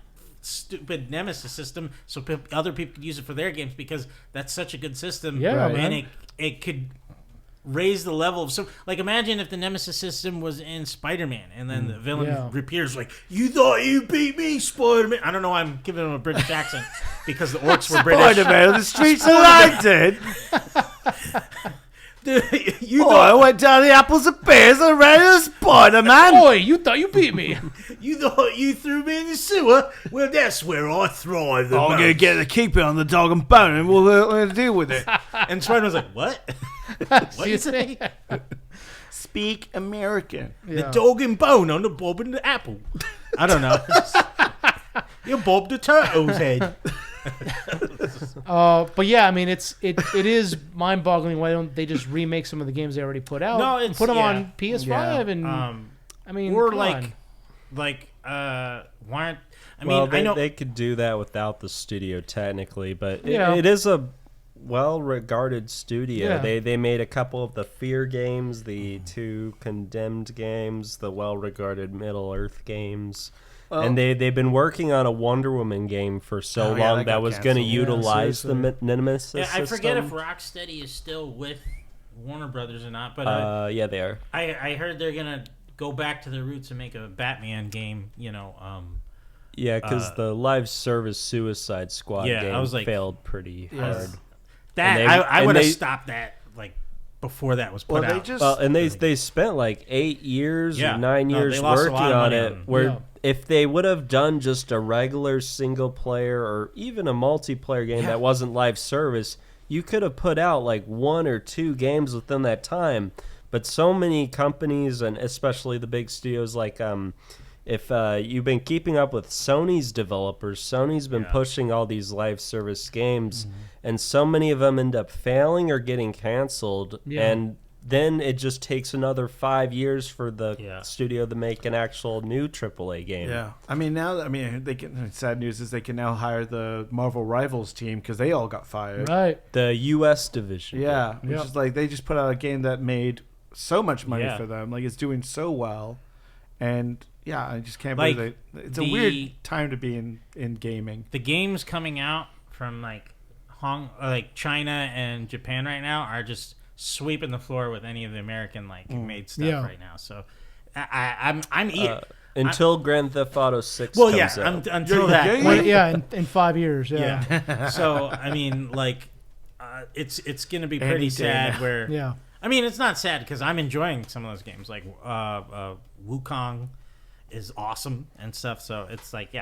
stupid Nemesis system so other people could use it for their games because that's such a good system. Yeah, Right. man. And it could raise the level of like imagine if the Nemesis system was in Spider-Man and then the villain Yeah. reappears like, you thought you beat me, Spider-Man. I don't know why I'm giving him a British accent because the orcs were British. Spider-Man on the streets of London. Dude, you Oh, thought I went down the apples and pears and ran into Spider-Man. Boy, you thought you beat me. you thought you threw me in the sewer? Well, that's where I thrive. I'm going to get the keeper on the dog and bone and we'll deal with it. And Spider-Man's like, what? What you say? Speak American. The Yeah. dog and bone on the bob and the apple. I don't know. You Bob the Turtle's head. But yeah, I mean, it is mind-boggling. Why don't they just remake some of the games they already put out? No, and it's- put them yeah. on PS5 and I mean, or come on. why aren't I mean, well, I know they could do that without the studio technically, but Yeah. it is a well-regarded studio. Yeah. They made a couple of the Fear games, the 2 Condemned games, the well-regarded Middle Earth games. And they've been working on a Wonder Woman game for so Oh, yeah, long that that got was going to canceled. utilize the seriously. Nemesis yeah, I forget if system. Rocksteady is still with Warner Brothers or not, but Yeah, they are. I heard they're gonna go back to their roots and make a Batman game. Yeah, because the live service Suicide Squad yeah, I game was like- failed pretty hard. I would have stopped that like before that was put out. They spent like 8 years or 9 years working on it. If they would have done just a regular single player or even a multiplayer game that wasn't live service, you could have put out like 1 or 2 games within that time. But so many companies, and especially the big studios, like if you've been keeping up with Sony's developers, Sony's been pushing all these live service games, and so many of them end up failing or getting canceled, and then it just takes another 5 years for the studio to make an actual new AAA game. Yeah, they can. Sad news is they can now hire the Marvel Rivals team because they all got fired. Right, the U.S. division. Yeah, which is like they just put out a game that made so much money for them. Like it's doing so well, and I just can't believe it. It's a weird time to be in gaming. The games coming out from like China and Japan right now are just sweeping the floor with any of the American made stuff right now. So I'm until Grand Theft Auto 6 comes out. Until that. In 5 years. Yeah. So I mean, it's going to be pretty sad. Where I mean, it's not sad because I'm enjoying some of those games. Like Wukong is awesome and stuff. So it's like,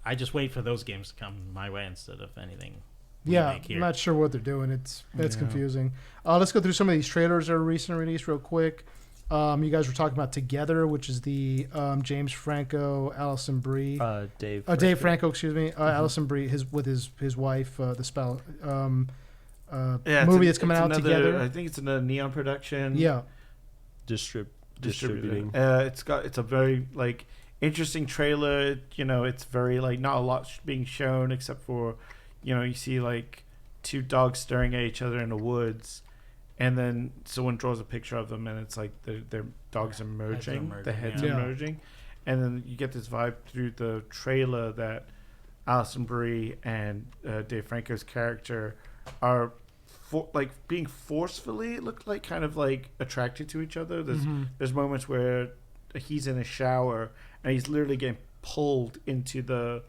I just wait for those games to come my way instead of anything. I'm not sure what they're doing. That's confusing. Let's go through some of these trailers that are recently released real quick. You guys were talking about Together, which is the James Franco, Alison Brie, Dave Franco, excuse me, Alison Brie, with his wife, the spell. Movie that's coming out together. I think it's in a Neon production. Yeah, distributing. It's a very interesting trailer. It's very not a lot being shown except for you see 2 dogs staring at each other in the woods, and then someone draws a picture of them, and it's like their dogs are merging, the heads are merging, and then you get this vibe through the trailer that Alison Brie and Dave Franco's character are being forcefully attracted to each other. There's moments where he's in a shower and he's literally getting pulled into the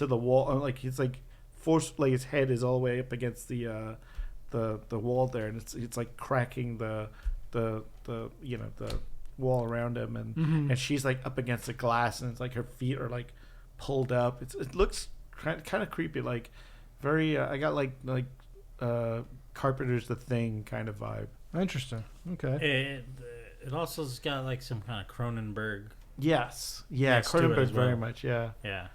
wall, he's forced, his head is all the way up against the wall there, and it's cracking the wall around him, and she's up against the glass, and it's her feet are pulled up. It looks kind of creepy, very I got Carpenter's The Thing kind of vibe. Interesting. Okay. It also has got some kind of Cronenberg. Yes. Yeah. Cronenberg very much. Yeah. Yeah.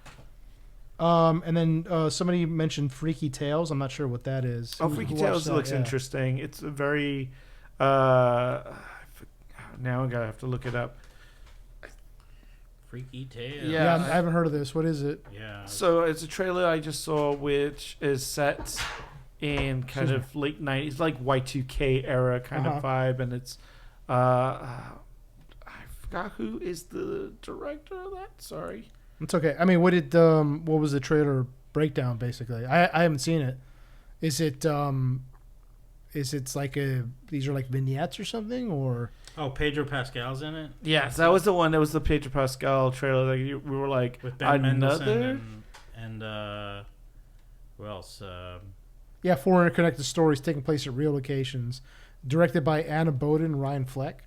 And then somebody mentioned Freaky Tales. I'm not sure what that is. Freaky Tales looks interesting. It's a very now I'm gonna have to look it up. Freaky Tales. Yeah, I haven't heard of this. What is it? Yeah. So it's a trailer I just saw, which is set in kind of late 90s, Y2K era kind of vibe, and it's I forgot who is the director of that. Sorry. It's okay. I mean, what was the trailer breakdown basically? I haven't seen it. Is it these are vignettes or something, or? Oh, Pedro Pascal's in it? Yes, that was the one. That was the Pedro Pascal trailer. We were with Ben Mendelsohn and who else? Yeah, 4 interconnected stories taking place at real locations. Directed by Anna Boden and Ryan Fleck.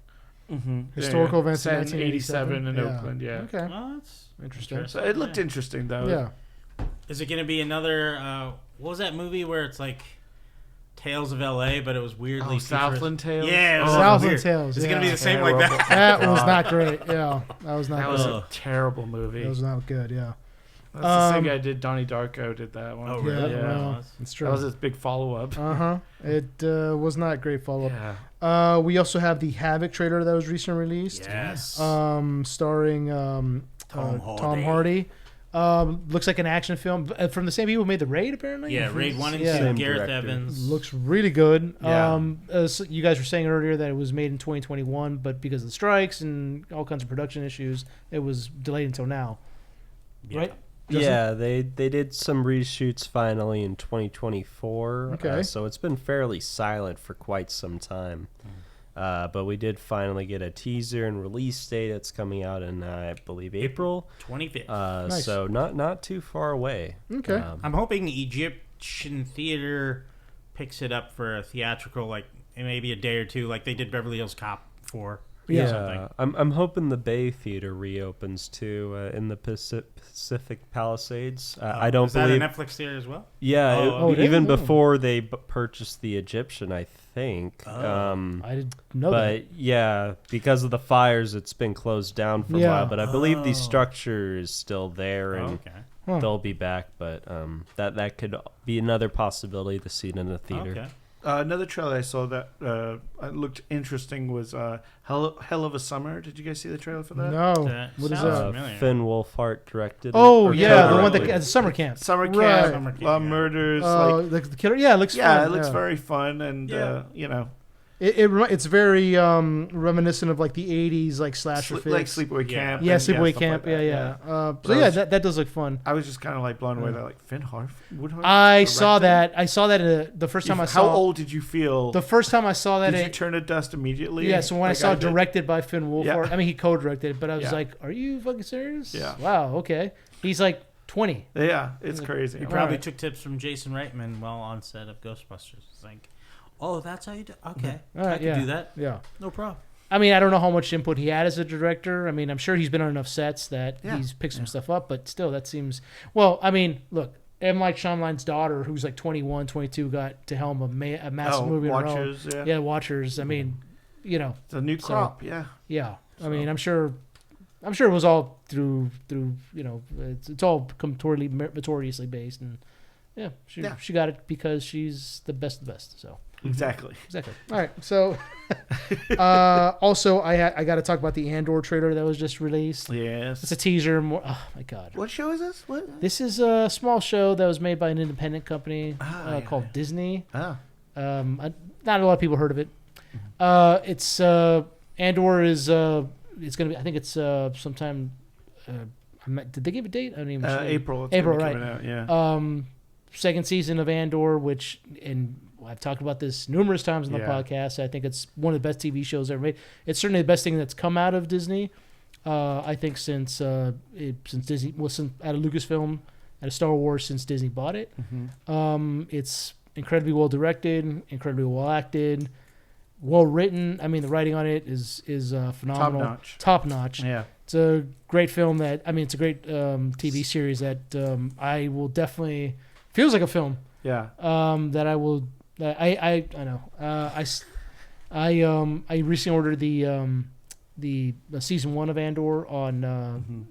Historical events in 1987 in Oakland. Yeah. Okay. Well, that's interesting. So it looked interesting, though. Yeah. Is it going to be another? What was that movie where it's Tales of L.A., but it was weirdly Southland Tales? Yeah, Southland Tales. Is it going to be the same like that? That was not great. Yeah, that was not. That was a terrible movie. That was not good. Yeah. That's the same guy did Donnie Darko did that one. Oh, really? Yeah, well, it's true. That was his big follow-up. It was not a great follow-up. Yeah. We also have the Havoc trailer that was recently released. Yes. Starring Tom Hardy. Looks like an action film from the same people who made The Raid, apparently. Yeah, Raid 1 and 2. Gareth Evans. Looks really good. Yeah. So you guys were saying earlier that it was made in 2021, but because of the strikes and all kinds of production issues, it was delayed until now. Yeah. Right? Yeah, they did some reshoots finally in 2024. Okay. So it's been fairly silent for quite some time. But we did finally get a teaser and release date. It's coming out in, I believe, April 25th. Nice. So not too far away. Okay. I'm hoping Egyptian theater picks it up for a theatrical, like maybe a day or two, like they did Beverly Hills Cop 4. Yeah, I'm hoping the Bay Theater reopens too in the Pacific Palisades. I don't believe that a Netflix theater as well. Yeah, even before they purchased the Egyptian, I think. I didn't know that. But yeah, because of the fires, it's been closed down for a while. But I believe the structure is still there, and they'll be back. But that could be another possibility to see it in the theater. Okay. Another trailer I saw that looked interesting was Hell of a Summer. Did you guys see the trailer for that? No. What is that? Finn Wolfhard directed it. Oh, yeah, the one that at the summer camp. Summer camp, Right. murders. The killer. Yeah, it looks fun. It looks very fun, and you know. It's very reminiscent of like the 80s like slasher films. Like Sleepaway Camp. Yeah, Sleepaway Camp. Like that does look fun. I was just kind of like blown away that like Finn Woodhard. I saw that the first time I saw. How old did you feel? The first time I saw that. Did you turn to dust immediately? Yeah, so when I saw it directed by Finn Wolfhard, I mean he co-directed it, but I was like, are you fucking serious? Yeah. Wow, okay. He's like 20. Yeah, it's crazy. He probably took tips from Jason Reitman while on set of Ghostbusters. It's like, oh, that's how you do. Okay, I can do that. Yeah, no problem. I mean, I don't know how much input he had as a director. I mean, I'm sure he's been on enough sets that he's picked some stuff up, but still, that seems... Well, I mean, look, M. Night Shyamalan's daughter, who's like 21, 22, got to helm a massive movie Watchers, in a row. Yeah, Watchers. I mean, you know... It's a new crop, Yeah. I mean, I'm sure it was all through you know, it's all notoriously based, and she got it because she's the best of the best, so... Exactly. All right. So, also, I got to talk about the Andor trailer that was just released. Yes. It's a teaser. Oh my god. What show is this? What? This is a small show that was made by an independent company called Disney. Ah. Not a lot of people heard of it. It's Andor is it's gonna be. I think it's sometime. Did they give a date? I don't even. April. April, right? Out, yeah. Second season of Andor, which I've talked about this numerous times on the podcast. I think it's one of the best TV shows ever made. It's certainly the best thing that's come out of Disney. I think since Disney, since out of Lucasfilm, out of Star Wars, since Disney bought it. Mm-hmm. It's incredibly well directed, incredibly well acted, well written. I mean, the writing on it is phenomenal, top notch. Yeah, it's a great film. It's a great TV series that I will definitely feels like a film. Yeah. That I will. I know. I recently ordered the season 1 of Andor on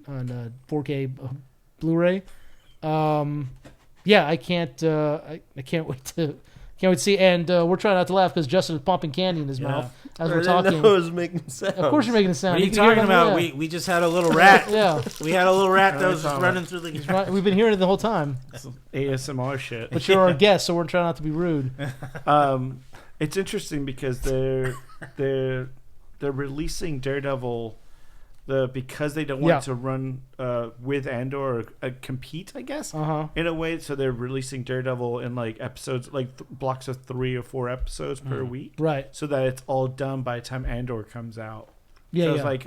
4K Blu-ray. I can't wait to see. And we're trying not to laugh because Justin is pumping candy in his mouth as we're talking. I was making sound. Of course you're making a sound. What are you talking about? Yeah. We just had a little rat. We had a little rat that was just running through the... We've been hearing it the whole time. ASMR shit. But you're our guest, so we're trying not to be rude. It's interesting because they're releasing Daredevil because they don't want to run with Andor or compete, I guess, in a way. So they're releasing Daredevil in like episodes, like blocks of 3 or 4 episodes per week, right? So that it's all done by the time Andor comes out. Yeah, so it's like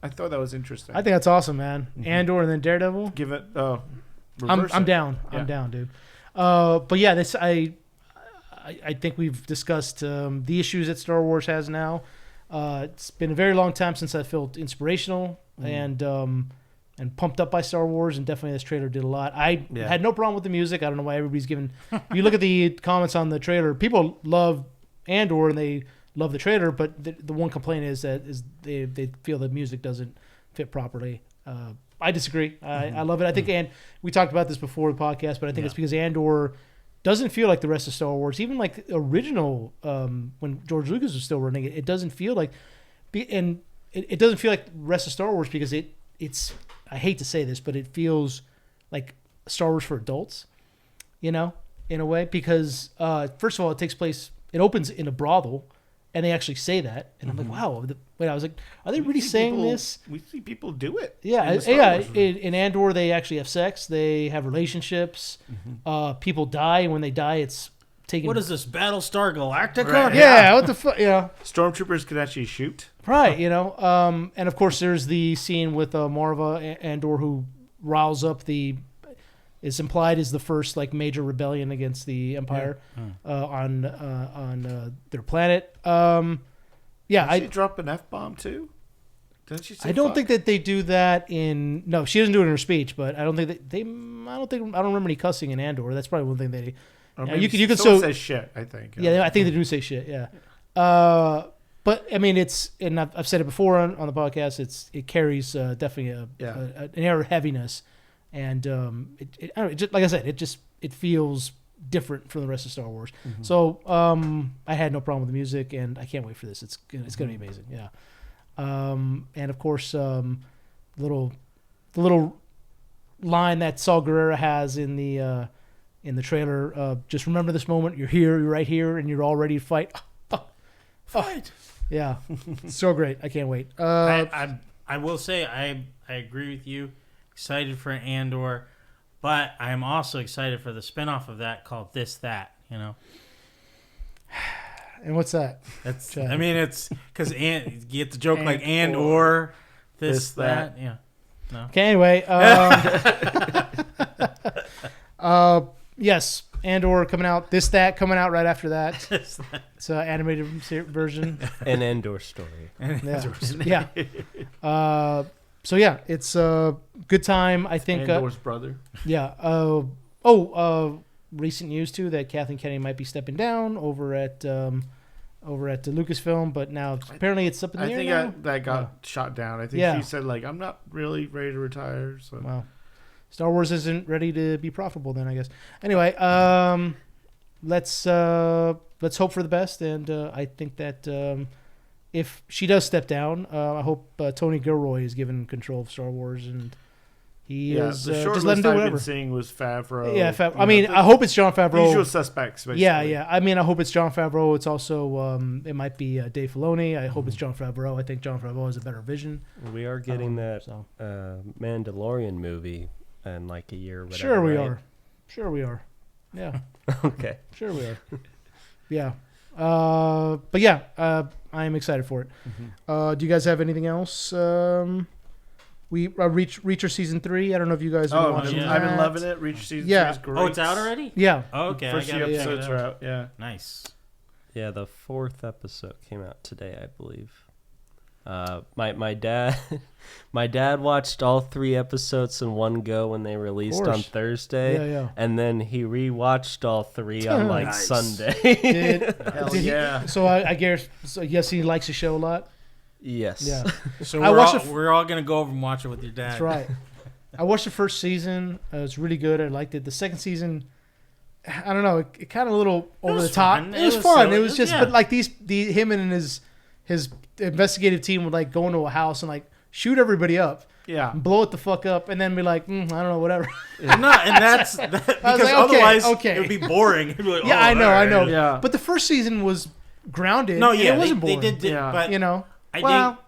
I thought that was interesting. I think that's awesome, man. Mm-hmm. Andor and then Daredevil. Give it. I'm down. I'm down, dude. But yeah, this I think we've discussed the issues that Star Wars has now. It's been a very long time since I felt inspirational and pumped up by Star Wars, and definitely this trailer did a lot. I had no problem with the music. I don't know why everybody's giving... If you look at the comments on the trailer, people love Andor and they love the trailer, but the one complaint is that they feel the music doesn't fit properly. I disagree. I love it. I think, and we talked about this before the podcast, but I think it's because Andor doesn't feel like the rest of Star Wars. Even like original, when George Lucas was still running it, it doesn't feel like, and it doesn't feel like the rest of Star Wars because it's. I hate to say this, but it feels like Star Wars for adults, in a way, because first of all, it opens in a brothel, and they actually say that, and I'm like, wow. I was like, are they really saying this? We see people do it. Yeah, in Andor, they actually have sex. They have relationships. Mm-hmm. People die, and when they die, it's taken. What is this, Battlestar Galactica? Right. Yeah, what the fuck? Stormtroopers can actually shoot. Right, and of course, there's the scene with Marva Andor who riles up the is implied is the first like major rebellion against the Empire on their planet. Did she drop an F-bomb too? Didn't she say I don't fuck? think that they do that in. No, she doesn't do it in her speech, but I don't think that they. I don't remember any cussing in Andor. That's probably one thing they. Or Yeah, maybe you could someone so says shit, I think. Yeah, I think they do say shit. Yeah, but I mean, and I've said it before on the podcast. It carries definitely an air of heaviness, and I don't know, just, like I said, it feels different from the rest of Star Wars. Mm-hmm. So I had no problem with the music, and I can't wait for this. It's gonna be amazing. Yeah, and of course, the little line that Saw Gerrera has in the trailer, just remember this moment. You're right here, and you're all ready to fight. Fight! Yeah, so great. I can't wait. I will say I agree with you. Excited for Andor, but I am also excited for the spinoff of that called This That. And what's that? That's. I mean, it's because you get the joke like and or this that. Yeah. No. Okay. Anyway. Yes. Andor coming out. This that coming out right after that. It's an animated version. An Andor story. Yeah. So yeah, it's a good time. I think. Andor's brother. Yeah. Recent news too that Kathleen Kennedy might be stepping down over at the Lucasfilm, but now apparently it's up in the air. I think that got shot down. I think Yeah. she said like I'm not really ready to retire. So. Wow. Star Wars isn't ready to be profitable then, I guess. Anyway, let's hope for the best, and I think that if she does step down, I hope Tony Gilroy is given control of Star Wars, and he is the short just let him list do I've whatever. been seeing was Favreau. Yeah, I mean, I hope it's Jon Favreau. Usual suspects, basically. Yeah. I mean, I hope it's Jon Favreau. It's also it might be Dave Filoni. I hope it's Jon Favreau. I think Jon Favreau has a better vision. We are getting that Mandalorian movie in like a year or whatever. Sure we right? are. Sure we are. Yeah. Okay. Sure we are. Yeah. But yeah, I am excited for it. Do you guys have anything else? We Reacher season 3. I don't know if you guys are watching I've been that. loving it. Reacher season 3 is great. Oh, it's out already? Yeah. Oh, okay. First few episodes are out. Yeah. Nice. Yeah, the 4th episode came out today, I believe. My dad watched all 3 episodes in one go when they released on Thursday. Yeah. And then he rewatched all 3 on like Nice. Sunday. Hell yeah. So I guess he likes the show a lot. Yes. Yeah. So I watched we're all going to go over and watch it with your dad. That's right. I watched the first season. It was really good. I liked it. The second season, I don't know. It kind of a little over the top. fun. It was It was fun. silly. It was just, Yeah. but like him and his investigative team would like go into a house and like shoot everybody up, Yeah. blow it the fuck up, and then be like, I don't know, whatever. No, and that's because like, okay, otherwise okay. it would be boring. It'd be like, Yeah, oh, I know. all right. Yeah. But the first season was grounded. No, and yeah, it wasn't they boring. did, Yeah. but You know, I Well,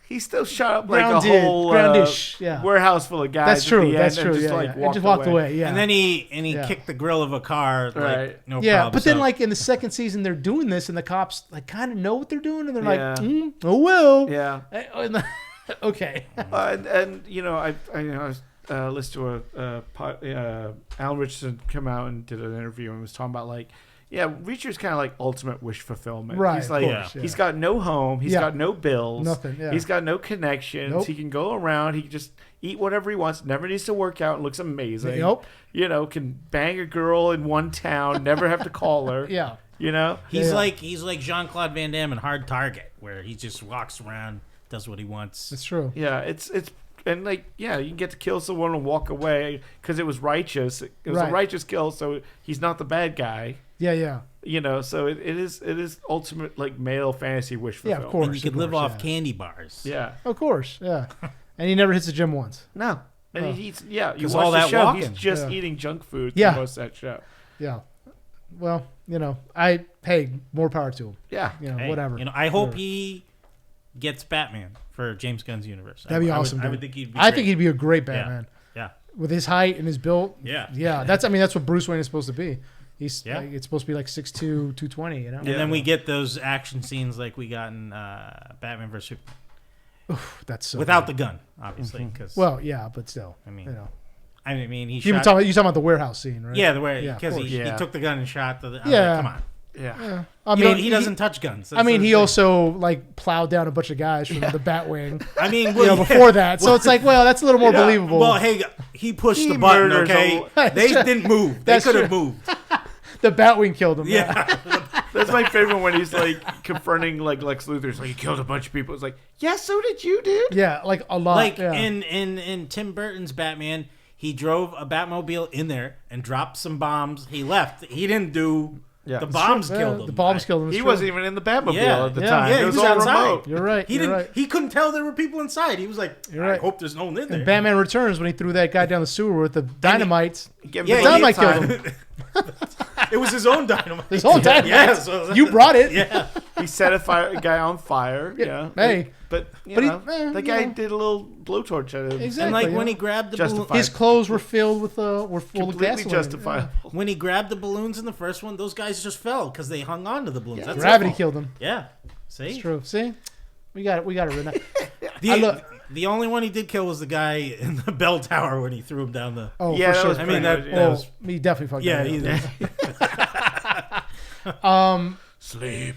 he still shot up like Grounded, a whole groundish, yeah. warehouse full of guys. that's at true. the That's end true. And just, Yeah, like, and just walked away. Yeah, and then he Yeah. kicked the grill of a car. Like, Right. no yeah, problem. but then So- like in the second season, they're doing this, and the cops like kind of know what they're doing, and they're Yeah. like, oh well. Yeah. Okay. And you know, I listened to Alan Richardson come out and did an interview and was talking about like, yeah, Reacher's kind of like ultimate wish fulfillment. Right, He's of like, course, yeah. he's got no home, he's Yeah. got no bills, Nothing, yeah. he's got no connections. Nope. He can go around, he can just eat whatever he wants. Never needs to work out. Looks amazing. Nope. You know, can bang a girl in one town, never have to call her. Yeah. You know. he's Yeah. like Jean-Claude Van Damme in Hard Target, where he just walks around, does what he wants. It's true. Yeah, it's and like yeah, you can get to kill someone and walk away because it was righteous. It was Right. a righteous kill, so he's not the bad guy. Yeah. You know, so it is ultimate like male fantasy wish Yeah, fulfillment. of course. And you could live course, off yeah. candy bars. Yeah. Of course. Yeah. And he never hits the gym once. No. And Oh. he's you 'Cause watch all the that show. walking. He's just Yeah. eating junk food Yeah. for most of that show. Yeah. Well, more power to him. Yeah. Hey, Whatever. I hope Whatever. he gets Batman for James Gunn's universe. That'd be I awesome. I dude. would think he'd be. I think great. he'd be a great Batman Yeah. with his height and his build. Yeah. Yeah. That's what Bruce Wayne is supposed to be. He's Yeah. it's supposed to be like 6'2", 220. You know. And then we get those action scenes like we got in Batman vs Superman That's so without good. the gun, obviously. Because Well, yeah, but still. I mean, I mean, you talking about the warehouse scene, right? Yeah, the way Yeah, because of he course. took the gun and shot the. Yeah. Come on. Yeah. I mean, He doesn't touch guns. I mean, he That's- also like plowed down a bunch of guys from the Batwing. I mean, Before that, so it's like, well, that's a little more believable. Well, hey, he pushed He the button. murders Okay, they didn't move. They That's could have true. moved. The Batwing killed him. Yeah. That's my favorite when he's like confronting like Lex Luthor's like, you killed a bunch of people. It's like, yeah, so did you, dude. Yeah, like a lot. Like yeah. in Tim Burton's Batman, he drove a Batmobile in there and dropped some bombs. He left. He didn't do. Yeah. The bombs Yeah, killed him. The bombs killed him. it's He true. wasn't even in the Batmobile Yeah. at the Yeah. time. Yeah, it he was was all outside. remote. You're right. He you're didn't. right. He couldn't tell there were people inside. He was like, You're I right. hope there's no one in there. And Batman Returns when he threw that guy down the sewer with the dynamite. Give him Yeah, the dynamite time. killed him. It was his own dynamite. His whole dynamite. Yeah, so- You brought it. Yeah. He set a guy on fire. Yeah. Hey. But you But he- know, eh, the you guy know. did a little blowtorch at him. Exactly. And like yeah. when he grabbed the balloon, Justified. His clothes were filled with were full of Completely gasoline. justifiable. when he grabbed the balloons in the first one, those guys just fell because they hung on to the balloons. Yeah. That's Gravity their fault. killed him. Yeah. See, It's true. See, we got it. We got it written. the only one he did kill was the guy in the bell tower when he threw him down the. Oh, Yeah, for that sure. was I mean, pretty that much- was. He definitely fucked Yeah, that he, up. Sleep.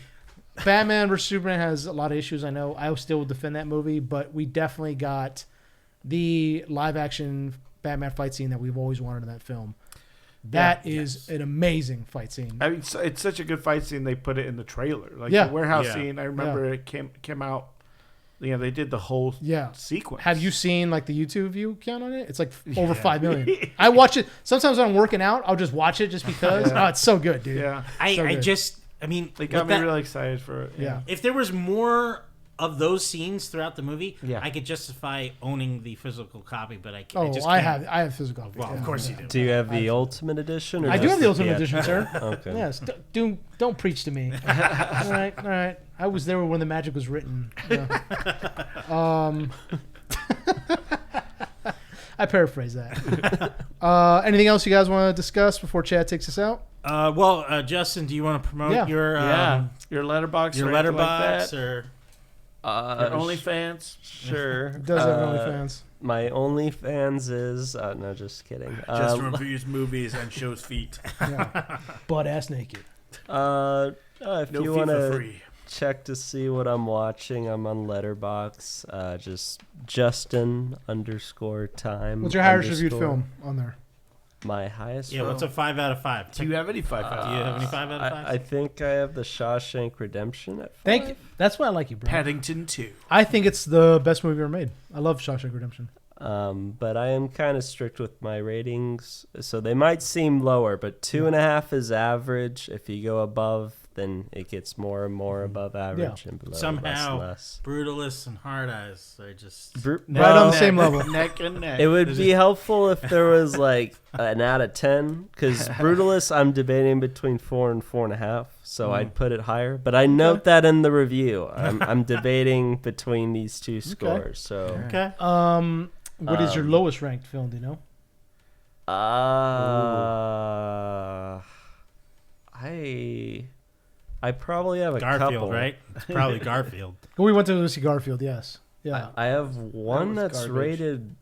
Batman vs Superman has a lot of issues. I know. I still would defend that movie, but we definitely got the live action Batman fight scene that we've always wanted in that film. That is an amazing fight scene. I mean, it's such a good fight scene. They put it in the trailer, like Yeah. the warehouse Yeah. scene. I remember it came out. You know, they did the whole Yeah. sequence. Have you seen like the YouTube view count on it? It's like over 5 million. I watch it sometimes when I'm working out. I'll just watch it just because. Oh, it's so good, dude. Yeah, So I good. just. I mean, they got with me that- really excited for it. Yeah. if there was more of those scenes throughout the movie, Yeah. I could justify owning the physical copy. But I Oh, just I can't. have physical. Well, yeah. of course you do. Do you have the Ultimate Edition? Or I do just have the Ultimate Edition, sir. Okay. Yes. Don't preach to me. All right. I was there when the magic was written. Yeah. I paraphrase that. Anything else you guys want to discuss before Chad takes us out? Justin, do you want to promote Yeah. Your letterbox, your or anything letterbox like or that. Your OnlyFans. Sure. Does have OnlyFans? My OnlyFans is no, just kidding. reviews movies and shows feet. Yeah. Butt ass naked. If No you feet want for to free. check to see what I'm watching, I'm on Letterbox. Just Justin_time. What's your highest reviewed _ film on there? My highest. yeah? film? What's a 5 out of 5? Do you have any 5 out? Do you have any 5 out of 5? I think I have the Shawshank Redemption at 5. Thank you. That's why I like you, bro. Paddington 2. I think it's the best movie ever made. I love Shawshank Redemption. But I am kind of strict with my ratings, so they might seem lower, but 2.5 is average. If you go above, then it gets more and more above average, and below Somehow, less. Brutalists and Hard Eyes are just. Right on the same level. Neck and neck. It would be helpful if there was like an out of 10, because Brutalist I'm debating between 4 and 4.5, so I'd put it higher. But I note that in the review, I'm debating between these two scores. So Okay. What is your lowest ranked film? Do you know? I probably have a Garfield, couple. right? It's probably Garfield. We went to see Garfield. Yes. Yeah. I have one was that's garbage. rated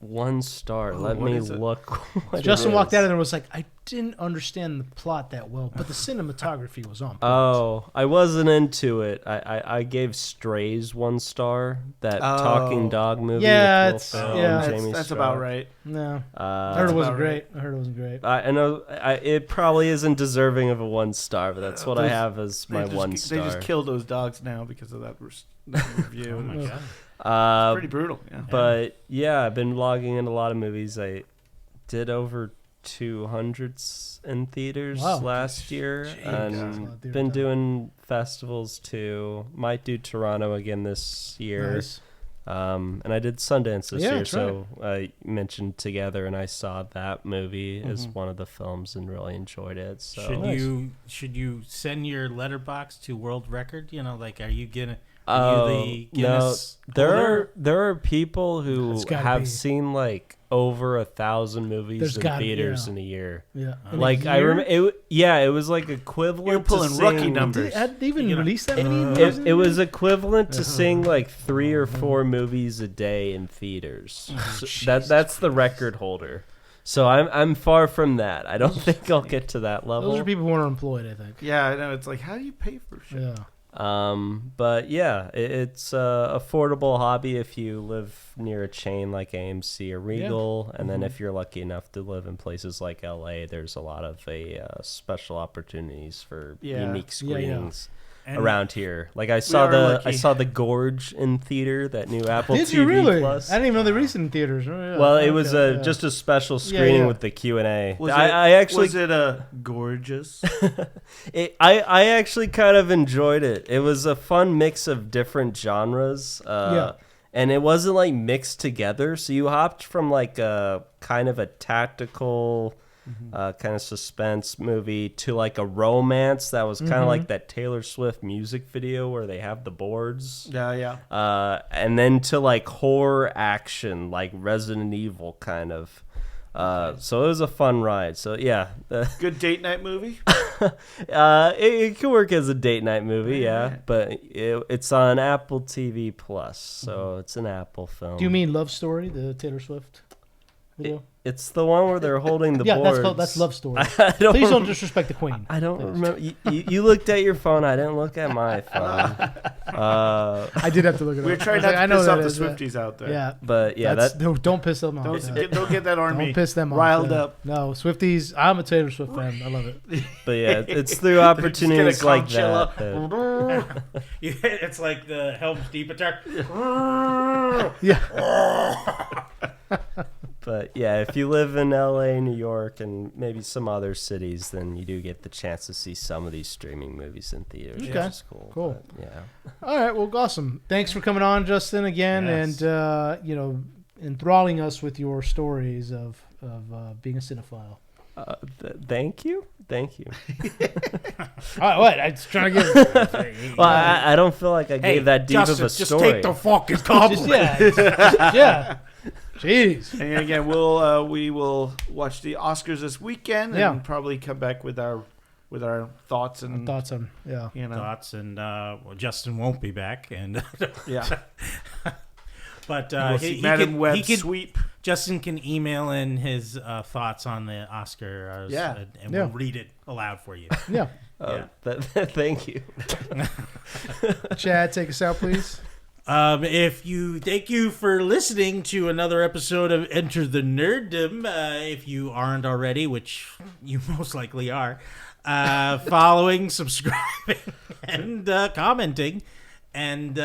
1 star. Let what me is it? look. What Justin it walked is. out of there and was like, I didn't understand the plot that well, but the cinematography was on point. Oh, I wasn't into it. I gave Strays 1 star. That talking dog movie. Yeah, with Will it's- Ferrell yeah. and Jamie That's Strauss. about right. No. I heard it Uh, wasn't about great. I heard it wasn't great. I know it probably isn't deserving of a 1 star, but that's what I have as my 1 star. They just kill those dogs now because of that review. Oh my god. Pretty brutal. Yeah. But yeah, I've been logging in a lot of movies. I did over 200 in theaters Wow. last year, That's a lot of and theater been time. doing festivals too. Might do Toronto again this year. Nice. And I did Sundance this Yeah, year, that's so I mentioned Together, and I saw that movie as one of the films and really enjoyed it. So Should you send your letterbox to World Record? You know, like, are you the no, Guinness there are people who That's gotta have be. seen like over 1,000 movies There's in gotta- theaters yeah. in a year. Yeah. In a Like I year? remember, it was like equivalent. You're pulling to rookie seeing- numbers. Had they even You know, released that many? movies in It a was year? equivalent to seeing like 3 or 4 movies a day in theaters. So that's the record holder. So I'm far from that. I don't think I'll get to that level. Those are people who are employed, I think. Yeah, I know. It's like, how do you pay for shit? Yeah. But yeah, it's a affordable hobby if you live near a chain like AMC or Regal, and then if you're lucky enough to live in places like LA, there's a lot of special opportunities for unique screenings around here. Like I saw the Gorge in theater, that new Apple Did TV you really? Plus. I didn't even know they released it in theaters. Oh, yeah. Well, it was just a special screening with the Q&A. I actually was it gorgeous? I actually kind of enjoyed it. It was a fun mix of different genres. And it wasn't like mixed together. So you hopped from like a kind of a tactical kind of suspense movie to like a romance that was kind of like that Taylor Swift music video where they have the boards. Yeah. And then to like horror action, like Resident Evil kind of. So it was a fun ride. So yeah. Good date night movie? It could work as a date night movie, yeah. But it's on Apple TV Plus, so it's an Apple film. Do you mean Love Story, the Taylor Swift video? It's the one where they're holding the boards. That's Love Story. Please don't disrespect the Queen. I don't remember. You looked at your phone. I didn't look at my phone. I did have to look at it. We're trying not to piss off the Swifties out there. Yeah. But yeah, don't piss them off. Don't get that army don't piss them off. riled up. No, Swifties. I'm a Taylor Swift fan. I love it. But yeah, it's through opportunities like that. It's like the Helm's Deep attack. Yeah. But yeah, if you live in LA, New York, and maybe some other cities, then you do get the chance to see some of these streaming movies in theaters, which is cool. Cool. But, yeah. All right. Well, awesome. Thanks for coming on, Justin, again, and enthralling us with your stories of being a cinephile. Thank you. All right, what? I was trying to give. Well, I don't feel like I gave that deep Justin, of a story. Just take the fucking compliment. Yeah. Jeez. And again, we will watch the Oscars this weekend and probably come back with our thoughts and thoughts on thoughts and Justin won't be back and but Madam Web sweep. Justin can email in his thoughts on the Oscars and we'll read it aloud for you. Yeah. Thank you. Chad, take us out, please. Thank you for listening to another episode of Enter the Nerdom. If you aren't already, which you most likely are, following, subscribing, and commenting, and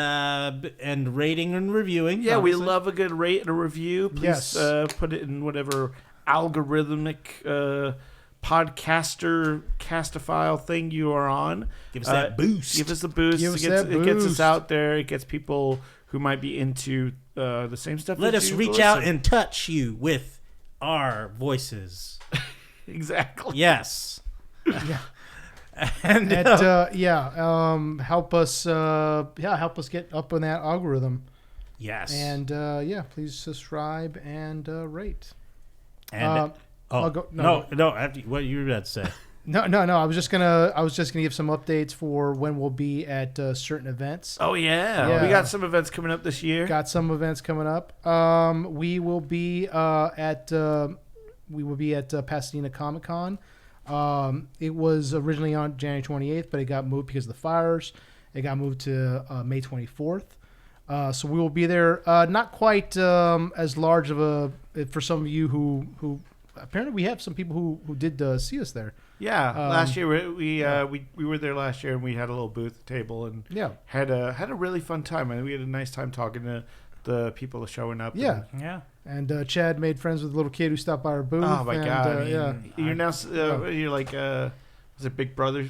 rating and reviewing. Yeah, we love a good rate and a review. Please put it in whatever algorithmic podcaster castophile thing you are on. Give us that boost. Give us a boost. It gets us out there. It gets people who might be into the same stuff. Let us reach out and touch you with our voices. Exactly. Yes. Yeah. And help us get up on that algorithm. Yes. And please subscribe and rate. And what you were about to say? No. I was just gonna give some updates for when we'll be at certain events. Oh yeah, we got some events coming up this year. We will be at Pasadena Comic Con. It was originally on January 28th, but it got moved because of the fires. It got moved to May 24th. So we will be there. Not quite as large of a for some of you who apparently we have some people who did see us there. Yeah, last year we were there last year and we had a little booth table and had a really fun time. And we had a nice time talking to the people showing up. And Chad made friends with a little kid who stopped by our booth. Oh my god! You're now you're like was it Big Brother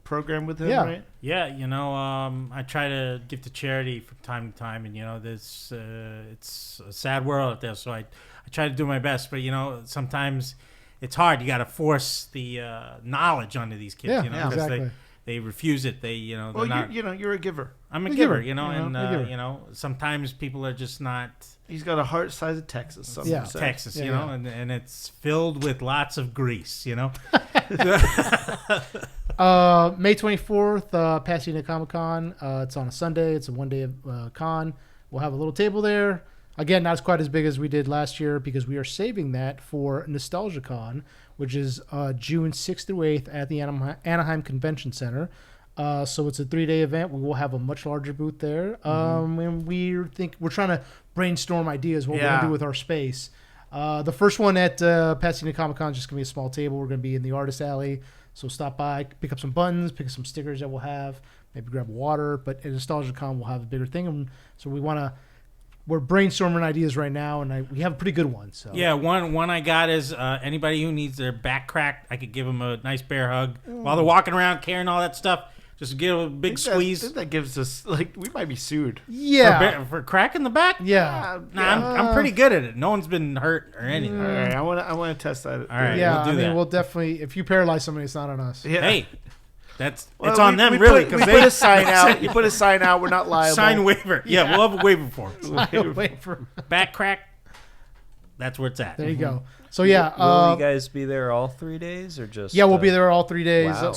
program with him? Right? Yeah, I try to give to charity from time to time, and this it's a sad world out there, so I try to do my best, but sometimes it's hard. You got to force the knowledge onto these kids, because exactly. they refuse it. They well, you're a giver. I'm a giver, and sometimes people are just not. He's got a heart the size of Texas. Texas, and it's filled with lots of grease, May 24th, Pasadena Comic Con. It's on a Sunday. It's a one-day con. We'll have a little table there. Again, not quite as big as we did last year because we are saving that for NostalgiaCon, which is June 6th through 8th at the Anaheim Convention Center. So it's a 3-day event. We will have a much larger booth there. And we're trying to brainstorm ideas what we're going to do with our space. The first one at Pasadena Comic-Con is just going to be a small table. We're going to be in the Artist Alley. So stop by, pick up some buttons, pick up some stickers that we'll have, maybe grab water. But at NostalgiaCon, we'll have a bigger thing. And so we're brainstorming ideas right now, and we have a pretty good one. So yeah, one I got is anybody who needs their back cracked, I could give them a nice bear hug while they're walking around carrying all that stuff. Just give them a big squeeze. I think that gives us we might be sued. Yeah, for cracking the back. Yeah, I'm pretty good at it. No one's been hurt or anything. All right, I want to test that. All right, yeah. we'll do that. We'll definitely. If you paralyze somebody, it's not on us. Yeah. Hey. It's on them, really. We put a sign out. You put a sign out. We're not liable. Sign waiver. Yeah, we'll have a waiver for it. Waiver. Back crack. That's where it's at. There you go. So yeah, will you guys be there all 3 days or just? Yeah, we'll be there all 3 days. Wow.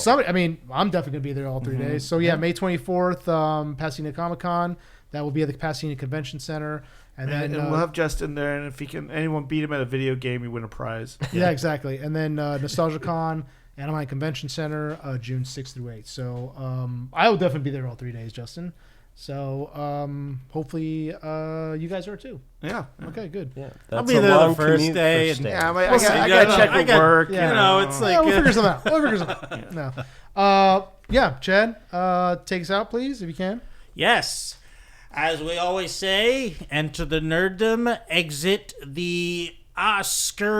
I'm definitely gonna be there all 3 days. So yeah, May 24th, Pasadena Comic-Con. That will be at the Pasadena Convention Center, and then we'll have Justin there. And if anyone beat him at a video game, you win a prize. Yeah, exactly. And then NostalgiaCon. Anaheim Convention Center, June 6th through 8th. So I will definitely be there all 3 days, Justin. So hopefully you guys are too. Yeah. Okay, good. Yeah, I'll be there the first day. Yeah, I got to check with work. Yeah. It's like... Yeah, we'll figure something out. No. Yeah, Chad, take us out, please, if you can. Yes. As we always say, enter the Nerdom, exit the Oscars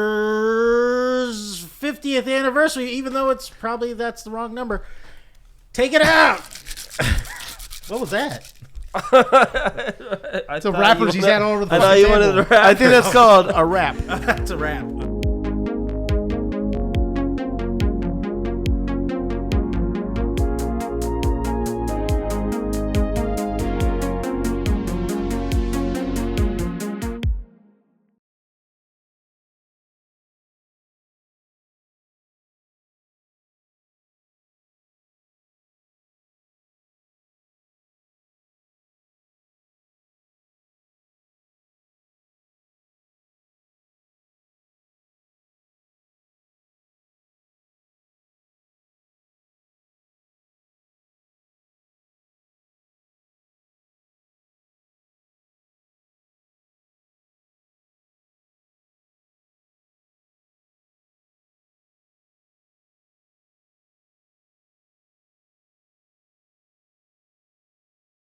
50th anniversary, even though that's the wrong number. Take it out. What was that? It's a rappers he's had all over the I thought you wanted the rap. I think that's called a rap. That's a wrap.